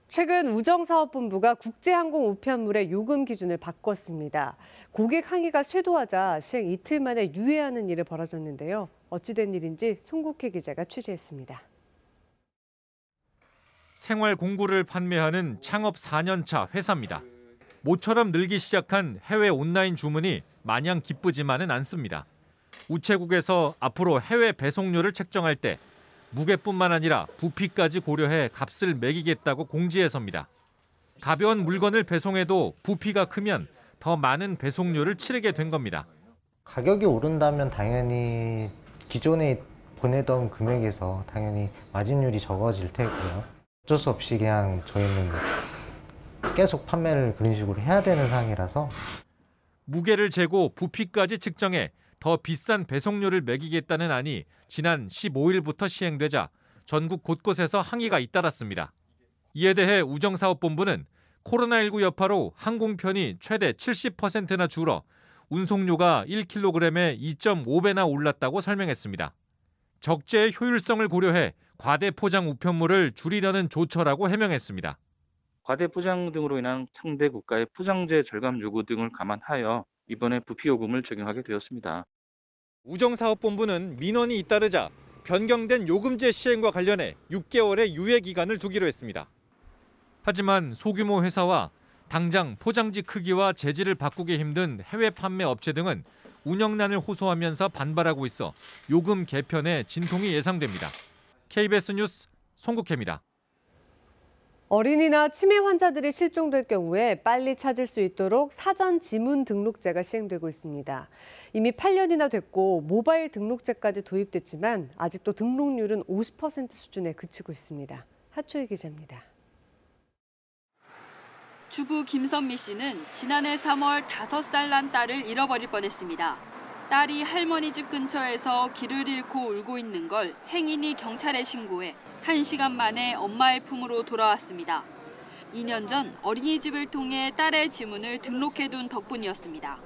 Speaker 13: 최근 우정사업본부가 국제항공 우편물의 요금 기준을 바꿨습니다. 고객 항의가 쇄도하자 시행 이틀 만에 유예하는 일이 벌어졌는데요. 어찌된 일인지 송국혜 기자가 취재했습니다.
Speaker 18: 생활 공구를 판매하는 창업 4년차 회사입니다. 모처럼 늘기 시작한 해외 온라인 주문이 마냥 기쁘지만은 않습니다. 우체국에서 앞으로 해외 배송료를 책정할 때 무게뿐만 아니라 부피까지 고려해 값을 매기겠다고 공지해섭니다. 가벼운 물건을 배송해도 부피가 크면 더 많은 배송료를 치르게 된 겁니다.
Speaker 19: 가격이 오른다면 당연히 기존에 보내던 금액에서 당연히 마진율이 적어질 테고요. 어쩔 수 없이 그냥 저희는 계속 판매를 그런 식으로 해야 되는 상황이라서.
Speaker 18: 무게를 재고 부피까지 측정해 더 비싼 배송료를 매기겠다는 안이 지난 15일부터 시행되자 전국 곳곳에서 항의가 잇따랐습니다. 이에 대해 우정사업본부는 코로나19 여파로 항공편이 최대 70%나 줄어 운송료가 1kg에 2.5배나 올랐다고 설명했습니다. 적재의 효율성을 고려해 과대 포장 우편물을 줄이려는 조처라고 해명했습니다.
Speaker 20: 과대 포장 등으로 인한 상대 국가의 포장재 절감 요구 등을 감안하여 이번에 부피 요금을 적용하게 되었습니다.
Speaker 18: 우정사업본부는 민원이 잇따르자 변경된 요금제 시행과 관련해 6개월의 유예 기간을 두기로 했습니다. 하지만 소규모 회사와 당장 포장지 크기와 재질을 바꾸기 힘든 해외 판매 업체 등은 운영난을 호소하면서 반발하고 있어 요금 개편에 진통이 예상됩니다. KBS 뉴스 송국혜입니다.
Speaker 13: 어린이나 치매 환자들이 실종될 경우에 빨리 찾을 수 있도록 사전 지문 등록제가 시행되고 있습니다. 이미 8년이나 됐고 모바일 등록제까지 도입됐지만 아직도 등록률은 50% 수준에 그치고 있습니다. 하초희 기자입니다.
Speaker 21: 주부 김선미 씨는 지난해 3월 5살 난 딸을 잃어버릴 뻔했습니다. 딸이 할머니 집 근처에서 길을 잃고 울고 있는 걸 행인이 경찰에 신고해 1시간 만에 엄마의 품으로 돌아왔습니다. 2년 전 어린이집을 통해 딸의 지문을 등록해둔 덕분이었습니다.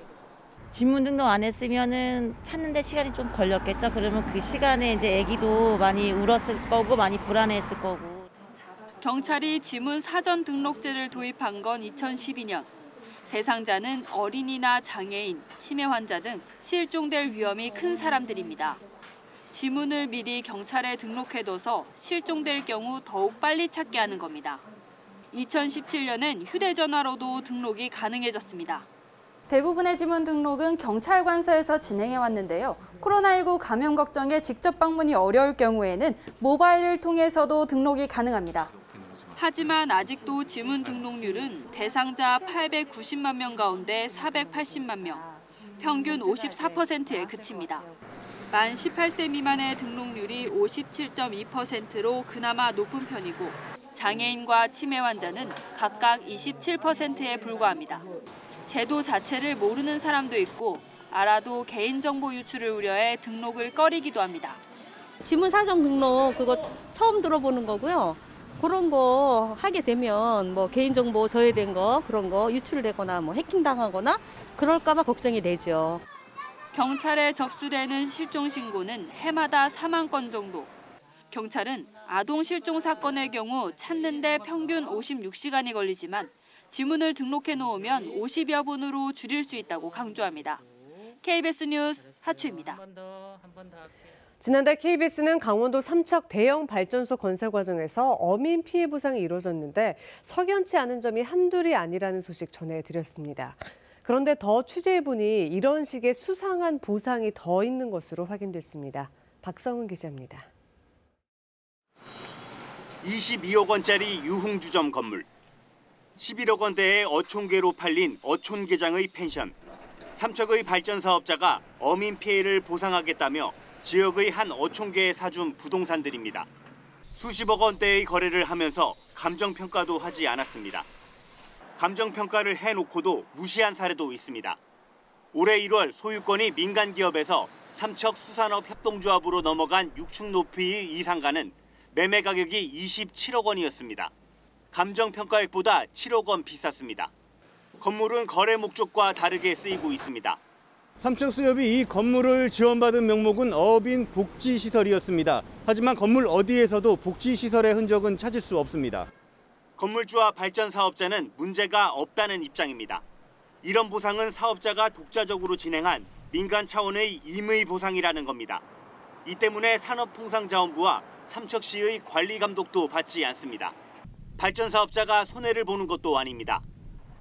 Speaker 22: 지문 등록 안 했으면은 찾는데 시간이 좀 걸렸겠죠. 그러면 그 시간에 이제 아기도 많이 울었을 거고 많이 불안해했을 거고.
Speaker 21: 경찰이 지문 사전 등록제를 도입한 건 2012년. 대상자는 어린이나 장애인, 치매 환자 등 실종될 위험이 큰 사람들입니다. 지문을 미리 경찰에 등록해둬서 실종될 경우 더욱 빨리 찾게 하는 겁니다. 2017년엔 휴대전화로도 등록이 가능해졌습니다.
Speaker 23: 대부분의 지문 등록은 경찰관서에서 진행해 왔는데요. 코로나19 감염 걱정에 직접 방문이 어려울 경우에는 모바일을 통해서도 등록이 가능합니다.
Speaker 21: 하지만 아직도 지문 등록률은 대상자 890만 명 가운데 480만 명, 평균 54%에 그칩니다. 만 18세 미만의 등록률이 57.2%로 그나마 높은 편이고 장애인과 치매 환자는 각각 27%에 불과합니다. 제도 자체를 모르는 사람도 있고 알아도 개인정보 유출을 우려해 등록을 꺼리기도 합니다.
Speaker 24: 지문 사전 등록 그거 처음 들어보는 거고요. 그런 거 하게 되면 뭐 개인정보 저해된 거 그런 거 유출되거나 뭐 해킹당하거나 그럴까 봐 걱정이 되죠.
Speaker 21: 경찰에 접수되는 실종 신고는 해마다 4만 건 정도. 경찰은 아동 실종 사건의 경우 찾는데 평균 56시간이 걸리지만 지문을 등록해 놓으면 50여 분으로 줄일 수 있다고 강조합니다. KBS 뉴스 하추입니다.
Speaker 13: 지난달 KBS는 강원도 삼척 대형 발전소 건설 과정에서 어민 피해 보상이 이루어졌는데 석연치 않은 점이 한둘이 아니라는 소식 전해드렸습니다. 그런데 더 취재해보니 이런 식의 수상한 보상이 더 있는 것으로 확인됐습니다. 박성은 기자입니다.
Speaker 1: 22억 원짜리 유흥주점 건물, 11억 원대의 어촌계로 팔린 어촌계장의 펜션, 삼척의 발전 사업자가 어민 피해를 보상하겠다며 지역의 한 어촌계에 사준 부동산들입니다. 수십억 원대의 거래를 하면서 감정평가도 하지 않았습니다. 감정평가를 해놓고도 무시한 사례도 있습니다. 올해 1월 소유권이 민간기업에서 삼척수산업협동조합으로 넘어간 6층 높이의 이상가는 매매 가격이 27억 원이었습니다. 감정평가액보다 7억 원 비쌌습니다. 건물은 거래 목적과 다르게 쓰이고 있습니다.
Speaker 2: 삼척수협이 이 건물을 지원받은 명목은 어민 복지시설이었습니다. 하지만 건물 어디에서도 복지시설의 흔적은 찾을 수 없습니다.
Speaker 1: 건물주와 발전 사업자는 문제가 없다는 입장입니다. 이런 보상은 사업자가 독자적으로 진행한 민간 차원의 임의 보상이라는 겁니다. 이 때문에 산업통상자원부와 삼척시의 관리 감독도 받지 않습니다. 발전 사업자가 손해를 보는 것도 아닙니다.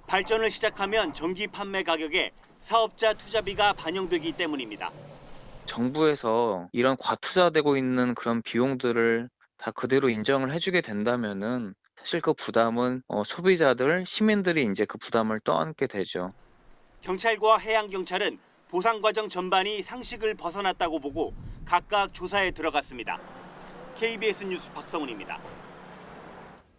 Speaker 1: 발전을 시작하면 전기 판매 가격에 사업자 투자비가 반영되기 때문입니다.
Speaker 20: 정부에서 이런 과투자되고 있는 그런 비용들을 다 그대로 인정을 해주게 된다면은 사실 그 부담은 소비자들, 시민들이 이제 그 부담을 떠안게 되죠.
Speaker 1: 경찰과 해양경찰은 보상 과정 전반이 상식을 벗어났다고 보고 각각 조사에 들어갔습니다. KBS 뉴스 박성훈입니다.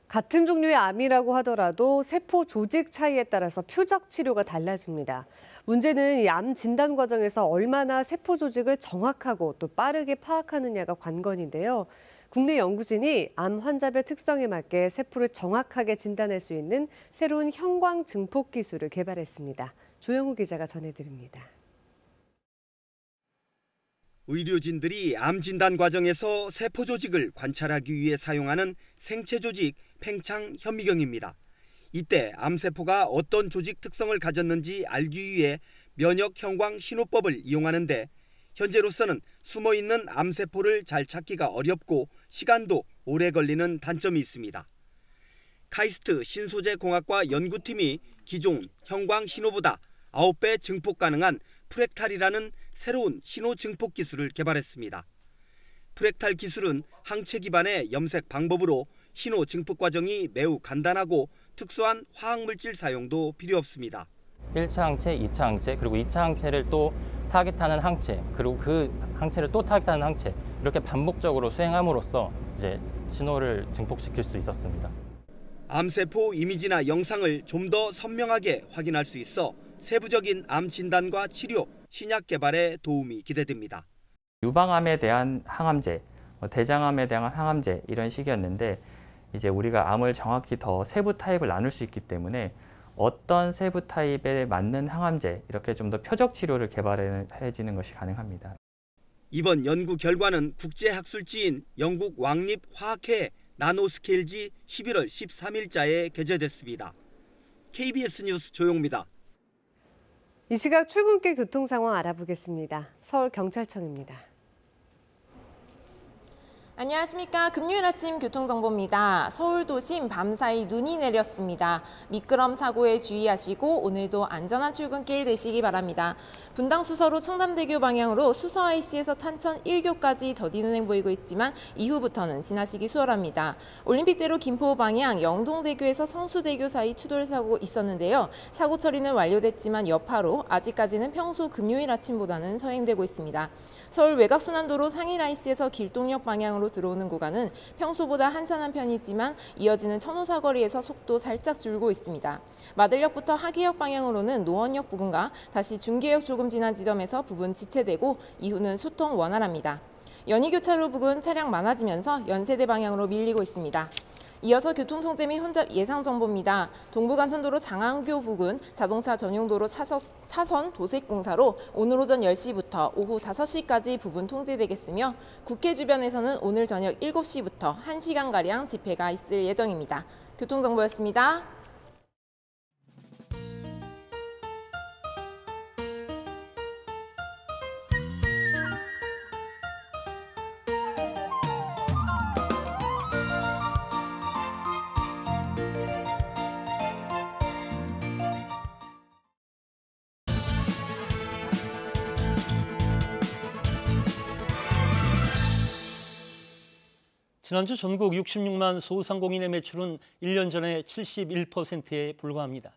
Speaker 13: 같은 종류의 암이라고 하더라도 세포 조직 차이에 따라서 표적 치료가 달라집니다. 문제는 이 암 진단 과정에서 얼마나 세포 조직을 정확하고 또 빠르게 파악하느냐가 관건인데요. 국내 연구진이 암 환자별 특성에 맞게 세포를 정확하게 진단할 수 있는 새로운 형광 증폭 기술을 개발했습니다. 조영우 기자가 전해드립니다.
Speaker 1: 의료진들이 암 진단 과정에서 세포 조직을 관찰하기 위해 사용하는 생체 조직 팽창 현미경입니다. 이때 암세포가 어떤 조직 특성을 가졌는지 알기 위해 면역 형광 신호법을 이용하는데 현재로서는 숨어있는 암세포를 잘 찾기가 어렵고 시간도 오래 걸리는 단점이 있습니다. 카이스트 신소재공학과 연구팀이 기존 형광 신호보다 9배 증폭 가능한 프랙탈이라는 새로운 신호 증폭 기술을 개발했습니다. 프랙탈 기술은 항체 기반의 염색 방법으로 신호 증폭 과정이 매우 간단하고 특수한 화학물질 사용도 필요 없습니다.
Speaker 4: 1차 항체, 2차 항체, 그리고 2차 항체를 또 타깃하는 항체, 그리고 그 항체를 또 타깃하는 항체, 이렇게 반복적으로 수행함으로써 이제 신호를 증폭시킬 수 있었습니다.
Speaker 1: 암세포 이미지나 영상을 좀 더 선명하게 확인할 수 있어 세부적인 암 진단과 치료, 신약 개발에 도움이 기대됩니다.
Speaker 4: 유방암에 대한 항암제, 대장암에 대한 항암제 이런 식이었는데 이제 우리가 암을 정확히 더 세부 타입을 나눌 수 있기 때문에 어떤 세부 타입에 맞는 항암제 이렇게 좀 더 표적 치료를 개발해지는 것이 가능합니다.
Speaker 1: 이번 연구 결과는 국제학술지인 영국 왕립화학회 나노스케일지 11월 13일자에 게재됐습니다. KBS 뉴스 조용입니다.
Speaker 13: 이 시각 출근길 교통 상황 알아보겠습니다. 서울경찰청입니다.
Speaker 5: 안녕하십니까. 금요일 아침 교통정보입니다. 서울 도심 밤사이 눈이 내렸습니다. 미끄럼 사고에 주의하시고 오늘도 안전한 출근길 되시기 바랍니다. 분당 수서로 청담대교 방향으로 수서 IC에서 탄천 1교까지 더딘 운행 보이고 있지만 이후부터는 지나시기 수월합니다. 올림픽대로 김포 방향 영동대교에서 성수대교 사이 추돌 사고 있었는데요. 사고 처리는 완료됐지만 여파로 아직까지는 평소 금요일 아침보다는 서행되고 있습니다. 서울 외곽순환도로 상일 IC에서 길동역 방향으로 들어오는 구간은 평소보다 한산한 편이지만 이어지는 천호 사거리에서 속도 살짝 줄고 있습니다. 마들역부터 하기역 방향으로는 노원역 부근과 다시 중계역 조금 지난 지점에서 부분 지체되고 이후는 소통 원활합니다. 연희교차로 부근 차량 많아지면서 연세대 방향으로 밀리고 있습니다. 이어서 교통통제 및 혼잡 예상 정보입니다. 동부간선도로 장안교 부근 자동차 전용도로 차선 도색 공사로 오늘 오전 10시부터 오후 5시까지 부분 통제되겠으며 국회 주변에서는 오늘 저녁 7시부터 1시간가량 집회가 있을 예정입니다. 교통정보였습니다.
Speaker 3: 지난주 전국 66만 소상공인의 매출은 1년 전에 71%에 불과합니다.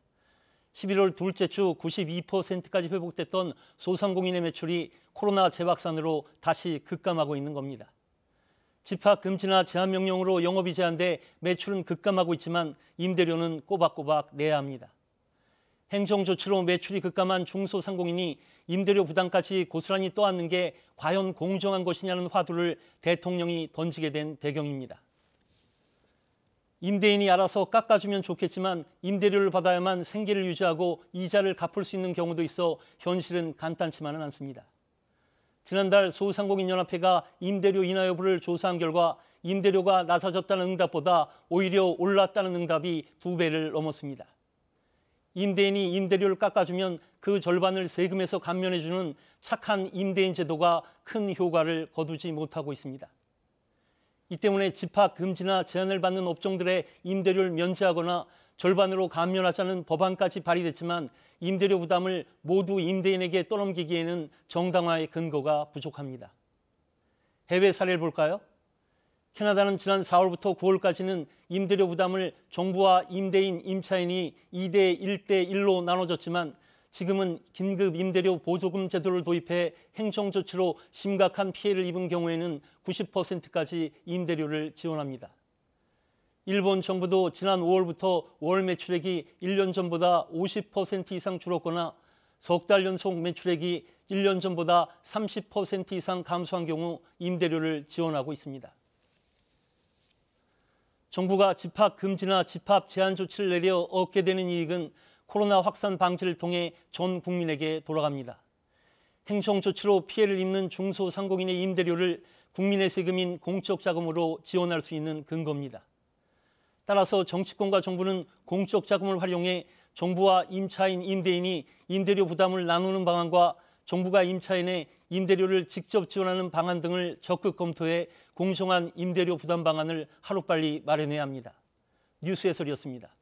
Speaker 3: 11월 둘째 주 92%까지 회복됐던 소상공인의 매출이 코로나 재확산으로 다시 급감하고 있는 겁니다. 집합 금지나 제한 명령으로 영업이 제한돼 매출은 급감하고 있지만 임대료는 꼬박꼬박 내야 합니다. 행정 조치로 매출이 급감한 중소상공인이 임대료 부담까지 고스란히 떠안는 게 과연 공정한 것이냐는 화두를 대통령이 던지게 된 배경입니다. 임대인이 알아서 깎아주면 좋겠지만 임대료를 받아야만 생계를 유지하고 이자를 갚을 수 있는 경우도 있어 현실은 간단치만은 않습니다. 지난달 소상공인연합회가 임대료 인하 여부를 조사한 결과 임대료가 낮아졌다는 응답보다 오히려 올랐다는 응답이 2배를 넘었습니다. 임대인이 임대료를 깎아주면 그 절반을 세금에서 감면해주는 착한 임대인 제도가 큰 효과를 거두지 못하고 있습니다. 이 때문에 집합 금지나 제한을 받는 업종들의 임대료를 면제하거나 절반으로 감면하자는 법안까지 발의됐지만 임대료 부담을 모두 임대인에게 떠넘기기에는 정당화의 근거가 부족합니다. 해외 사례를 볼까요? 캐나다는 지난 4월부터 9월까지는 임대료 부담을 정부와 임대인, 임차인이 2대 1대 1로 나눠줬지만 지금은 긴급 임대료 보조금 제도를 도입해 행정 조치로 심각한 피해를 입은 경우에는 90%까지 임대료를 지원합니다. 일본 정부도 지난 5월부터 월 매출액이 1년 전보다 50% 이상 줄었거나 석 달 연속 매출액이 1년 전보다 30% 이상 감소한 경우 임대료를 지원하고 있습니다. 정부가 집합 금지나 집합 제한 조치를 내려 얻게 되는 이익은 코로나 확산 방지를 통해 전 국민에게 돌아갑니다. 행정 조치로 피해를 입는 중소상공인의 임대료를 국민의 세금인 공적 자금으로 지원할 수 있는 근거입니다. 따라서 정치권과 정부는 공적 자금을 활용해 정부와 임차인, 임대인이 임대료 부담을 나누는 방안과 정부가 임차인의 임대료를 직접 지원하는 방안 등을 적극 검토해 공정한 임대료 부담 방안을 하루빨리 마련해야 합니다. 뉴스 해설이었습니다.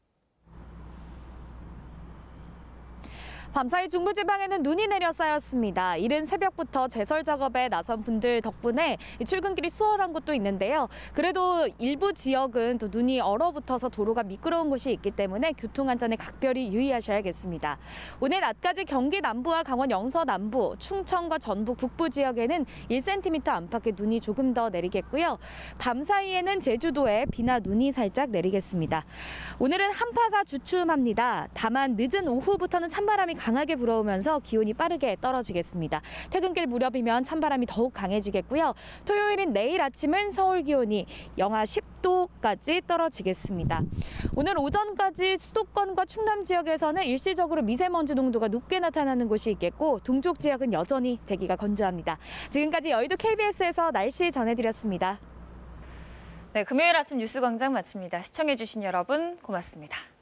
Speaker 8: 밤사이 중부지방에는 눈이 내려 쌓였습니다. 이른 새벽부터 제설 작업에 나선 분들 덕분에 출근길이 수월한 곳도 있는데요. 그래도 일부 지역은 또 눈이 얼어붙어서 도로가 미끄러운 곳이 있기 때문에 교통안전에 각별히 유의하셔야겠습니다. 오늘 낮까지 경기 남부와 강원 영서 남부, 충청과 전북 북부 지역에는 1cm 안팎의 눈이 조금 더 내리겠고요. 밤사이에는 제주도에 비나 눈이 살짝 내리겠습니다. 오늘은 한파가 주춤합니다. 다만 늦은 오후부터는 찬바람이 강하게 불어오면서 기온이 빠르게 떨어지겠습니다. 퇴근길 무렵이면 찬바람이 더욱 강해지겠고요. 토요일인 내일 아침은 서울 기온이 영하 10도까지 떨어지겠습니다. 오늘 오전까지 수도권과 충남 지역에서는 일시적으로 미세먼지 농도가 높게 나타나는 곳이 있겠고 동쪽 지역은 여전히 대기가 건조합니다. 지금까지 여의도 KBS에서 날씨 전해드렸습니다.
Speaker 6: 네, 금요일 아침 뉴스광장 마칩니다. 시청해주신 여러분 고맙습니다.